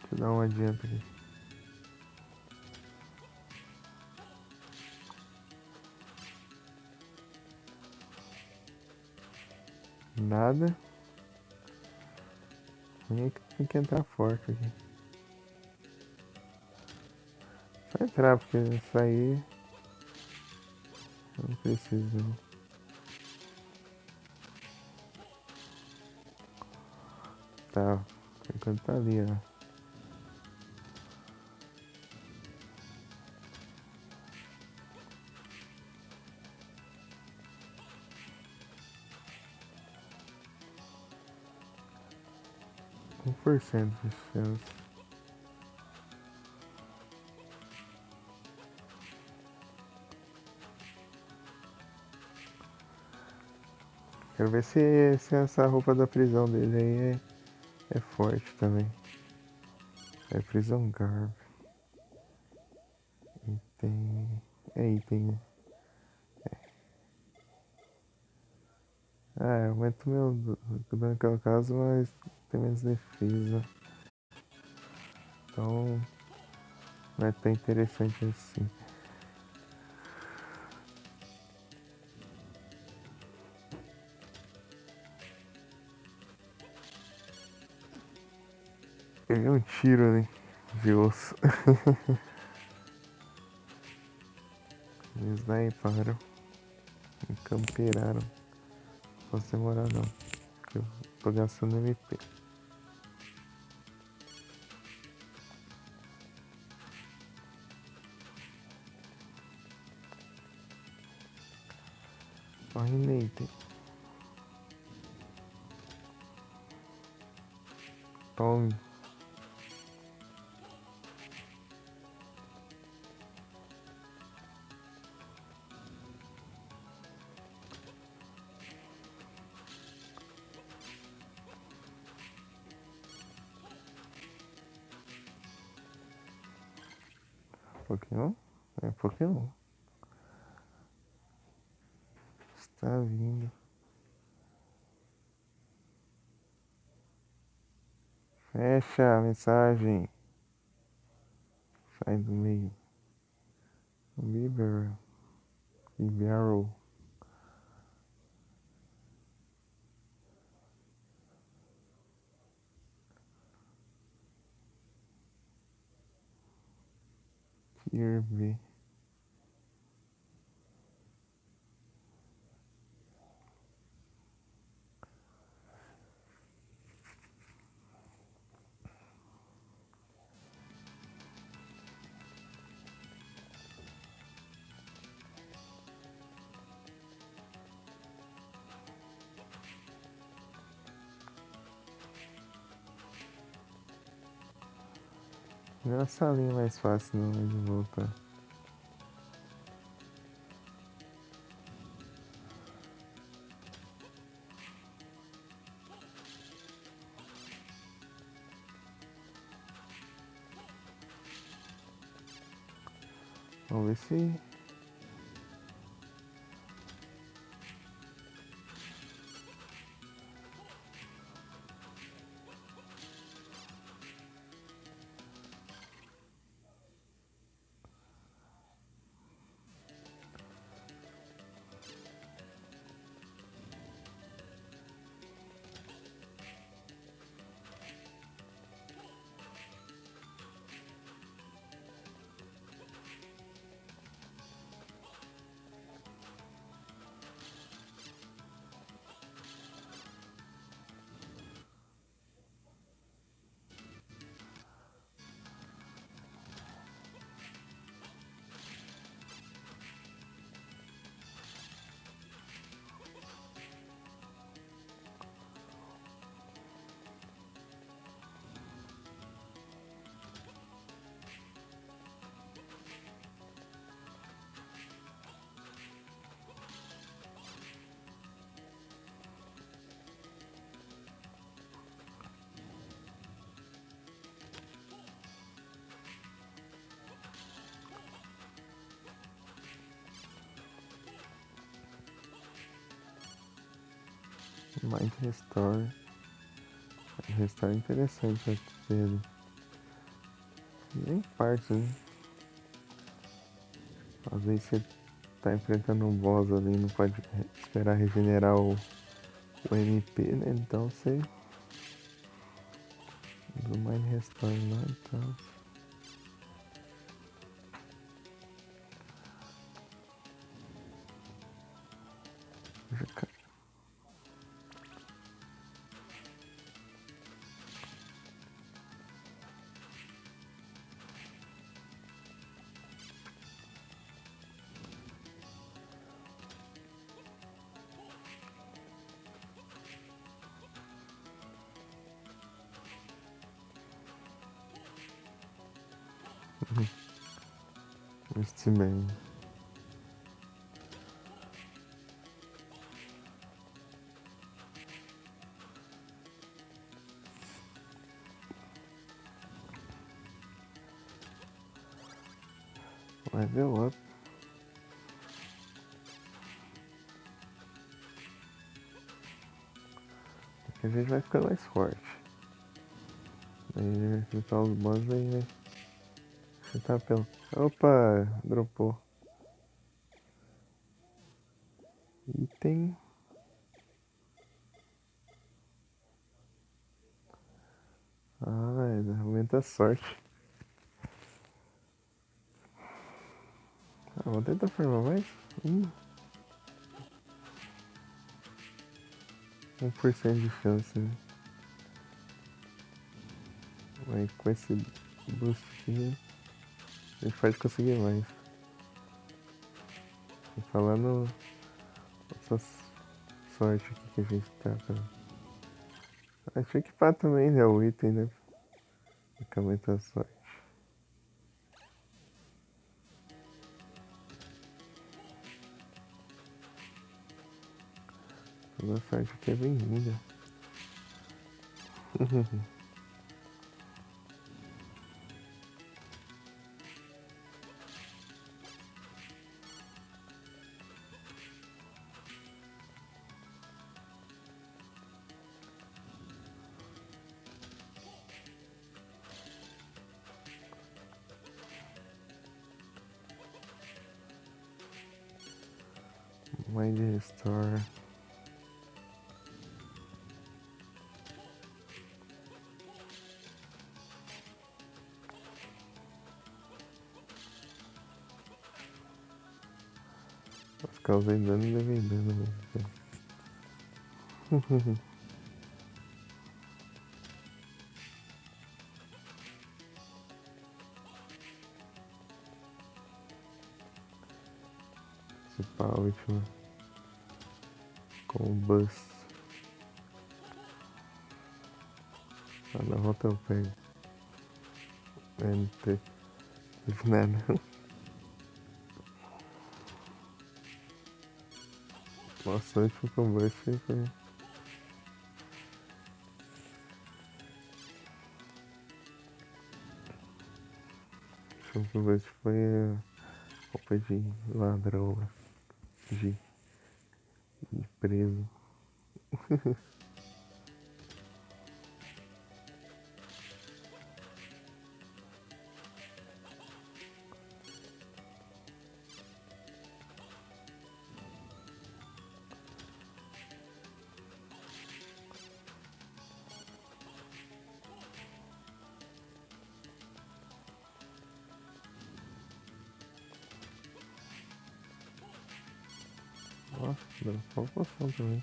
Deixa eu dar um adianto aqui. Nada. Tem que entrar forte aqui. Só entrar, porque sair... Não preciso não. Tá, enquanto tá ali, ó. Um por cento de chance. Quero ver se essa roupa da prisão dele aí é forte também. É Prison Garb. item. É item, né? Ah, aumento meu dano que eu caso, mas tem menos defesa. Então não é tão interessante assim. Peguei um tiro ali de osso. Eles daí pararam. Me campeiraram. Não posso demorar não. Porque eu tô gastando MP. Corre Nathan. Tome. Pokémon? É Pokémon. Está vindo. Fecha a mensagem. Sai do meio. Libero. Kirby. Não é a salinha mais fácil não de voltar. Vamos ver se... Mind Restore. Restore é interessante aqui dele. E em parte, né? Às vezes você tá enfrentando um boss ali, não pode esperar regenerar o MP, né? Então você usa o Mind Restore lá e tal. Já cai. Este bem. Level up. Aqui a gente vai ficando mais forte. Aí enfrentar os boss aí, né? Tá pelo. Opa! Dropou. Item. Ah, aumenta a sorte. Ah, vou tentar formar mais. 1% de chance, né? Aí com esse boost aqui, a gente pode conseguir mais. Tô falando essa sorte aqui que a gente tá, cara. Deixa eu equipar também, né? O item, né? Que aumenta a sorte. Toda sorte aqui é bem-vinda. Mind Restore. As causas dano e levei dano mesmo. Esse pau último. Com o bust. Na rota eu pego. NT. Nada. Nossa, o último combate foi. O último combate foi a roupa de ladrão, de preso. Nossa, deu uma poção também.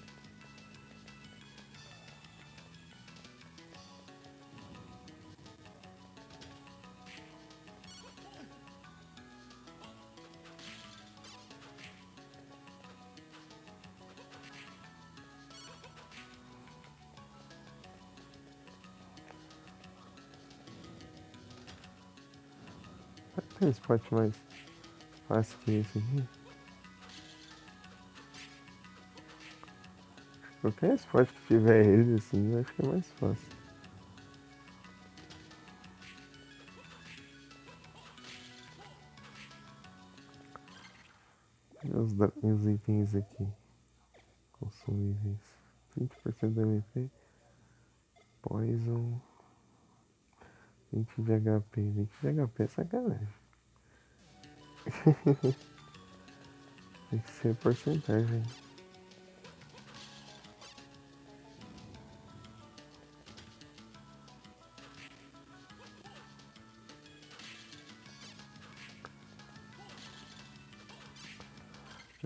Tem um spot mais fácil que esse aqui. Qualquer spot que tiver ele assim, eu acho que é mais fácil. Os itens aqui. Consumíveis. 20% da MP. Poison. 20 de HP. 20 de HP é sacanagem. Tem que ser porcentagem.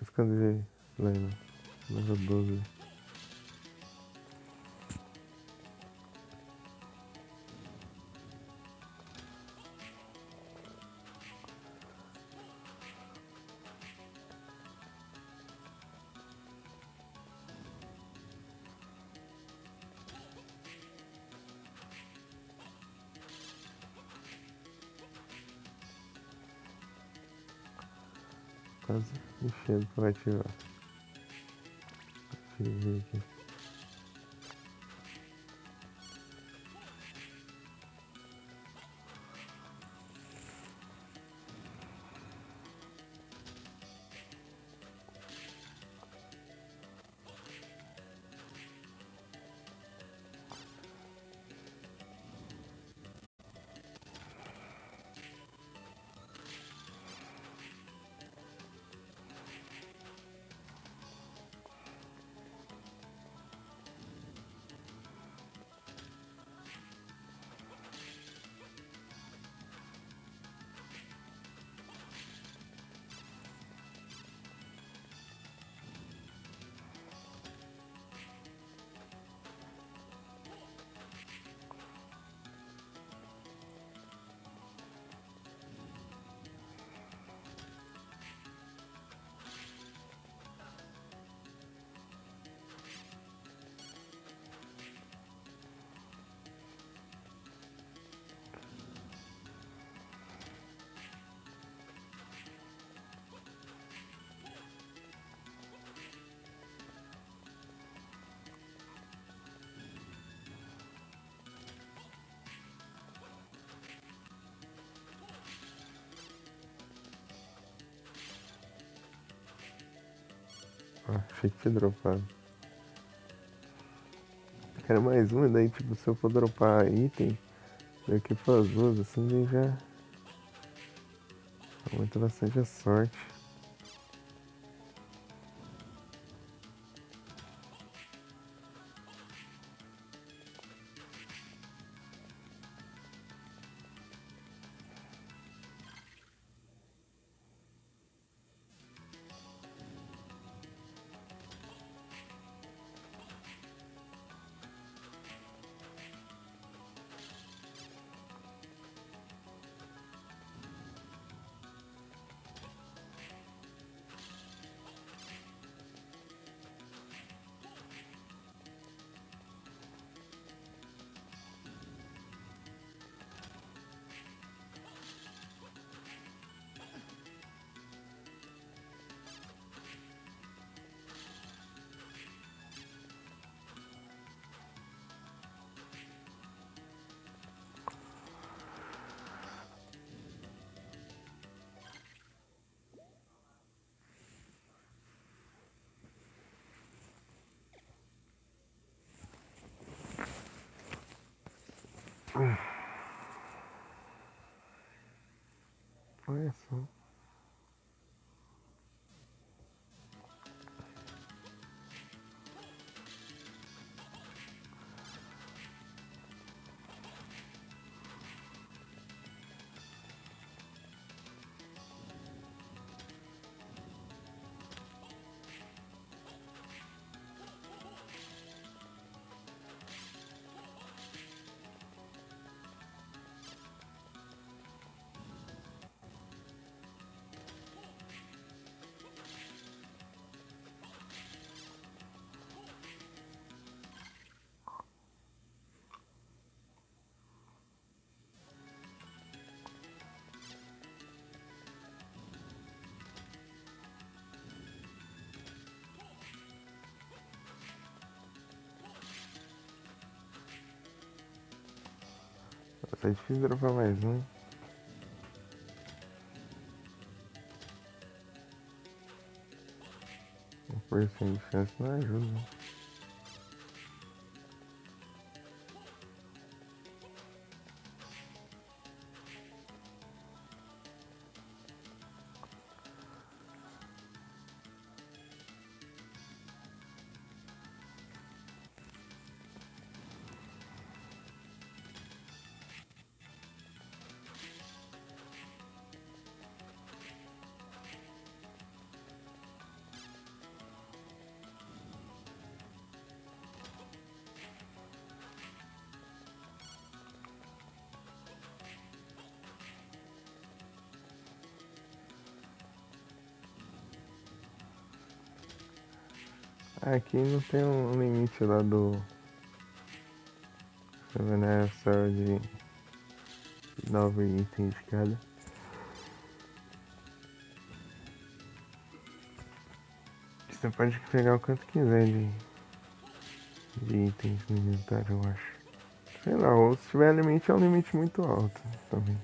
Esconder level 12. Quase enchendo para ativar. Ativei aqui. Achei que tinha dropado. Quero mais uma, daí tipo, se eu for dropar item, daqui para as duas, assim, daí já aumenta bastante a sorte. Olha só. Tá difícil dropar mais um. Uma porção de chance não ajuda. Aqui não tem um limite lá do Só de 9 itens de cada. Você pode pegar o quanto quiser de itens no inventário, eu acho. Sei lá, ou se tiver limite, é um limite muito alto também.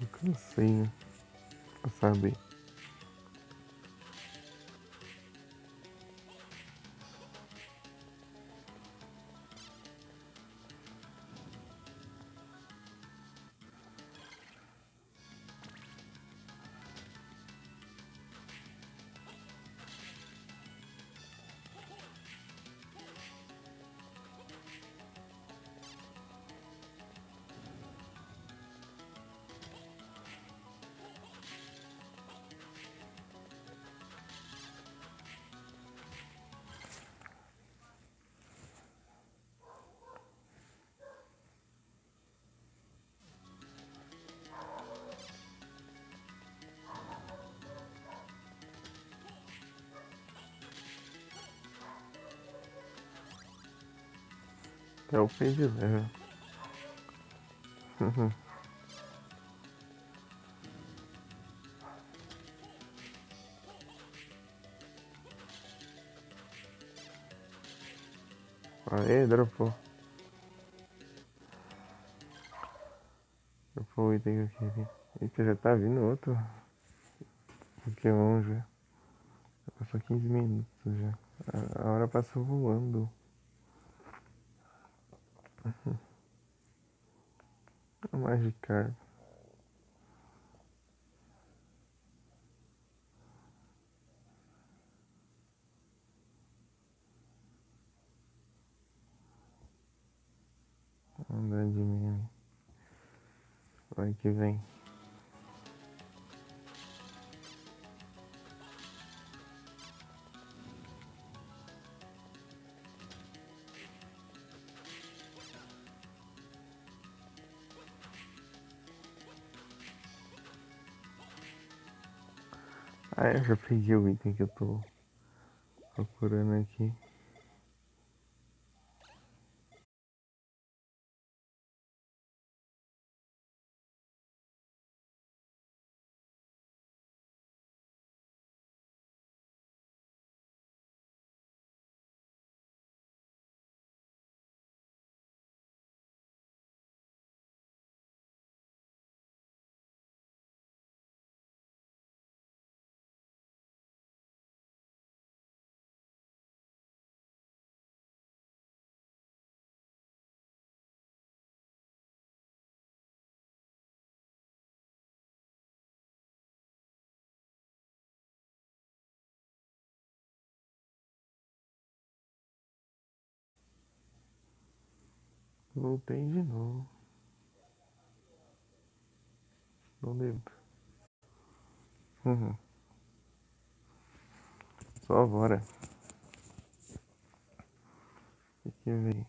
Eu cansei, né? Pra saber. É o pay de level. Aê, dropou. Dropou o item que eu queria. Eita, já tá vindo outro. Porque longe. Passou 15 minutos já. A hora passa voando. A Magikarp. Andar de meme. Vai que vem. Ah, eu já perdi o item que eu tô procurando aqui. Voltei de novo. Não devo. Só bora. O que vem?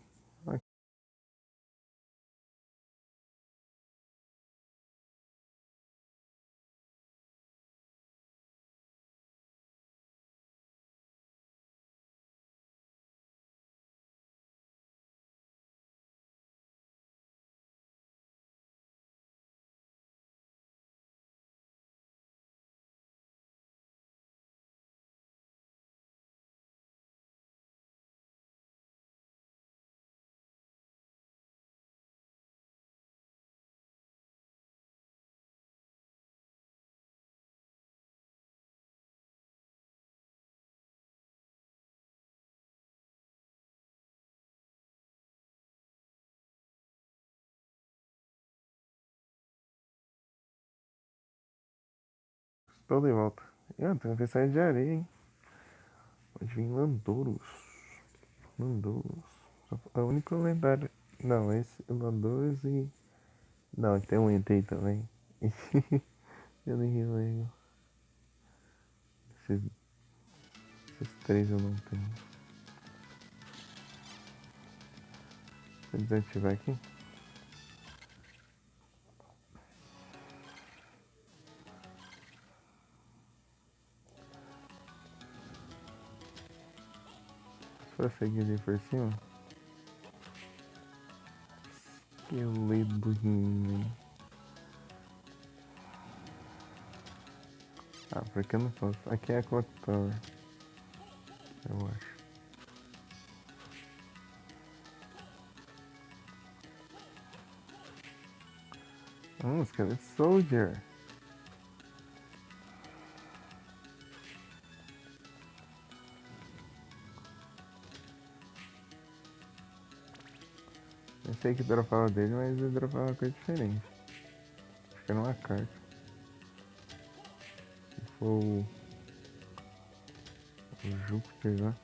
Estou de volta. Tem uma mensagem de areia, hein? Pode vir Landouros. Landouros. É o único lendário. Não, esse é Landouros e. Não, tem um ET também. Eu nem lembro. Esses três eu não tenho. Vou desativar aqui. Pra seguir ali por cima. Que ledoinho. Ah, porque eu não posso. Aqui é a Clock Tower. Eu acho. Skeleton Soldier. Eu sei que dropava dele, mas eu dropava uma coisa diferente. Acho que era uma carta. Se for o Júpiter lá.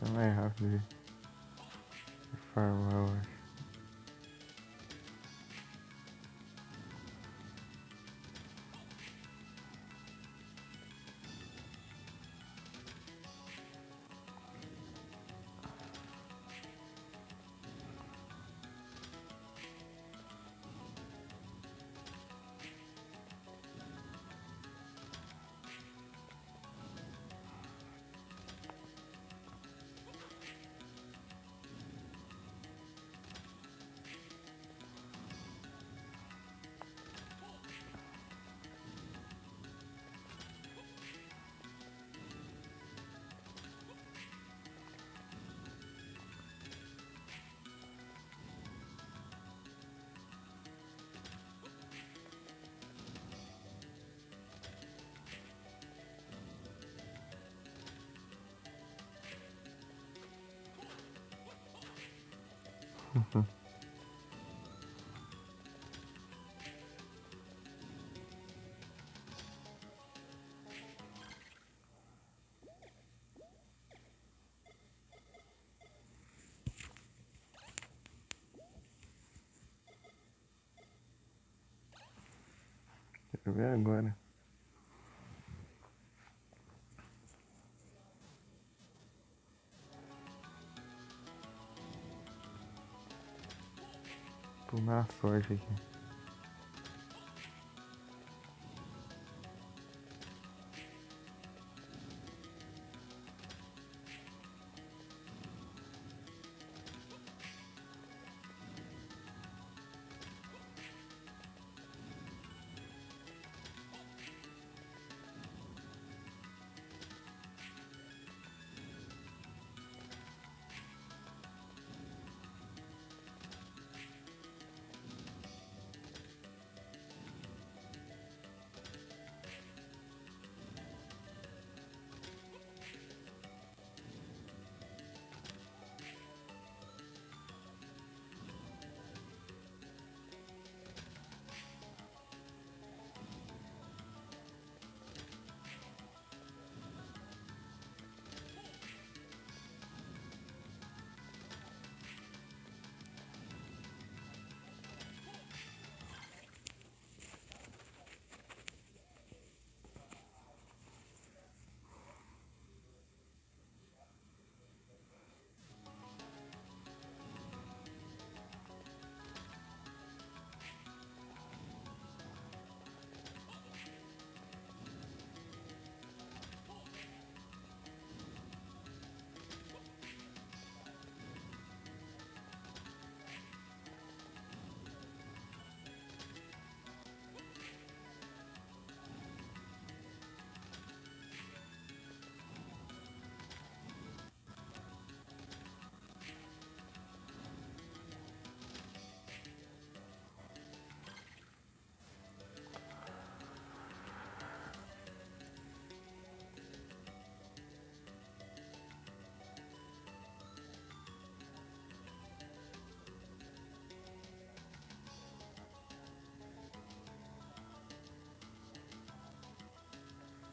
É mais rápido de farmar, eu acho. Quero ver agora. Tô na sorte aqui.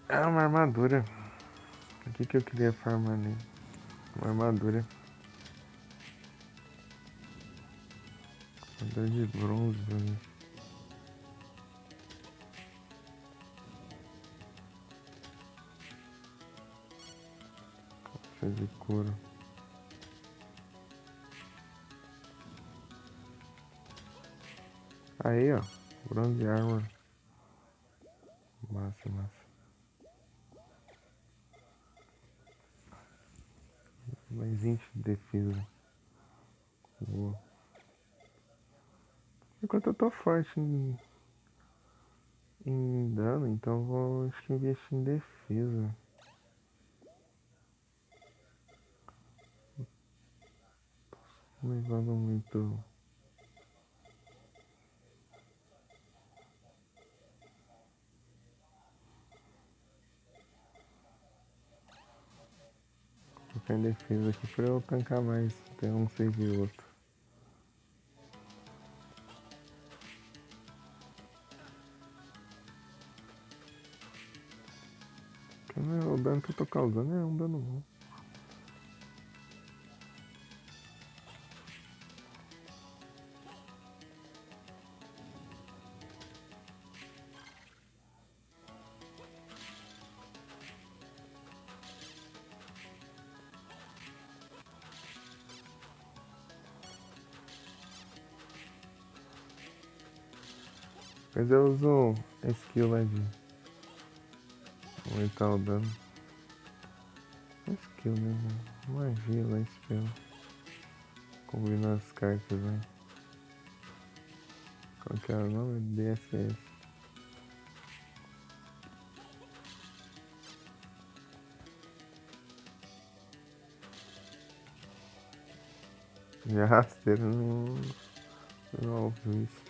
Ah, uma armadura. O que eu queria farmar ali? Uma armadura. Armadura de bronze pra mim. Calça de couro. Aí, ó. Bronze armor. Massa, massa. Mais 20 de defesa. Boa. Enquanto eu tô forte em dano, então vou acho que investir em defesa. Não levando muito. Vou ficar em defesa aqui pra eu tancar mais. Até um save e outro. O dano que eu tô causando é um dano bom. Mas eu uso a skill lá de aumentar o dano. A skill mesmo. Magia lá, spell. Combina as cartas, né? Qual que é o nome? DSS. De rasteiro no Alvis.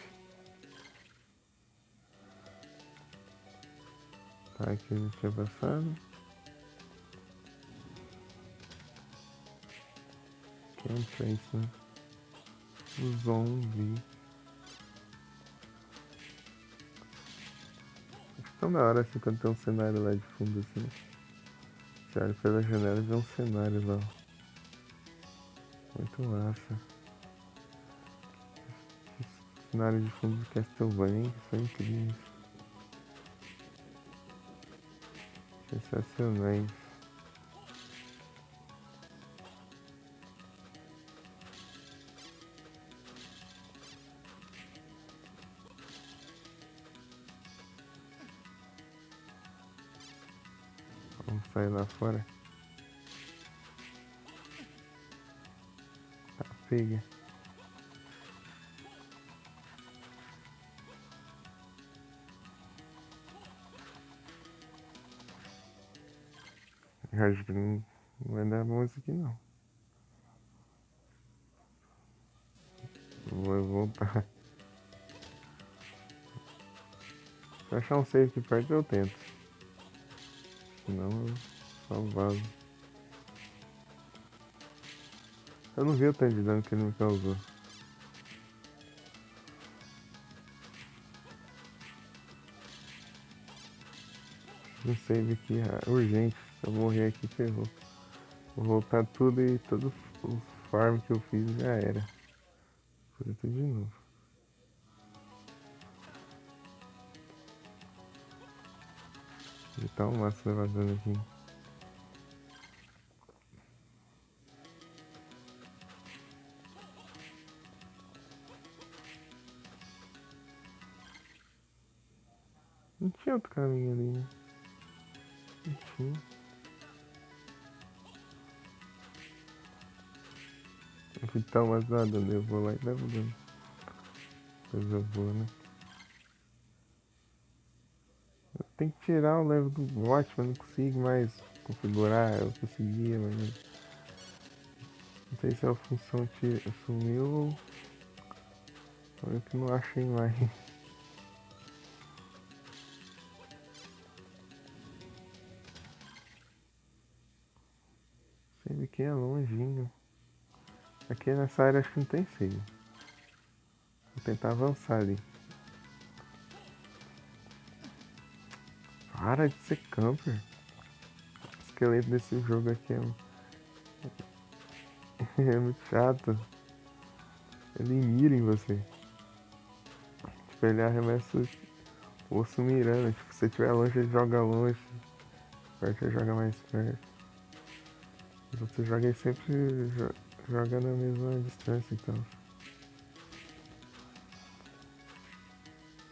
Tá, aqui a gente tinha passado. Aqui é um trace, né? O zombie. Acho tão da hora assim quando tem um cenário lá de fundo assim. Você olha pela janela e vê um cenário lá. Muito massa. Os cenários de fundo de Castlevania são incríveis. Sensacionais. Vamos sair lá fora. Tá, pega. Eu acho que não vai dar bom isso aqui não. Vou voltar. Se eu achar um save aqui perto eu tento. Senão eu só vazo. Eu não vi o tanto de dano que ele me causou. Um save aqui urgente. Se eu morrer aqui, ferrou. Vou voltar tudo e todos os farm que eu fiz já era. Vou fazer tudo de novo. E tá um máximo vazando aqui. Não tinha outro caminho ali, né? Não tinha. Eu fui tão mais nada, eu vou lá e levo dano. Coisa boa, né? Eu tenho que tirar o level do bot, mas não consigo mais configurar. Eu conseguia, mas não sei se a função sumiu ou eu que não achei mais. Save que é longinho. Aqui nessa área acho que não tem save. Vou tentar avançar ali. Para de ser camper. O esqueleto desse jogo aqui é muito chato. Ele mira em você. Tipo, ele arremessa o osso mirando. Tipo, se você estiver longe, ele joga longe. Perto, ele joga mais perto. Você joga e sempre joga na mesma distância, então.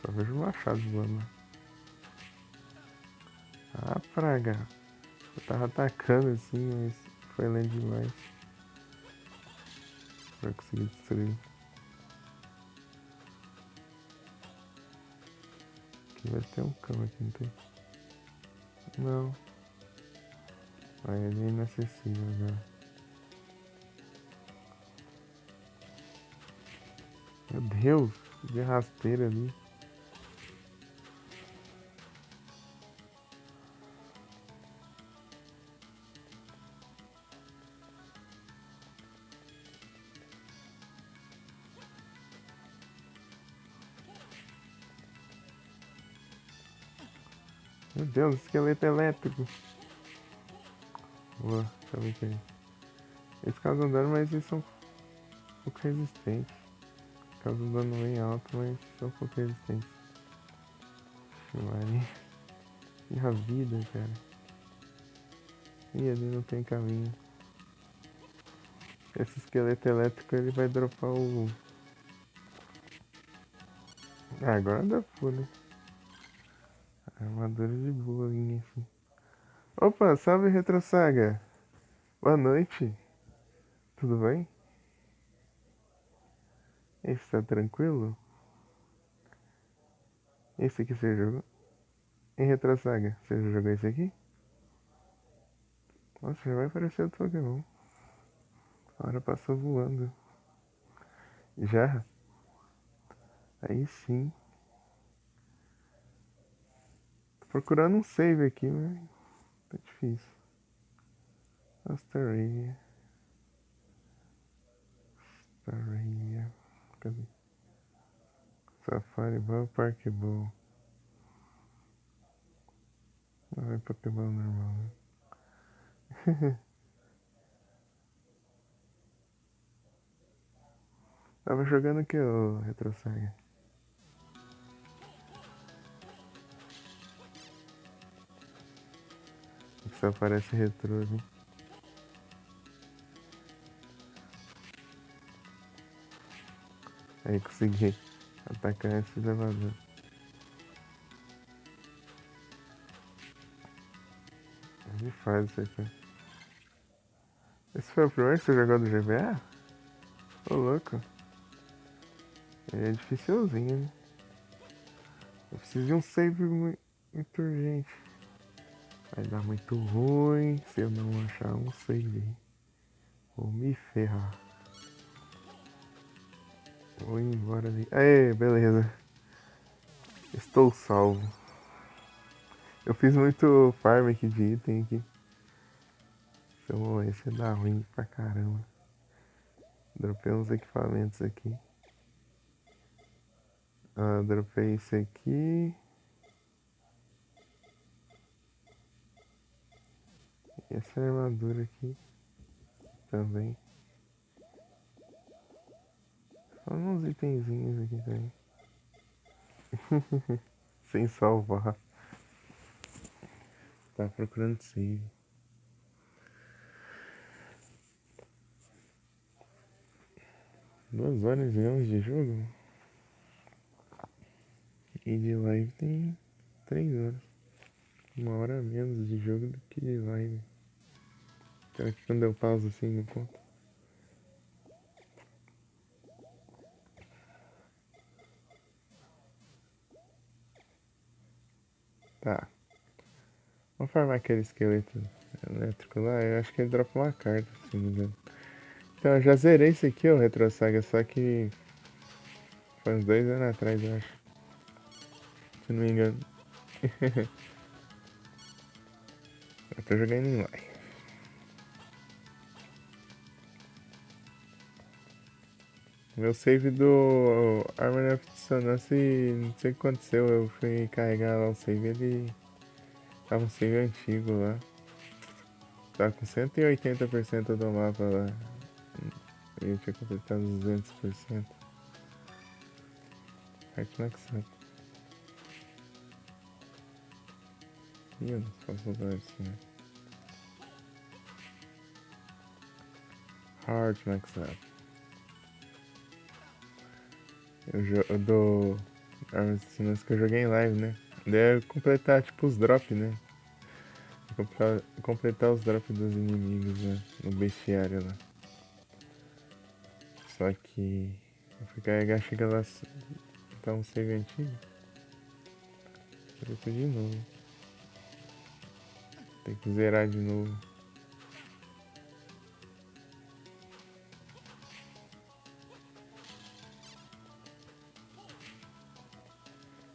Só vejo o machado voando. Ah, praga. Eu tava atacando assim, mas foi lento demais pra conseguir destruir. Aqui vai ter um cão aqui, não tem? Não. Aí ele é inacessível agora. Meu Deus, de rasteira ali. Meu Deus, esqueleto elétrico. Boa, sabe o que é? Eles causam dano, mas eles são um pouco resistentes. Causam dano bem alto, mas são um pouco resistentes. Maria. E a vida, cara. E ali não tem caminho. Esse esqueleto elétrico ele vai dropar o. Ah, agora dá né? Armadura de boinha, assim. Opa, salve Retro Saga! Boa noite! Tudo bem? Esse tá tranquilo? Esse aqui você jogou? Em Retro Saga, você já jogou esse aqui? Nossa, já vai aparecer o Pokémon. A hora passou voando. Já? Aí sim. Tô procurando um save aqui, mas tá difícil. Astaria. Astaria. Cadê? Safari Ball, Park Ball. Não é Pokémon normal, né? Tava jogando aqui o Retro Saga. Só parece retrô, né? Aí consegui atacar esse elevador. Ele faz isso aqui. Esse foi o primeiro que você jogou do GBA? Ô louco. Ele é dificilzinho, né? Eu preciso de um save muito urgente. Vai dar muito ruim se eu não achar um save. Vou me ferrar. Vou embora ali. Aê, beleza. Estou salvo. Eu fiz muito farm aqui de item aqui. Então esse dá ruim pra caramba. Dropei uns equipamentos aqui. Dropei esse aqui. E essa armadura aqui também. Só uns itenzinhos aqui também. Sem salvar. Tá procurando save. Duas horas e 11 de jogo? E de live tem 3 horas. 1 hora a menos de jogo do que de live. Será que quando eu pauso assim não conta? Tá. Vamos farmar aquele esqueleto elétrico lá. Eu acho que ele dropa uma carta, se não me engano. Então eu já zerei esse aqui, o Retro Saga, só que foi uns 2 anos atrás, eu acho. Se não me engano. Eu tô jogando em live. Meu save do Harmony of Dissonance, não sei o que aconteceu, eu fui carregar lá o save, ele tava um save antigo lá. Tava com 180% do mapa lá. E eu tinha completado 200%. Heartmax Up. Ih, eu não posso usar isso, né? Heartmax Up. Eu dou Armas de Dissonância que eu joguei em live, né? Daí eu completar tipo os drops, né? Completar os drops dos inimigos, né? No bestiário lá. Só que eu fui carregar, chega lá, tá um save antigo. Eu de novo. Tem que zerar de novo.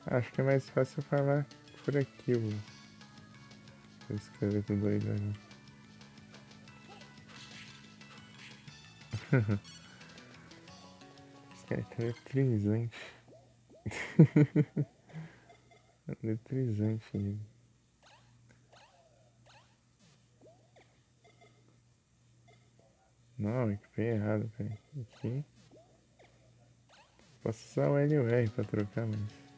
Acho que é mais fácil farmar por aqui o esqueleto doido ali. Esse cara é eletrizante. Eletrizante ele. Não, equipei errado, peraí. Aqui. Posso usar o L e o R pra trocar, mas...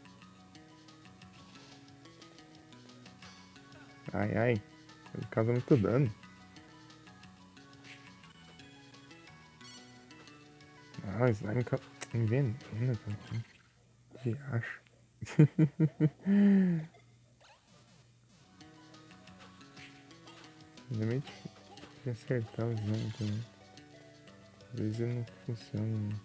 Ai, ai. Ele causa muito dano. Ah, o slime envenena também. Que acho. É meio difícil de acertar o slime também. Às vezes ele não funciona, né?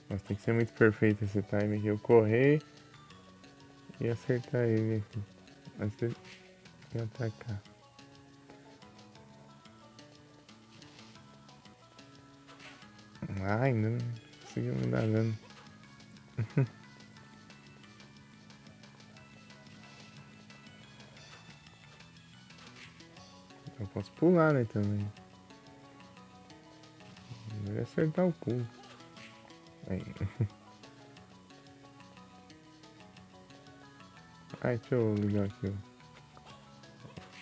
Nossa, tem que ser muito perfeito esse time aqui. Eu correr e acertar ele aqui. Antes de atacar. Ah, ainda não conseguiu me dar dano. Eu posso pular, né, também. acertar o pulo. Aí. Ai, deixa eu ligar aqui o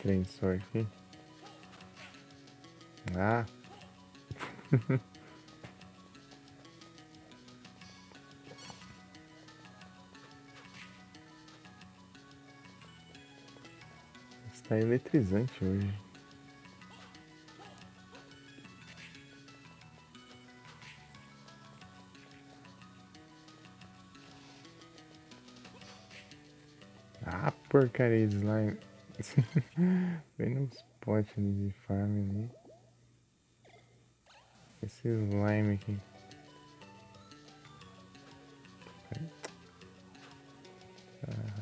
trem de sorte aqui. Ah! Está eletrizante hoje. Ah, porcaria de slime. Bem no spot ali de farm ali. Esse slime aqui.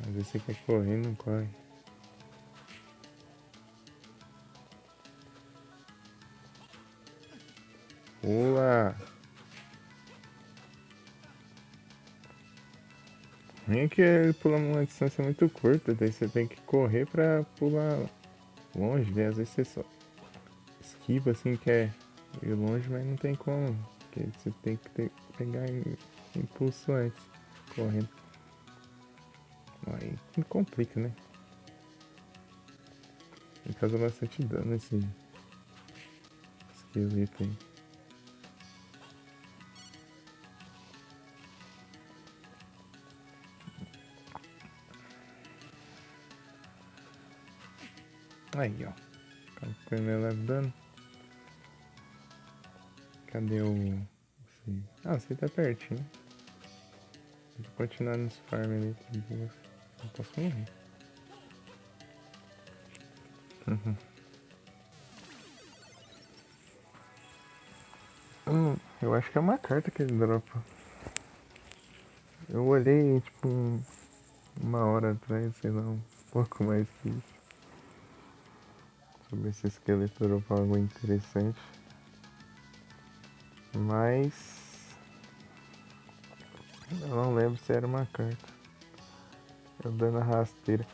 Às vezes você quer correr, não corre. Pula! Nem que ele pula uma distância muito curta, daí você tem que correr pra pular longe, né? Às vezes você só esquiva assim, quer ir longe, mas não tem como. Porque você tem que pegar impulso antes, correndo. Aí complica, né? E causa bastante dano esse esqueleto aí. Aí, ó. Calculando leve dano. Cadê o... Ah, você tá pertinho. Vou continuar nos farm ali, de boa. Não posso morrer. Eu acho que é uma carta que ele dropa. Eu olhei, tipo, uma hora atrás, sei lá, um pouco mais que isso. Sobre esse esqueleto dropa algo interessante. Mas... eu não lembro se era uma carta. Eu dando a rasteira.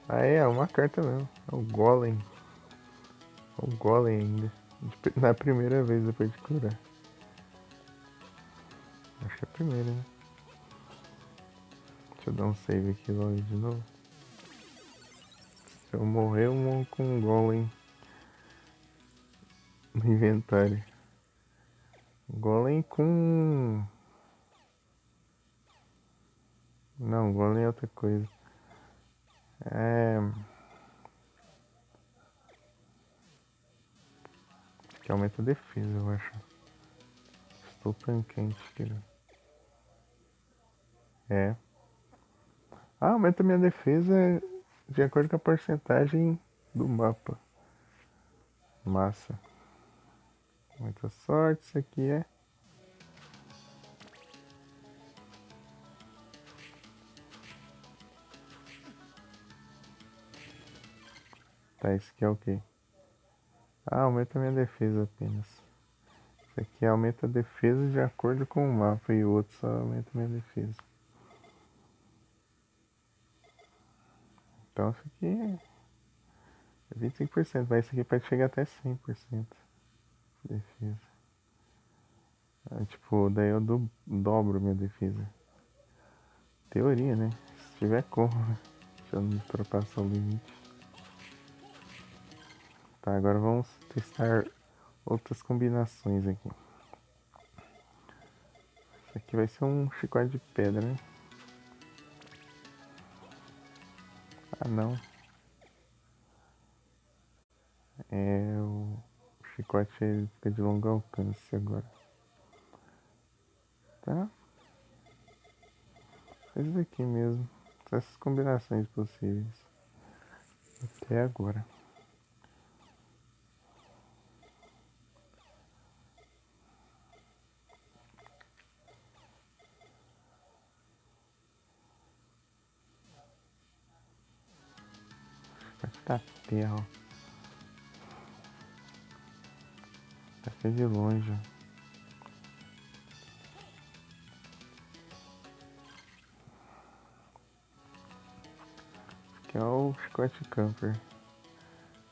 Ah, é uma carta mesmo. É o Golem. É o Golem ainda. Na primeira vez depois de curar. Acho que é a primeira, né? Deixa eu dar um save aqui logo de novo. Se eu morrer, eu morro com um Golem no inventário. Golem com... não, Golem é outra coisa. Que aumenta a defesa, eu acho. Estou tancante, querido. É. Ah, aumenta minha defesa de acordo com a porcentagem do mapa. Massa. Muita sorte, isso aqui é. Tá, isso aqui é o quê? Ah, aumenta minha defesa apenas. Isso aqui aumenta a defesa de acordo com o mapa e o outro só aumenta minha defesa. Então isso aqui é 25%, mas isso aqui pode chegar até 100% de defesa. Tipo, daí eu dobro minha defesa. Teoria, né? Se tiver como, né? Se eu não ultrapassar o limite. Tá, agora vamos testar outras combinações aqui. Isso aqui vai ser um chicote de pedra, né? Ah, não. É o chicote fica de longo alcance agora. Tá? Esse daqui mesmo. São essas combinações possíveis. Até agora. Chicote da terra, ó. Tá de longe, ó. Que é o chicote camper.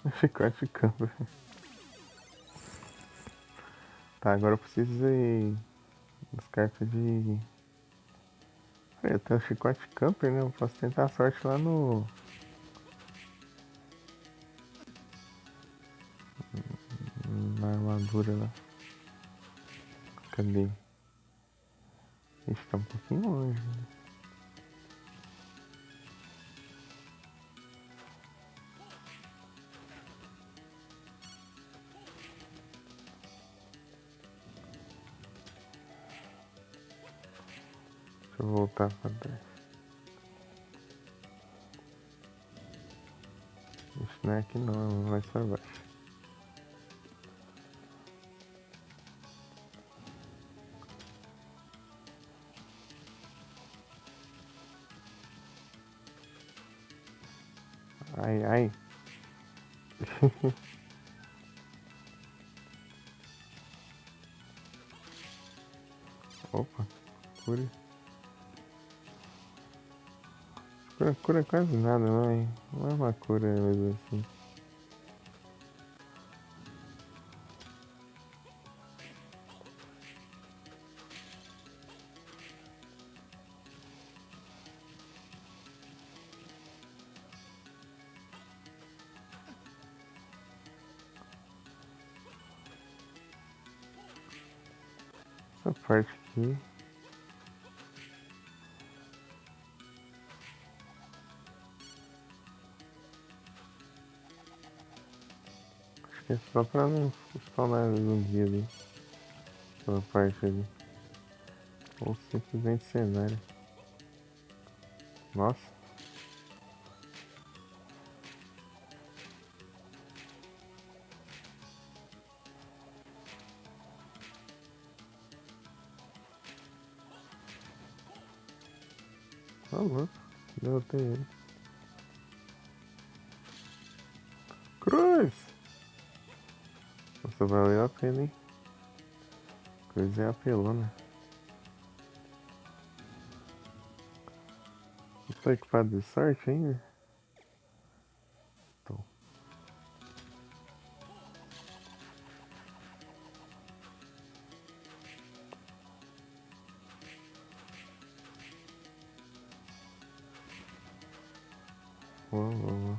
O chicote camper. Tá, agora eu preciso das cartas de... Eu tenho o chicote camper, né? Eu posso tentar a sorte lá no... Na armadura lá. Cadê? Ixi, tá um pouquinho longe. Deixa eu voltar pra trás. Isso não é aqui não, é mais pra baixo. Ai, ai. Opa, cura. Cura quase nada, não é? Não é uma cura mesmo assim. Essa parte aqui. Acho que é só pra não spawnar zumbi ali. Essa parte ali. Ou simplesmente cenário. Nossa. Tá louco. Derrotei ele. Cruz! Nossa, valeu a pena, hein? Cruz é apelona. Eu tô equipado de sorte ainda? Tô. Vou.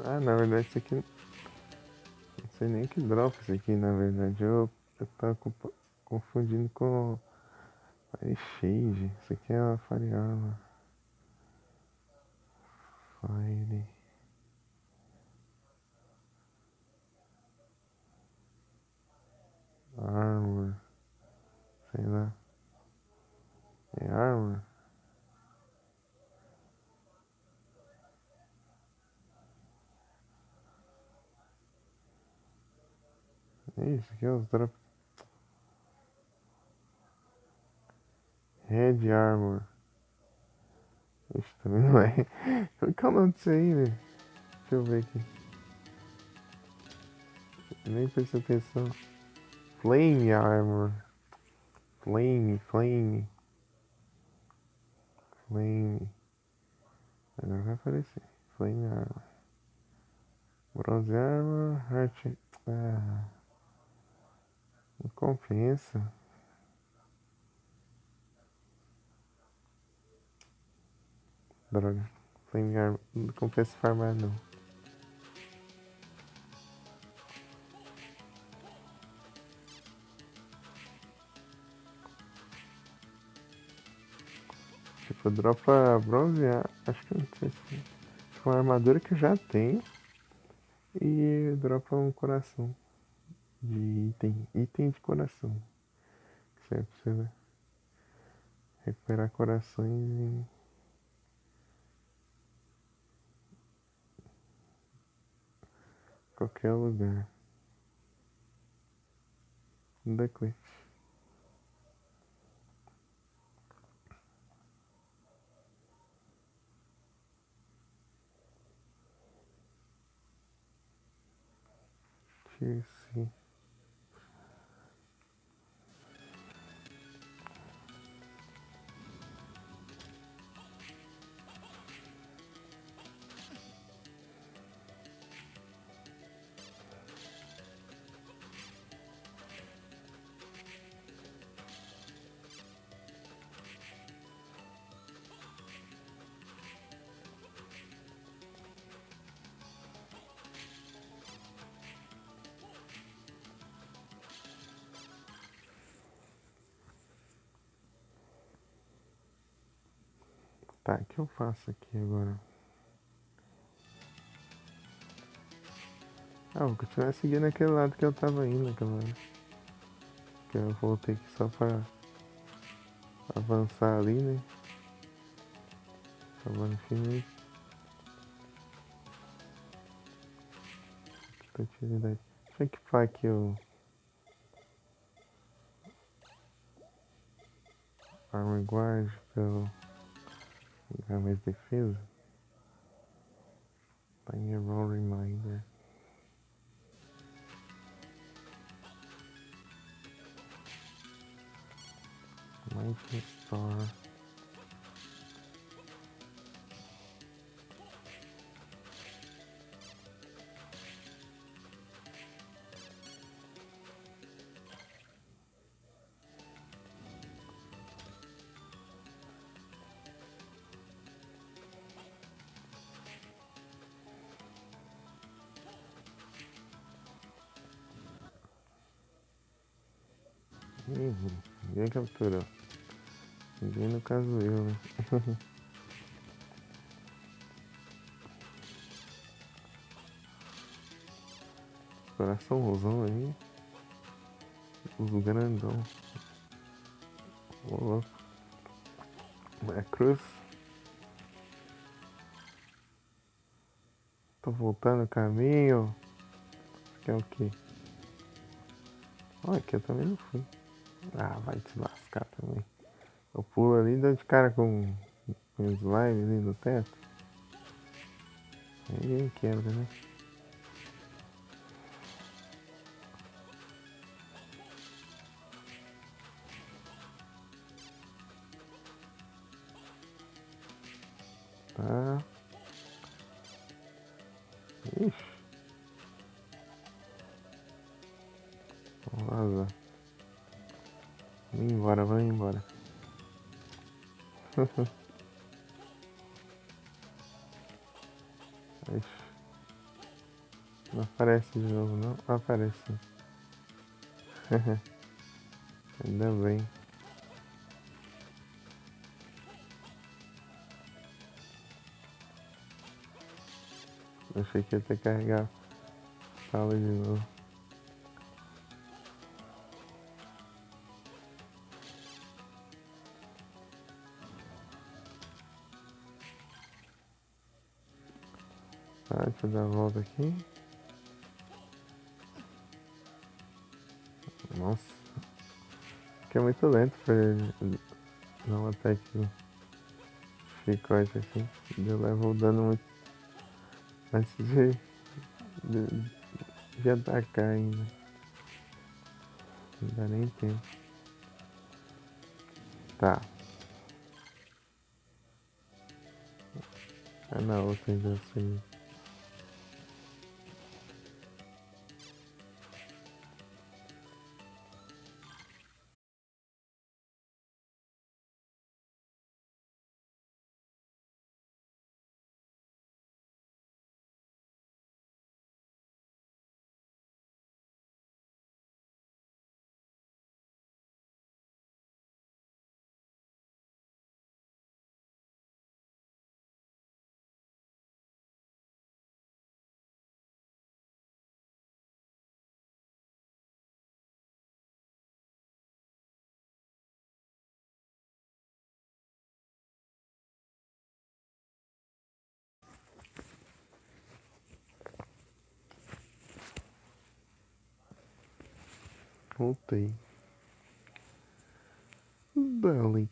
Ah, na verdade isso aqui... Não sei nem que drop isso aqui, na verdade. Eu tava confundindo com... Fire Shade. Isso aqui é a Fire Armor. Fire... Armor... Sei lá. É Armor? É isso aqui, é os drops. Red Armor. Ixi, também não é. Qual que é o nome disso aí, velho? Deixa eu ver aqui. Nem prestei atenção. Flame Armor. Flame. Agora vai aparecer. Flame Armor. Bronze Armor. Heart. Ah, não compensa. Droga. Flame Armor. Não compensa farmar, não. Tipo, dropa bronze. Acho que não sei se. Tipo, uma armadura que eu já tenho. E dropa um coração. De item. Item de coração. Certo, você vai recuperar corações em qualquer lugar. Da Eclipse. Esqueci. Tá, o que eu faço aqui agora? Ah, vou continuar seguindo aquele lado que eu tava indo aquela hora. Que eu voltei aqui só pra avançar ali, né? Salvar infinito. Atividade. Deixa eu equipar aqui o Armor Guard pra eu ganhar mais defesa. Tiny Roll Reminder. Life Restore. Ninguém capturou. Ninguém, no caso eu, né? Coraçãozão aí. Os grandão. Ô louco. É cruz. Tô voltando o caminho. Que é o quê? Olha, aqui eu também não fui. Ah, vai te lascar também. Eu pulo ali e dou de cara com slime ali no teto. Aí ninguém quebra, né? Tá. Ixi. Vamos vazar. Vamos embora. Ixi. Não aparece de novo, não? Aparece. Ainda bem. Eu achei que ia ter que carregar a sala de novo. Tá, deixa eu dar a volta aqui. Nossa. Aqui é muito lento pra ele dar um ataque no chicote assim. Eu levo o dano muito antes de atacar ainda. Não dá nem tempo. Tá. É na outra ainda assim. Voltei. Dalix.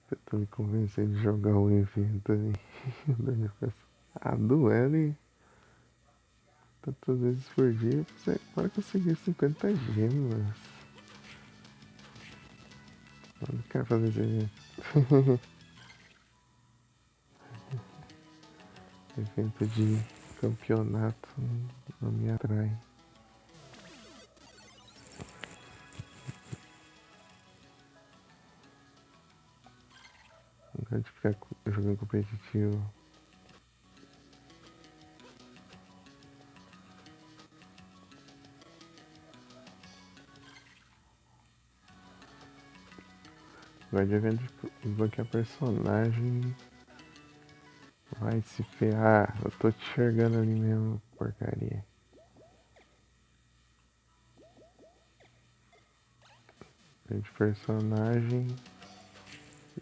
Tentando me convencer de jogar o evento aí. A duelo. tantas vezes por dia para conseguir 50 gemas. Eu não quero fazer esse evento. Evento de campeonato não me atrai. Não gosto de ficar jogando competitivo. Gosto de evento de desbloquear personagem. Vai se ferrar, eu tô te enxergando ali mesmo, porcaria. De personagem.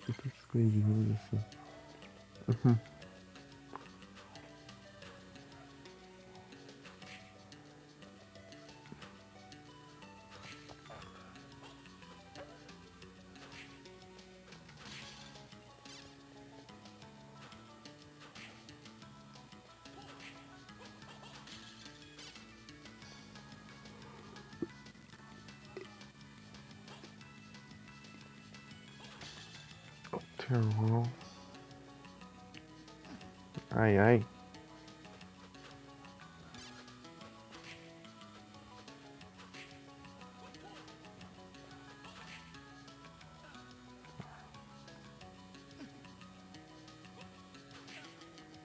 Eu tô escondendo assim. Terror. Ai, ai.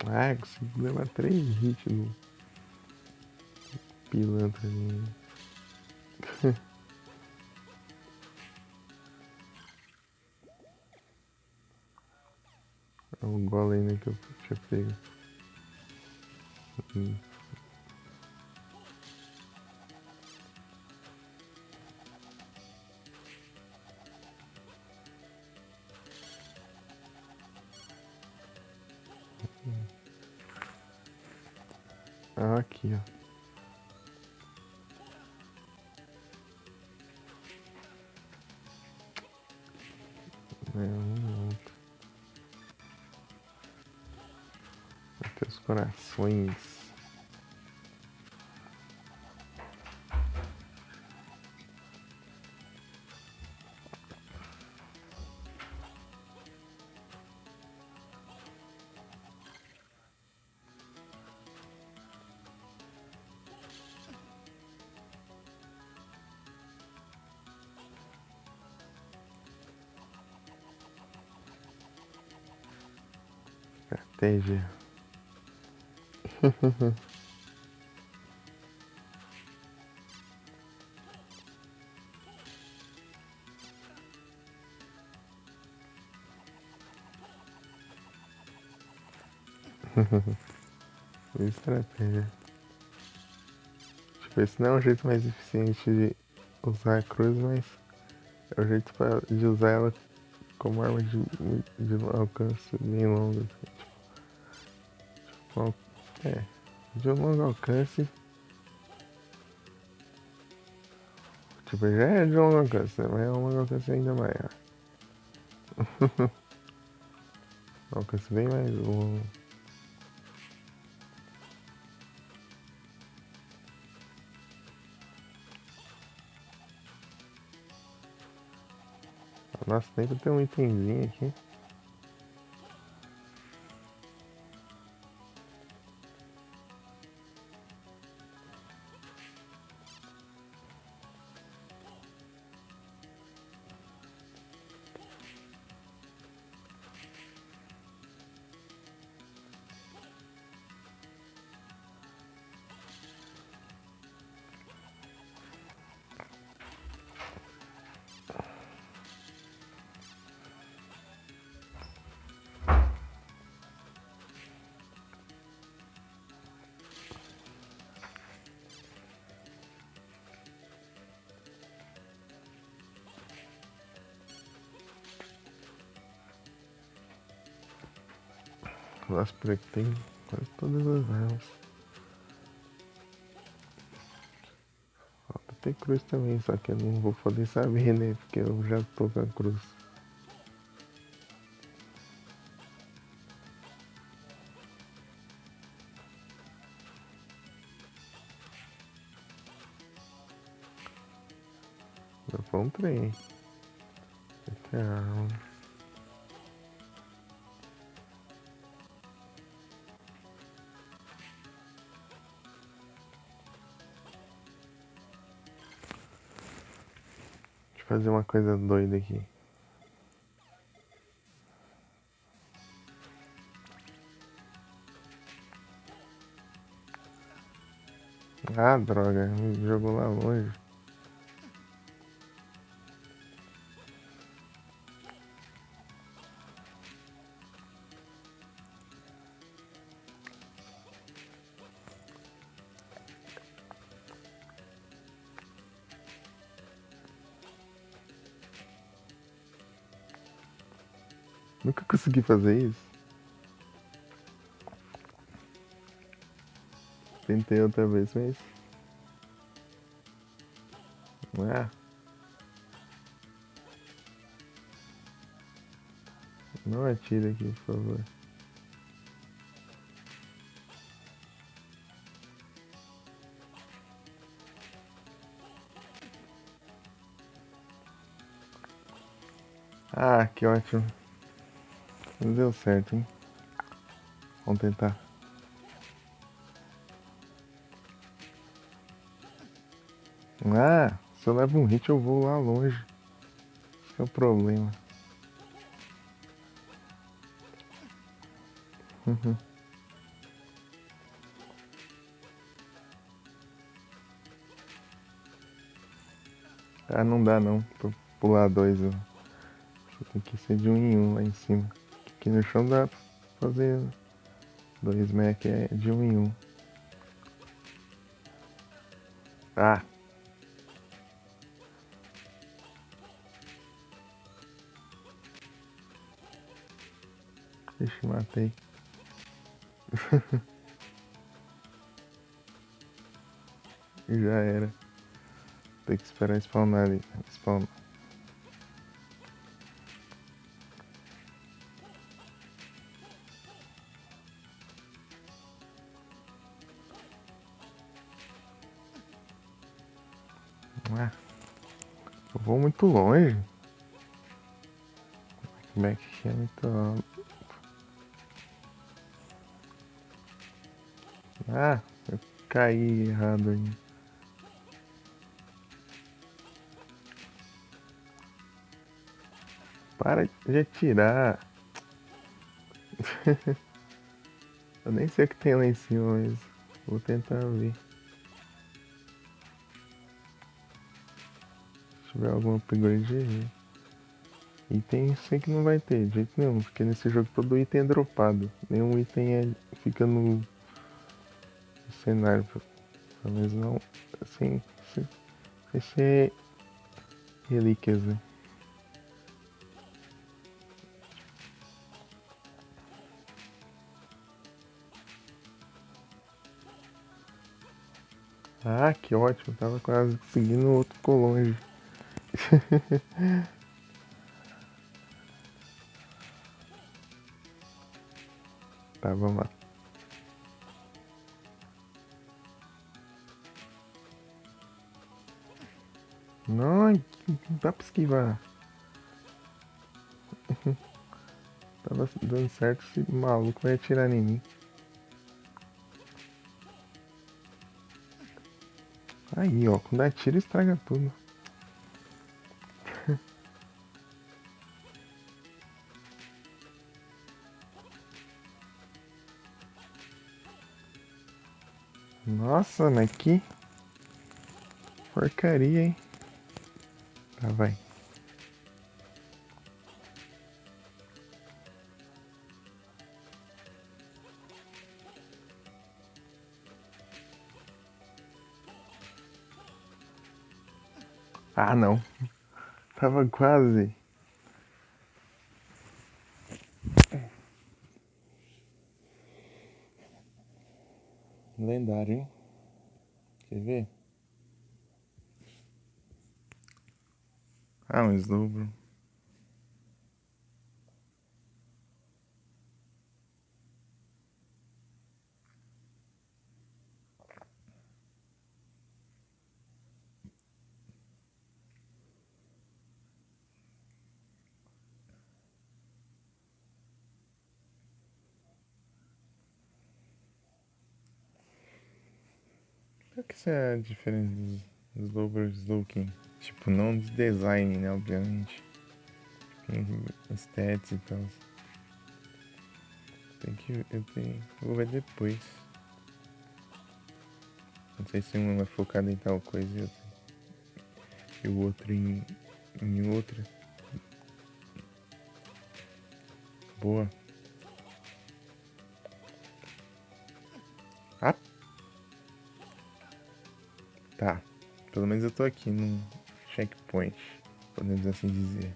Ah, consegui levar 3 hits no pilantra ali. É o golem, né, que eu tinha pego. Ah, aqui, ó. É um outro. Até os corações. Estratégia. Estratégia. Tipo, esse não é um jeito mais eficiente de usar a cruz, mas é o jeito de usar ela como arma de alcance bem longo. Tipo, de um longo alcance. Tipo, já é de longo alcance, né? Mas é um longo alcance ainda maior. Um alcance bem mais longo. Nossa, nem pra ter um itemzinho aqui. Nossa, por aqui tem quase todas as armas. Falta ter cruz também, só que eu não vou poder saber, né? Porque eu já tô com a cruz. Eu vou um trem. Então... Deixa eu fazer uma coisa doida aqui. Ah, droga, me jogou lá longe. Nunca consegui fazer isso. Tentei outra vez, mas... Ah, não atira aqui, por favor. Ah, que ótimo. Não deu certo, hein? Vamos tentar. Ah, se eu levo um hit eu vou lá longe. Esse é o problema. Ah, não dá não. Pra pular dois, você tem que ser de um em um lá em cima. Aqui no chão dá pra fazer dois, mas aqui é de um em um. Ah, ixi, matei. Já era. Tem que esperar spawnar ali. Spawn. Ah, eu vou muito longe. Como é que é muito alto? Ah, eu caí errado aí. Para de atirar. Eu nem sei o que tem lá em cima, mas vou tentar ver. Se tiver algum upgrade. Item eu sei que não vai ter, de jeito nenhum, porque nesse jogo todo item é dropado. Nenhum item fica no cenário. Pelo menos não. Assim, sem ser relíquias, né? Ah, que ótimo, tava quase conseguindo, o outro ficou longe. Tá, vamos lá. Não, não dá pra esquivar. Tava dando certo, esse maluco vai atirar em mim. Aí, ó, quando atira estraga tudo. Nossa, mas que porcaria, hein? Tá, vai. Ah, não. Tava quase. Lendário, hein? Quer ver? Ah, um eslovro. que essa é a diferença dos Slow Slowking? Tipo, não de design, né, obviamente. Em stats e tal. Vou ver depois. Não sei se um é focado em tal coisa e o outro em outra. Boa. Ah! Tá. Pelo menos eu tô aqui num checkpoint, podemos assim dizer.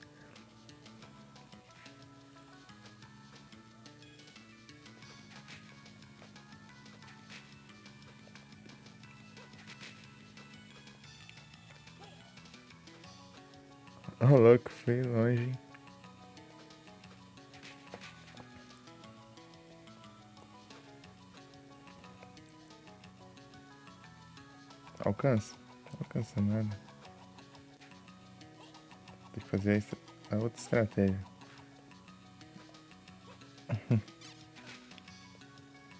Oh, louco, foi longe. Alcança? Não alcança nada. Tem que fazer a outra estratégia.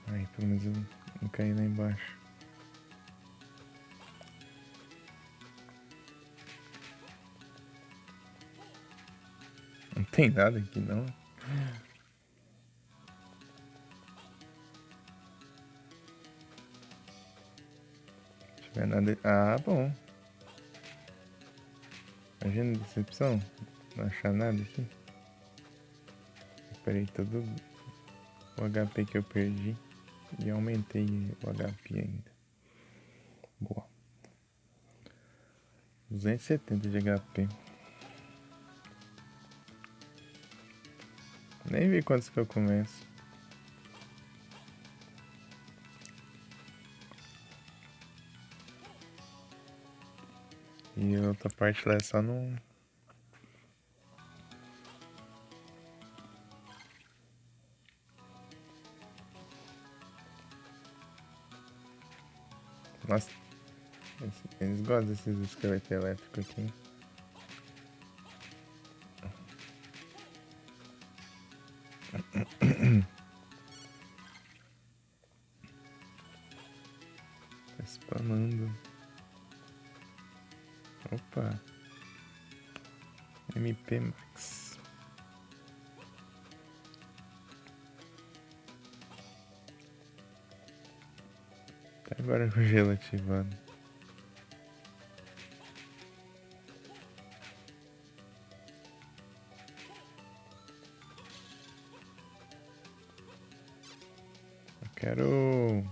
Aí, pelo menos eu não caí lá embaixo. Não tem nada aqui, não. Se tiver nada... Ah, bom. Imagina a decepção. Não achar nada aqui. Reparei todo o HP que eu perdi. E aumentei o HP ainda. Boa. 270 de HP. Nem vi quantos que eu começo. E a outra parte lá é só no... Nossa, eles gostam desses esqueletos elétricos aqui. Tá spamando. Opa. MP Max. Tá agora com o gelo ativado. Eu quero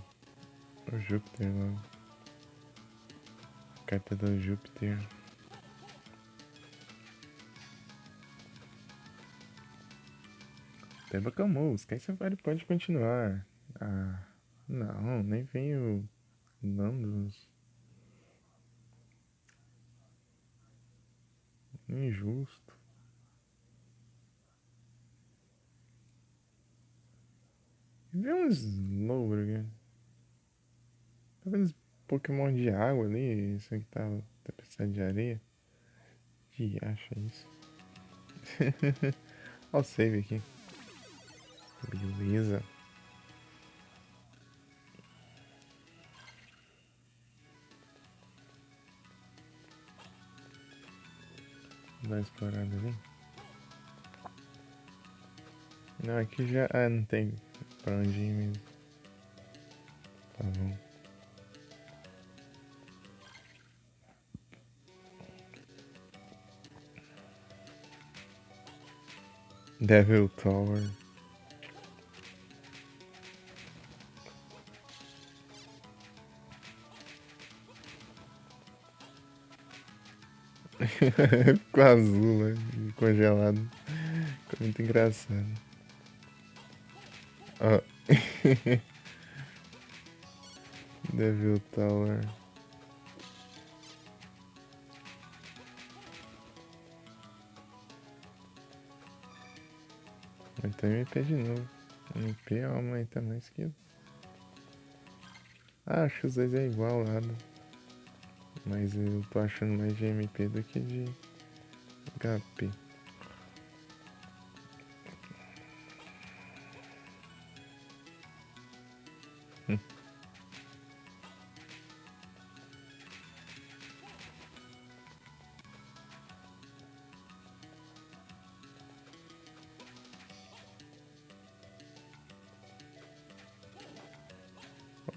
o Júpiter logo. Carta do Júpiter. Peba Camou, Sky Safari pode continuar. Ah, não, nem vem o Nandos. Injusto. Vê um Slowbro. Tá vendo Pokémon de água ali? Isso aqui tá precisando de areia. Que acha isso? Olha o save aqui. Beleza. Vou dar uma explorada ali. Não, aqui já... Ah, não tem pra onde ir mesmo. Tá bom. Devil Tower. Ficou azul, né? Congelado. Ficou muito engraçado. Ó. Devil Tower. Aumentou MP de novo. MP aumenta mais que... Ah, acho que os dois é igual lado. Mas eu tô achando mais de MP do que de HP.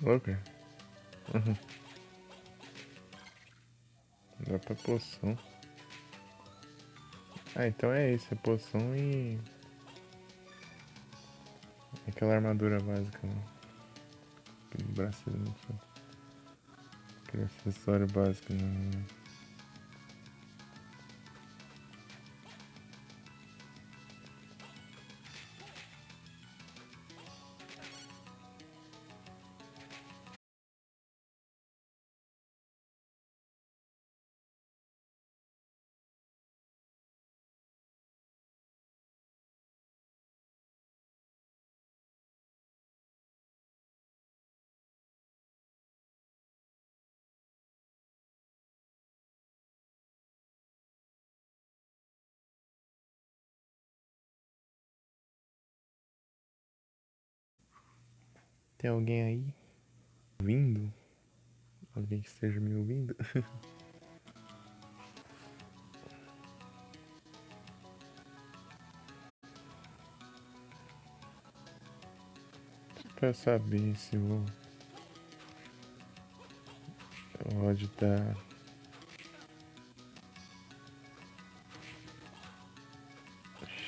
Louco. Uhum. Dá pra poção. Ah, então é isso, é poção e aquela armadura básica, né? Aquele bracelete, aquele acessório básico, né? Tem alguém aí ouvindo? Alguém que esteja me ouvindo? Pra saber se o áudio tá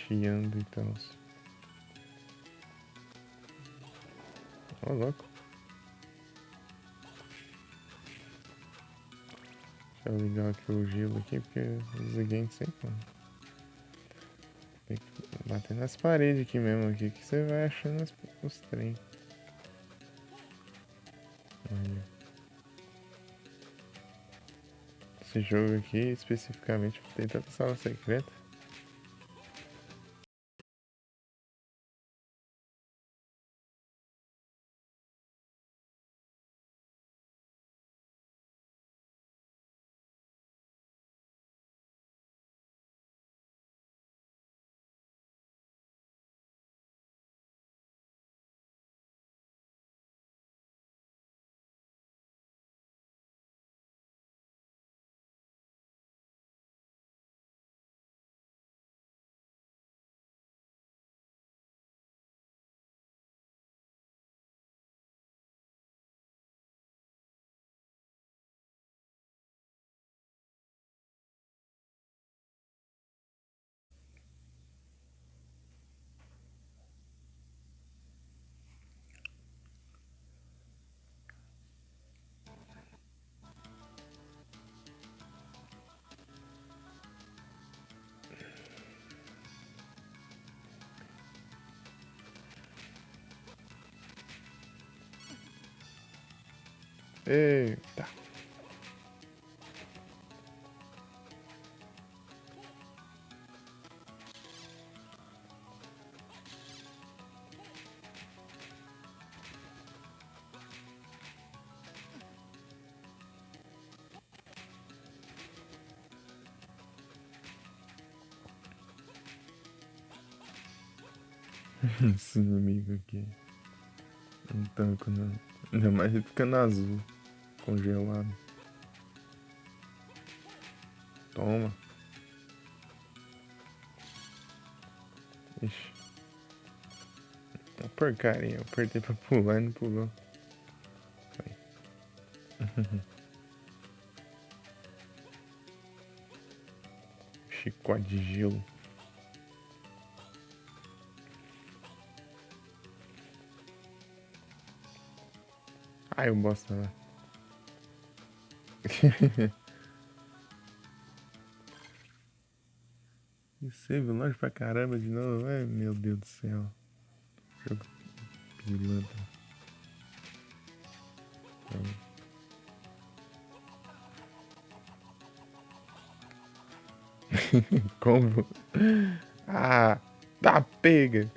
chiando e tal. Ó, louco. Deixa eu ligar aqui o gelo aqui, porque os gigantes sempre tem que bater nas paredes aqui mesmo, aqui, que você vai achando os trem. Olha. Esse jogo aqui, especificamente, tem tanta sala secreta. Eita. Esse inimigo aqui. Não tanco, não. Ainda mais ele ficando azul, congelado. Toma. Ixi. Uma porcaria. Eu apertei pra pular e não pulou. Chicote de gelo. Ai, eu bosta lá. E save longe pra caramba de novo. Ai, meu Deus do céu. Jogo pilantra. Como? Ah, tá pega.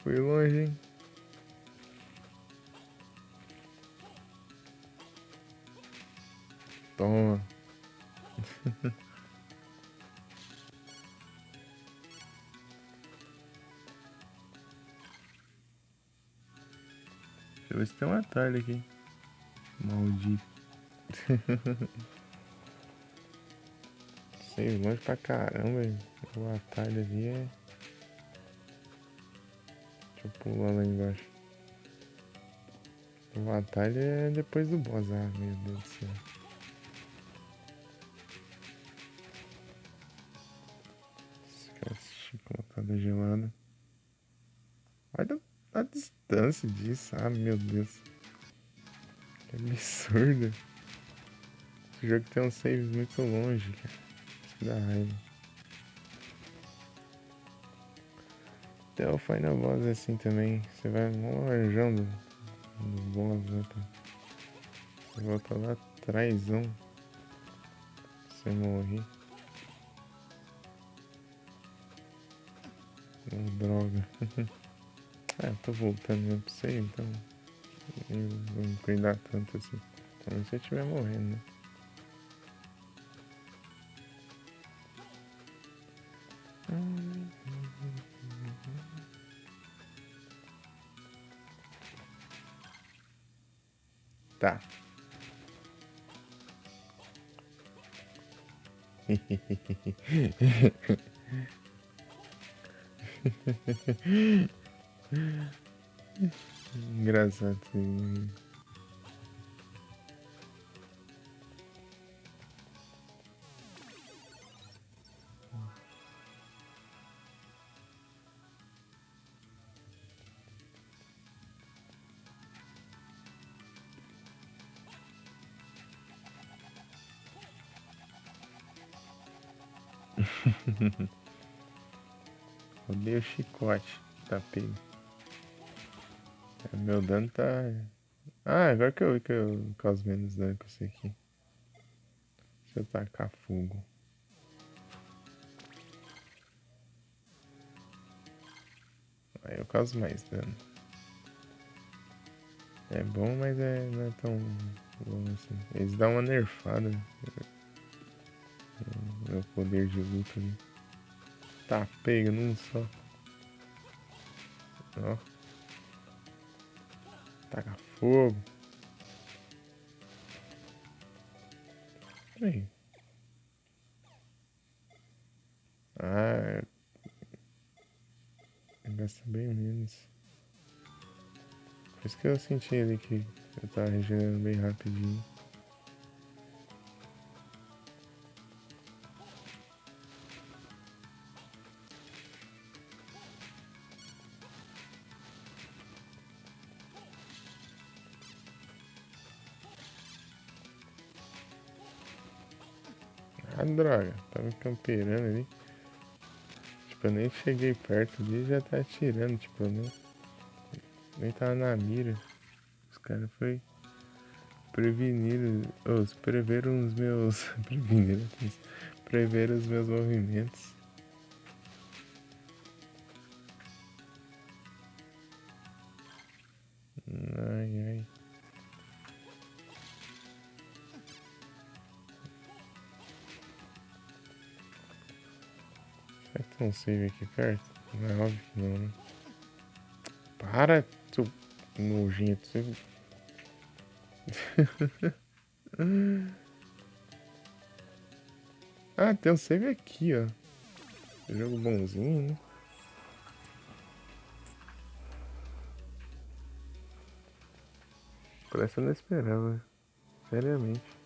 Foi longe, hein? Toma. Deixa eu ver se tem um atalho aqui. Maldito. Sei longe pra caramba, hein? O atalho ali é. Deixa eu pular lá embaixo. A batalha é depois do boss. Ah, meu Deus do céu. Esquece de colocar da gelada. Olha a distância disso. Ah, meu Deus. Que absurdo. Esse jogo tem um save muito longe, cara. Isso que dá raiva. Até o Final Boss é assim também. Você vai longeando no boss, né? Você volta lá atrásão. Você morrer. Oh, droga. Ah, tô voltando mesmo pra você, então não vou me cuidar tanto assim. A não ser se eu estiver morrendo, né? Tá. Engraçado. Odeio o chicote. Tá pego. Meu dano tá... Ah, agora que eu vi que eu causo menos dano com isso aqui. Se eu tacar fogo. Aí eu causo mais dano. É bom, mas não é tão bom assim. Eles dão uma nerfada no meu poder de luta ali. Tá pego num só. Ó. Taca fogo. Aí. Ah, gasta bem menos. Por isso que eu senti ali que eu tava regenerando bem rapidinho. Ah, droga. Tava camperando ali. Tipo, eu nem cheguei perto ali e já tá atirando. Tipo, eu nem tava na mira. Os caras foi prevenir. Os preveram os meus. Preveram os meus movimentos. Ai, ai. Será que tem um save aqui perto? Não é óbvio que não, né? Para, seu nojento. Você... Ah, tem um save aqui, ó. Jogo bonzinho, né? Parece que eu não esperava. Seriamente.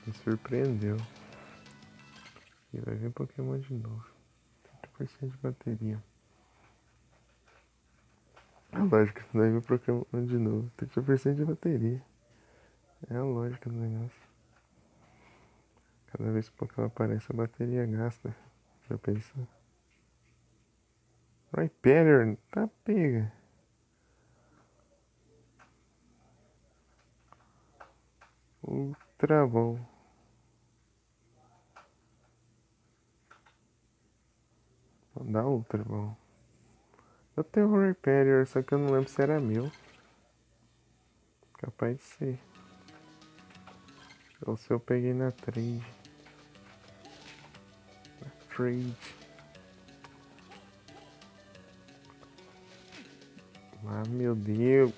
Me surpreendeu. E vai vir Pokémon de novo. 30% de bateria. É a lógica, vai vir Pokémon de novo. 30% de bateria. É a lógica do negócio. Cada vez que o Pokémon aparece, a bateria gasta. Já pensou? Rhyperior, tá pega. Ultra bom. Dá ultra bom. Eu tenho um Rhyperior, só que eu não lembro se era meu. Capaz de ser. Ou se eu peguei na trade. Trade. Ah, meu Deus.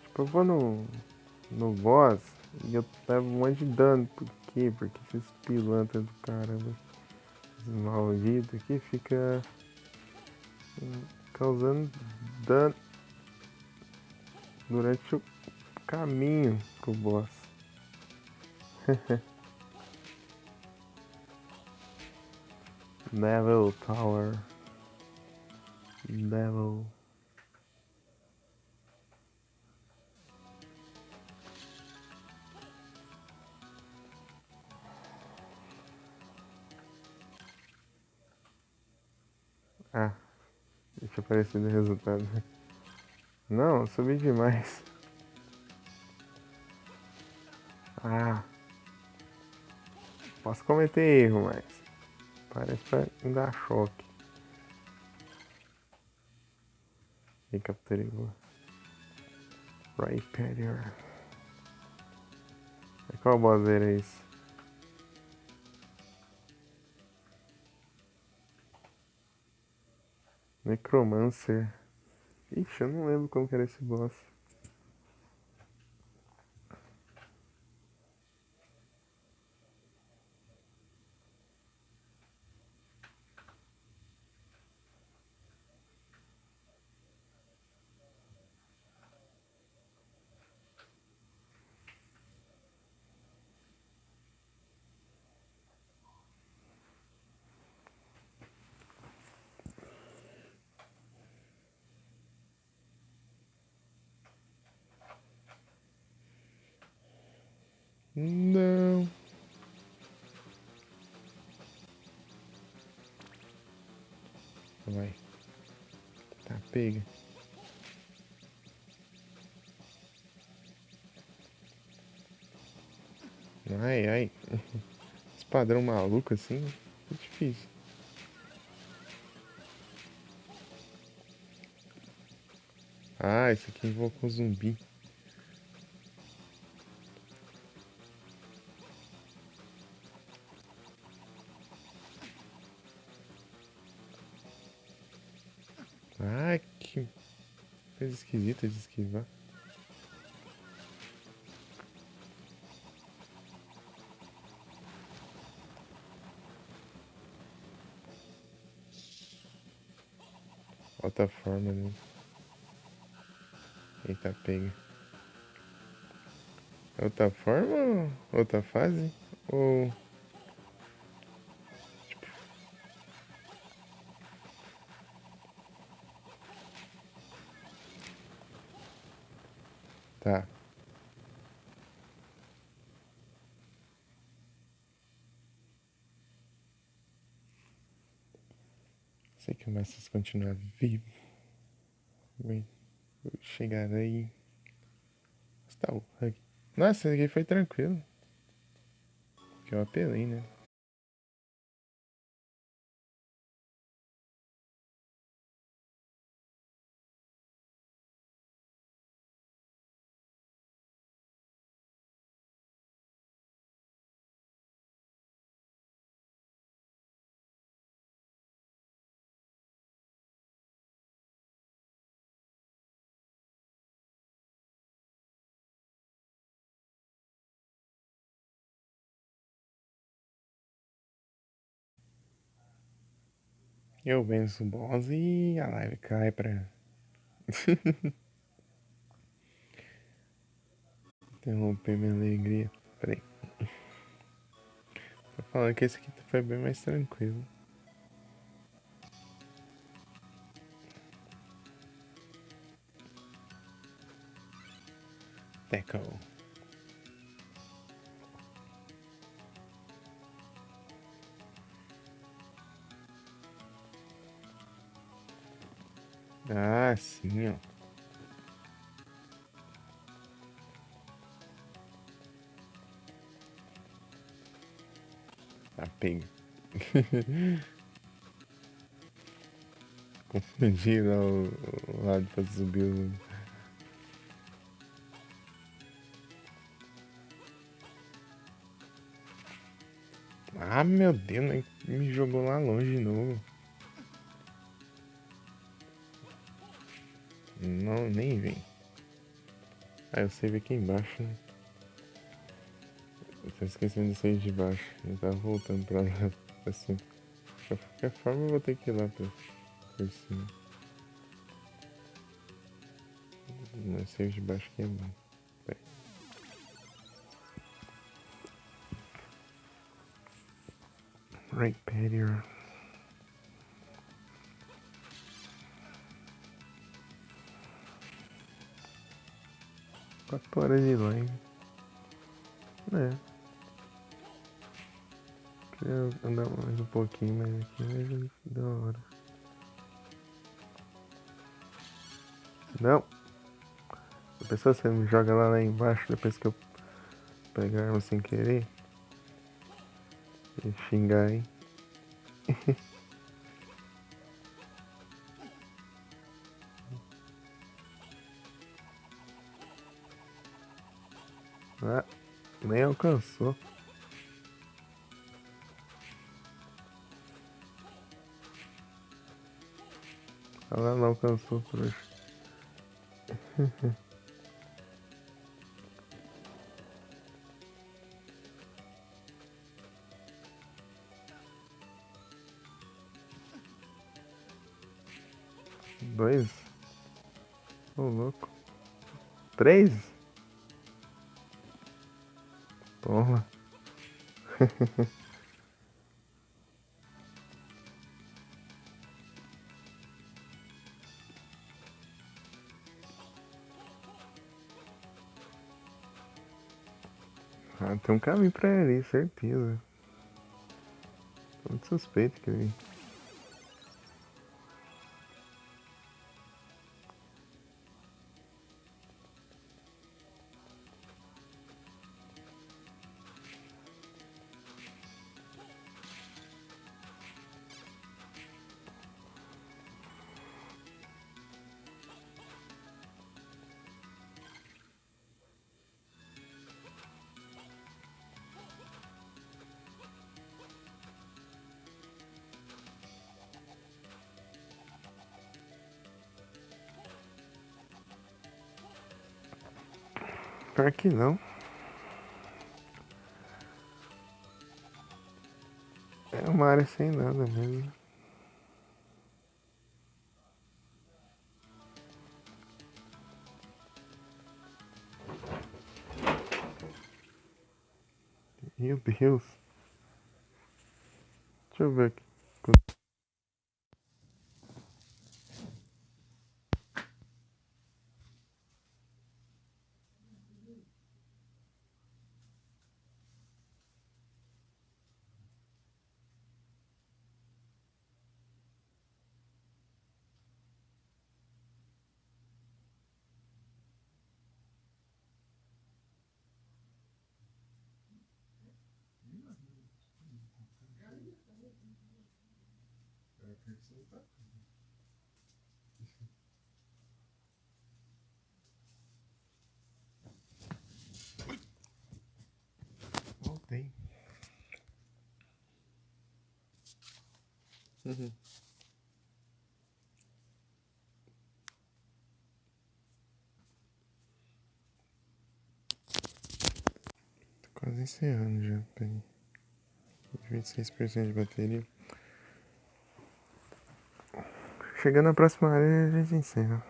Tipo, eu vou no boss. E eu levo um monte de dano. Por quê? Porque esses pilantras do caramba, esses malditos aqui, fica causando dano durante o caminho pro boss. Level Tower. Level. Ah, deixa aparecer no resultado. Não, subi demais. Ah, posso cometer erro, mas parece pra me dar choque. E capturei o Rhyperior. Qual boss era esse? Necromancer. Ixi, eu não lembro como que era esse boss. Não. Vai. Tá, pega. Ai, ai. Esse padrão maluco assim, é difícil. Ah, isso aqui invocou zumbi. Ah, que coisa esquisita de esquivar. Outra forma, né? Eita, pega. Outra forma? Outra fase? Ou. Tá. Sei que o Masters continua vivo. Vou chegar aí. Tá, o Hug. Nossa, esse aqui foi tranquilo. Que eu apelei, né? Eu venço o boss e a live cai pra. Interromper minha alegria. Peraí. Tô falando que esse aqui foi bem mais tranquilo. Teco. Ah, sim, ó. Tá, pega. Confundi lá o lado pra subir o. Ah, meu Deus, né? Me jogou lá longe de novo. Não, nem vem. Ah, eu save aqui embaixo, né? Eu tô esquecendo de sair de baixo. Ele tá voltando pra lá, assim. De qualquer forma eu vou ter que ir lá por cima. Mas sair de baixo que é bom. Pera. Right, Pettier. 4 horas de live. Queria andar mais um pouquinho mais aqui, mas da hora. Não! A pessoa você me joga lá embaixo depois que eu pegar a arma sem querer. E xingar, hein? Ah, nem alcançou. Ela não alcançou, trouxa. Dois? Ô, louco. 3? Toma. Ah, tem um caminho pra ele, certeza. Tô muito suspeito que ele... Pior que não. É uma área sem nada mesmo. Meu Deus. Deixa eu ver aqui. Voltei. Tô quase encerrando já. Tem 26% de bateria. Chegando na próxima área a gente encerra.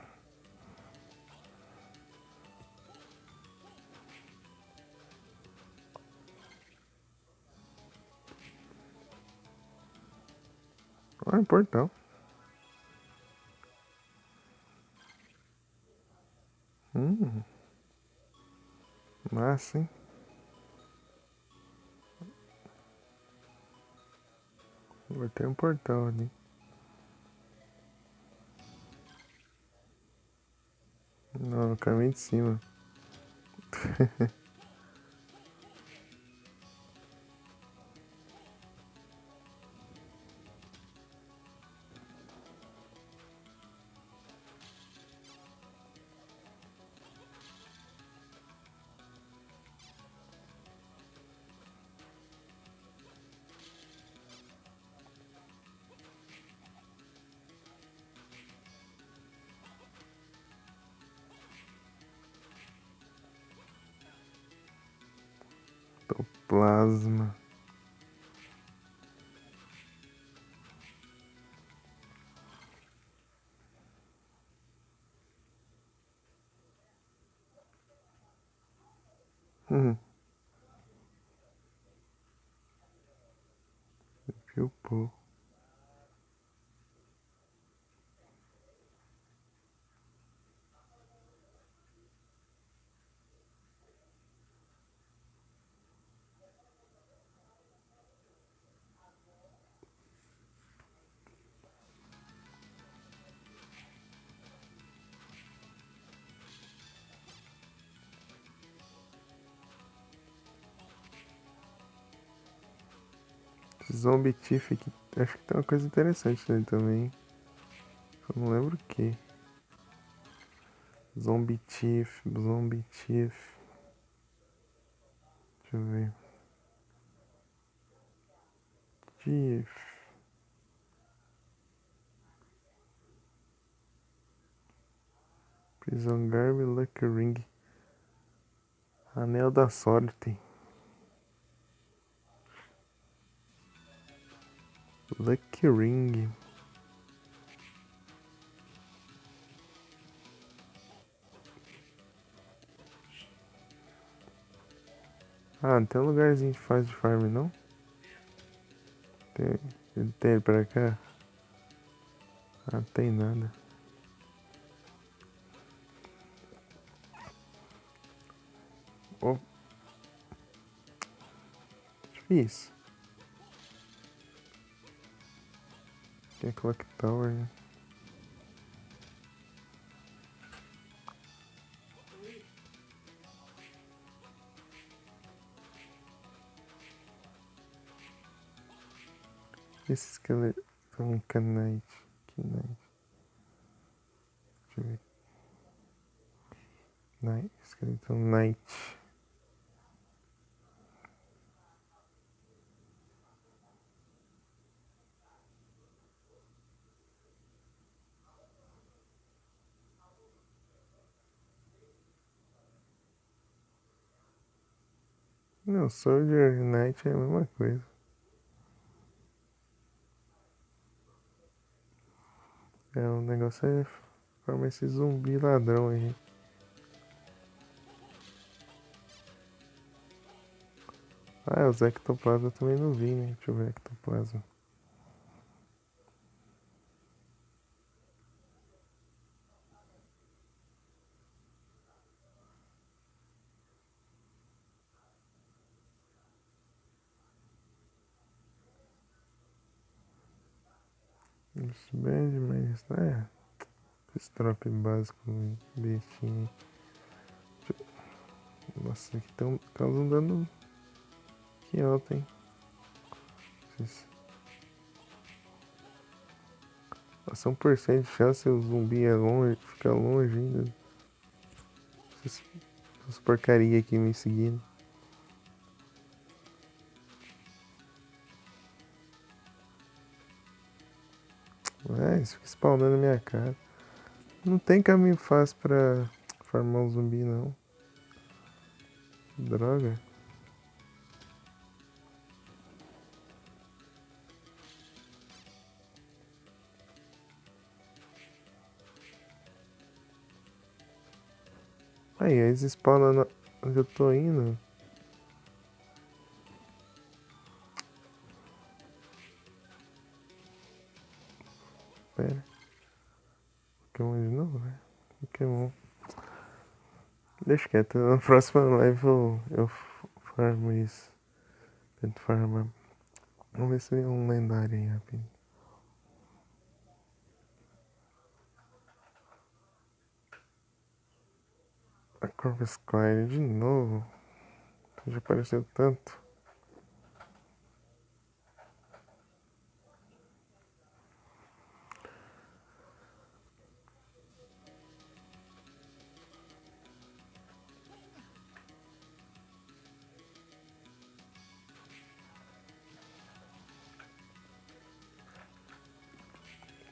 Olha o portão. Massa, hein? Botei um portão ali. Não, no caminho de cima. Plasma. Uhum. Viu, pô? Zombie Tiff aqui. Acho que tem uma coisa interessante nele também. Eu não lembro o que. Zombie Tiff, Zombie Tiff. Deixa eu ver. Tiff. Prison Garb, Lucky Ring. Anel da Sorte. Lucky Ring. Ah, não tem um lugarzinho que faz de farm, não? Tem ele pra cá? Ah, não tem nada. Oh, difícil. Tem a Clock Tower, né? Esse esqueleto. Um Knight. Knight. Deixa eu ver. Knight. Esqueleto Knight. Não, Soldier Knight é a mesma coisa. É, o negócio é formar esse zumbi ladrão aí. Ah, os ectoplasma eu também não vi, né? Deixa eu ver ectoplasma. Os band, mas esse drop básico bestinho. Nossa, aqui estão dando que alto, hein? Nossa, 1% de chance o zumbi é longe, fica longe ainda. Essas porcaria aqui me seguindo. Isso fica spawnando na minha cara. Não tem caminho fácil pra farmar um zumbi, não. Droga. Aí, eles spawnam onde eu tô indo. Pera. Pokémon de novo, né? Pokémon. Deixa quieto. Na próxima live eu farmo isso. Tento farmar. Vamos ver se vem um lendário aí rápido. A Corvus Claire de novo. Já apareceu tanto.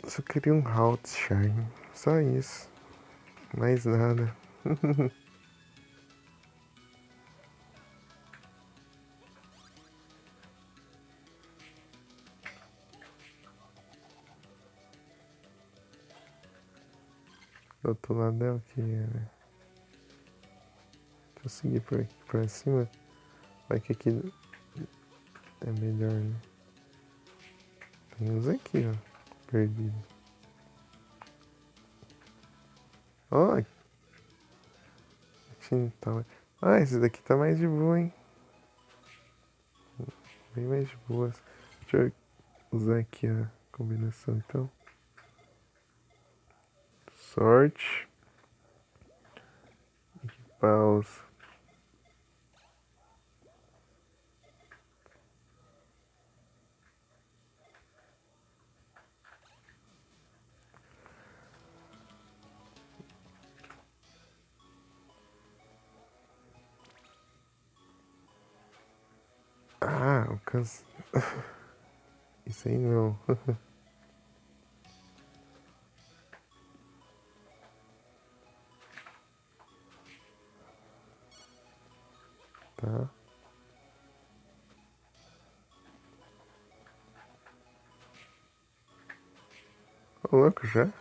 Só queria um Halt Shine. Só isso. Mais nada. Do outro lado é o que? Deixa eu seguir por aqui pra cima. Vai que aqui é melhor, né? Tem uns aqui, ó. Perdidos. Ó, esse daqui tá mais de boa, hein? Bem mais de boas. Deixa eu usar aqui a combinação, então. Sorte. Pausa. Ah, alcance. Isso aí não. Tá. Ô, louco já?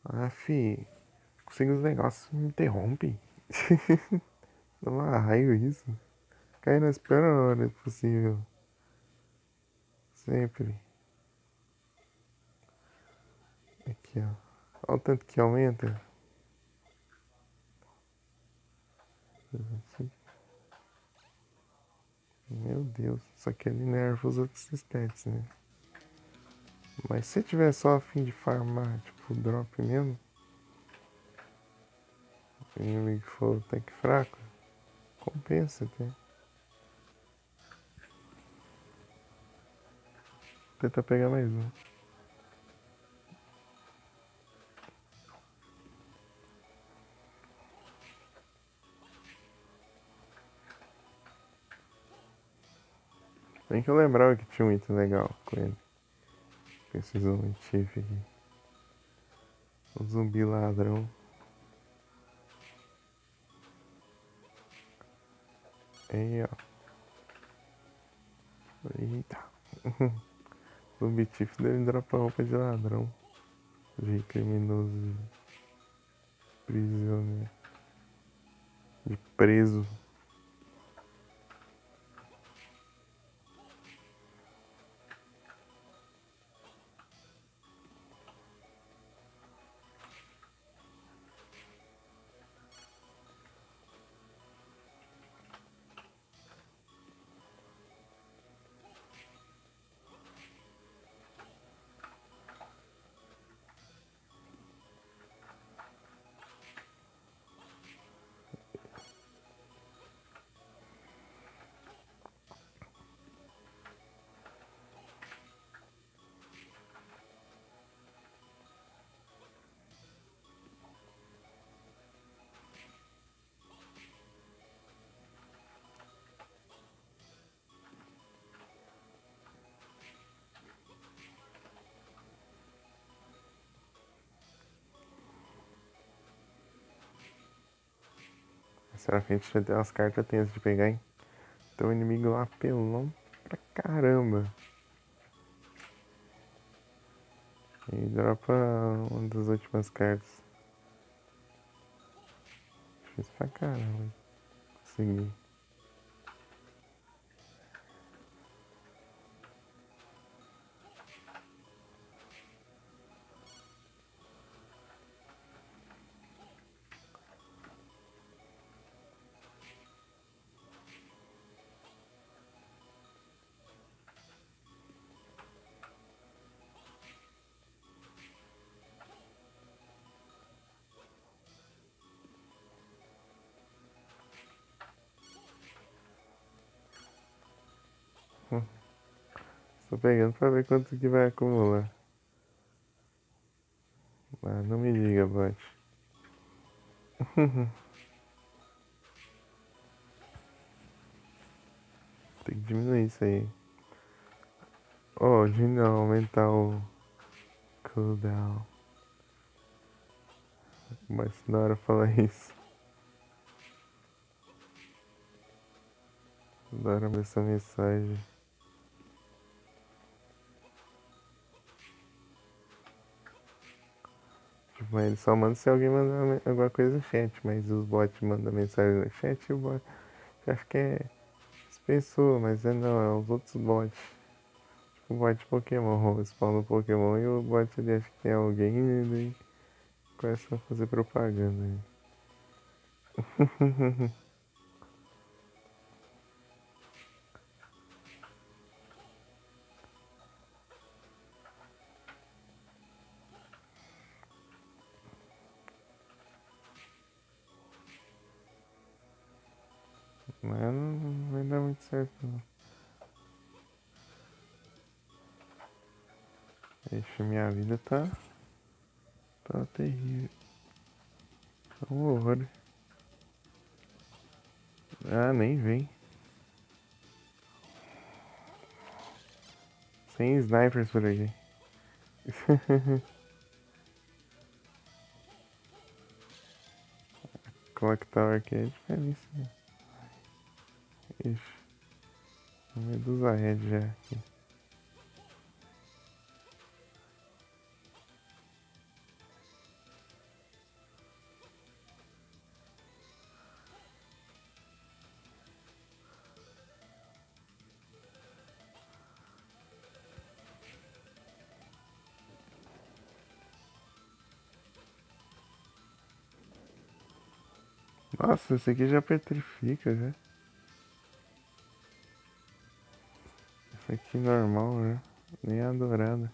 Ah, fi. Consigo os negócios me interrompe. Dá uma raiva isso. Cai nas piores horas possível. Sempre. Aqui, ó. Olha o tanto que aumenta. Meu Deus. Só que ele nerfa os outros stats, né? Mas se tiver só a fim de farmar, tipo, drop mesmo. O inimigo for tanque fraco. Compensa até. Tentar pegar mais um. Bem que eu lembrava que tinha um item legal com ele. Preciso um Tiff aqui. O zumbi ladrão. Aí, ó. Eita. Zumbi Tiff deve dropar roupa de ladrão. De criminoso. De prisioneiro. De preso. Será que a gente vai ter umas cartas tensas de pegar, hein? Tem um inimigo lá apelão pra caramba. E dropa uma das últimas cartas. Difícil pra caramba. Consegui. Tô pegando pra ver quanto que vai acumular. Ah, não me diga, bot. Tem que diminuir isso aí. Oh, de não aumentar o cooldown. Mas na hora falar isso. Da hora ver essa mensagem. Tipo, mas ele só manda se alguém mandar alguma coisa no chat. Mas os bots mandam mensagem no chat e o bot. Eu acho que é as pessoas, mas não, é os outros bots. Tipo, o bot Pokémon, o spawn do Pokémon e o bot ali acha que tem alguém e daí começa a fazer propaganda aí. Mas não vai dar muito certo não. Ixi, minha vida tá terrível. Tá um horror. Ah, nem vem. Sem snipers por aqui. Clock Tower aqui é diferente. Ixi. Medusa Red já aqui. Nossa, esse aqui já petrifica já. Esse aqui normal, né? Nem a dourada.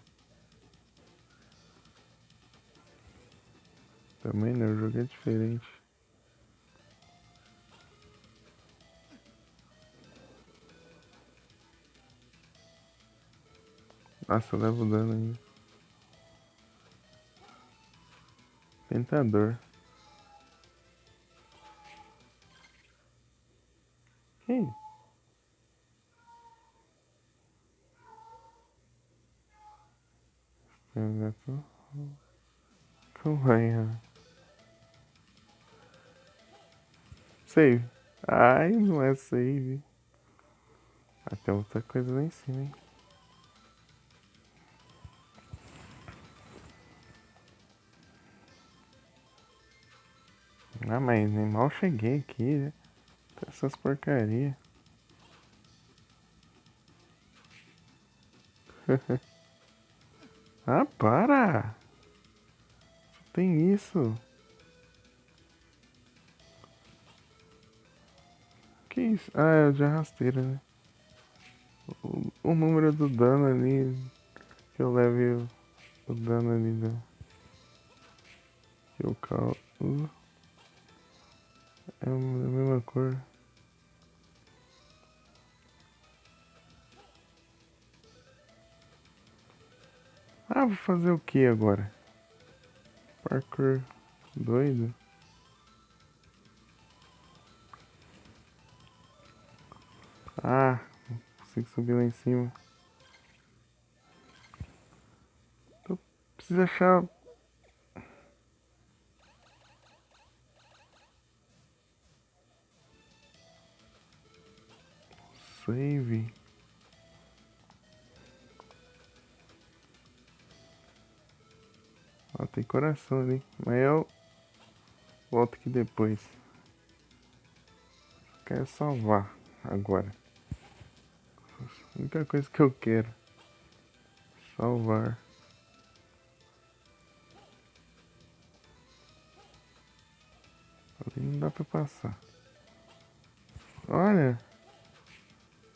Também não, o jogo é diferente. Nossa, eu levo dano ainda. Tentador. Ih. Eu já tô... Calma aí, ó. Save. Ai, não é save. Ah, tem outra coisa lá em cima, hein. Ah, mas nem mal cheguei aqui, né? Essas porcaria. Ah, para! Tem isso. Que isso? Ah, é de rasteira, né? O número do dano ali. Que eu leve o dano ali que eu causo. É a mesma cor. Ah, vou fazer o que agora? Parkour doido? Ah, consigo subir lá em cima. Então, preciso achar. Save. Ó, tem coração ali. Mas eu volto aqui depois. Quero salvar agora. A única coisa que eu quero. Salvar. Ali não dá pra passar. Olha.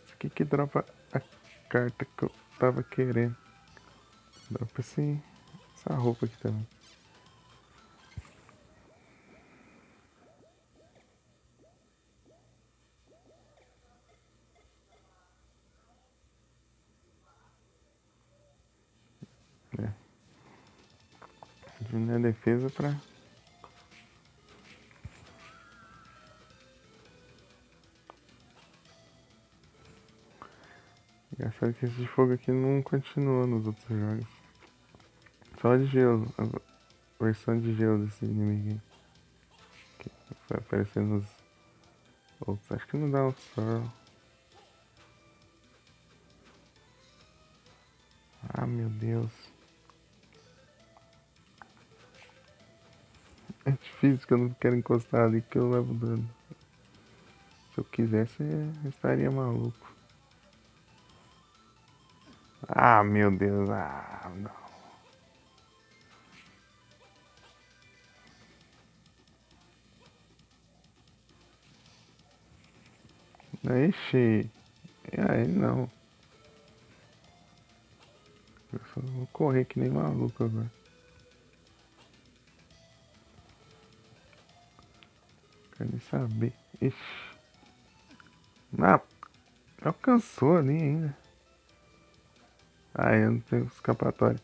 Isso aqui que dropa a carta que eu tava querendo. Dropa essa roupa aqui também. Na defesa pra... Engraçado que esse de fogo aqui não continua nos outros jogos. Só de gelo. A versão de gelo desse inimigo aqui. Que vai aparecer nos outros. Acho que não dá um só. Ah, meu Deus. É difícil que eu não quero encostar ali que eu levo dano. Se eu quisesse, eu estaria maluco. Ah, meu Deus. Ah, não. Ixi. Aí não. Eu só vou correr que nem maluco agora. Quero nem saber. Ixi. Ah, alcançou ali ainda. Ah, eu não tenho escapatória.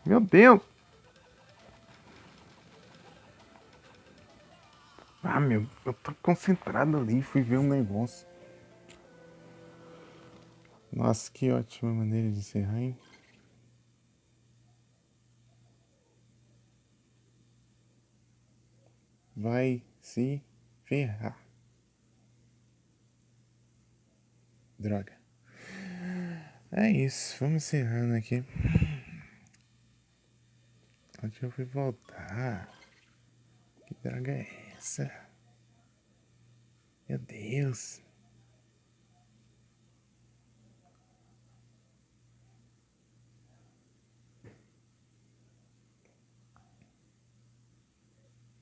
Meu Deus! Ah, meu, eu tô concentrado ali, fui ver um negócio. Nossa, que ótima maneira de encerrar, hein? Vai se ferrar. Droga. É isso, vamos encerrando aqui. Onde eu fui voltar? Que droga é essa? Meu Deus.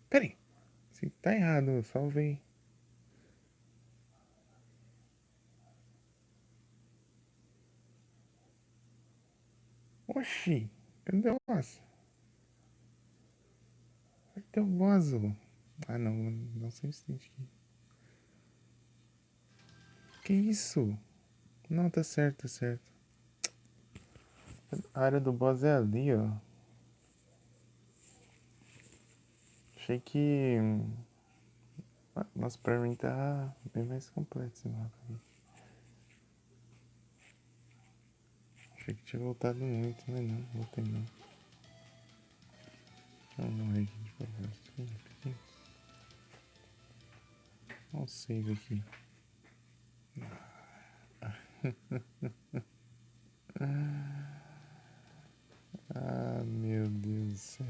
Peraí. Se tá errado, eu salvei. Oxi, cadê o boss? Cadê o boss? Ah, não, não sei se tem aqui. Que isso? Não, tá certo, tá certo. A área do boss é ali, ó. Achei que... Nossa, pra mim tá bem mais completo esse mapa aqui. Achei que tinha voltado muito, mas não, voltei não. Vamos morrer aqui de propósito. Olha o save aqui. Ah, meu Deus do céu.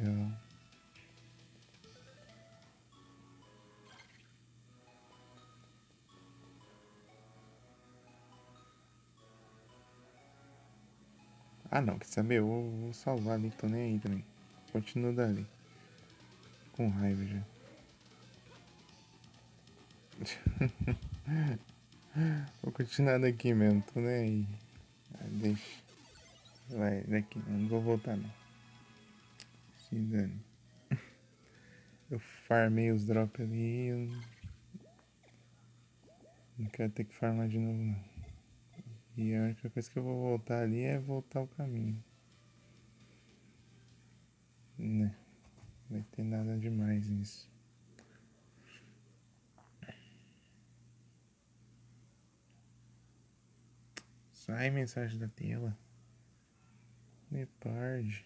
Ah não, quer saber? Eu vou salvar ali, tô nem aí também. Continuo dali. Com raiva já. Vou continuar daqui mesmo, tô nem aí. Ah, deixa. Vai, daqui, não vou voltar não. Se dane. Eu farmei os drops ali, eu não quero ter que farmar de novo não. E a única coisa que eu vou voltar ali é voltar o caminho. Né? Não vai ter nada demais nisso. Sai mensagem da tela. Leopard.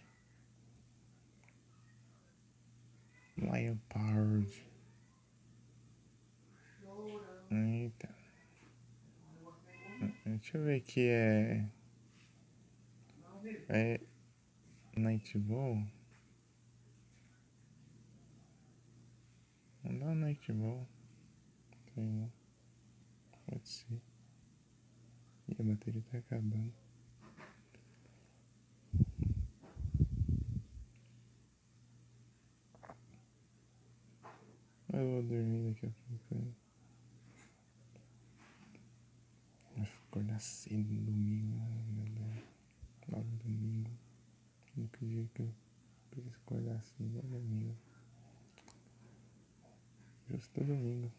Leopard. Eita. Deixa eu ver aqui, é Nightball? Não dá Nightball. Sei não. Pode ser. E a bateria tá acabando. Eu vou dormir daqui a pouco. Vou acordar cedo no domingo. Meu Deus. Logo domingo. Nunca dia que eu quis acordar cedo é domingo. Justo domingo.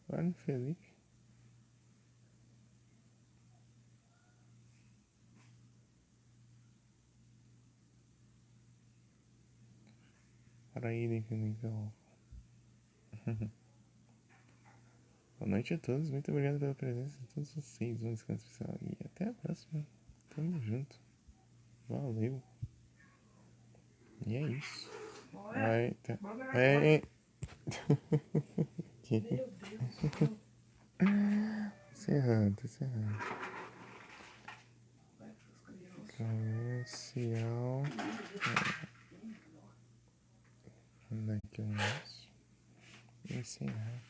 Olha, Felipe. Para ele, Felipe. Boa noite a todos, muito obrigado pela presença de todos vocês. Um descanso especial e até a próxima. Tamo junto. Valeu. E é isso. Vai, tá. É. Meu Deus. Encerrando. Comercial. Vamos dar aqui um negócio. Encerrar.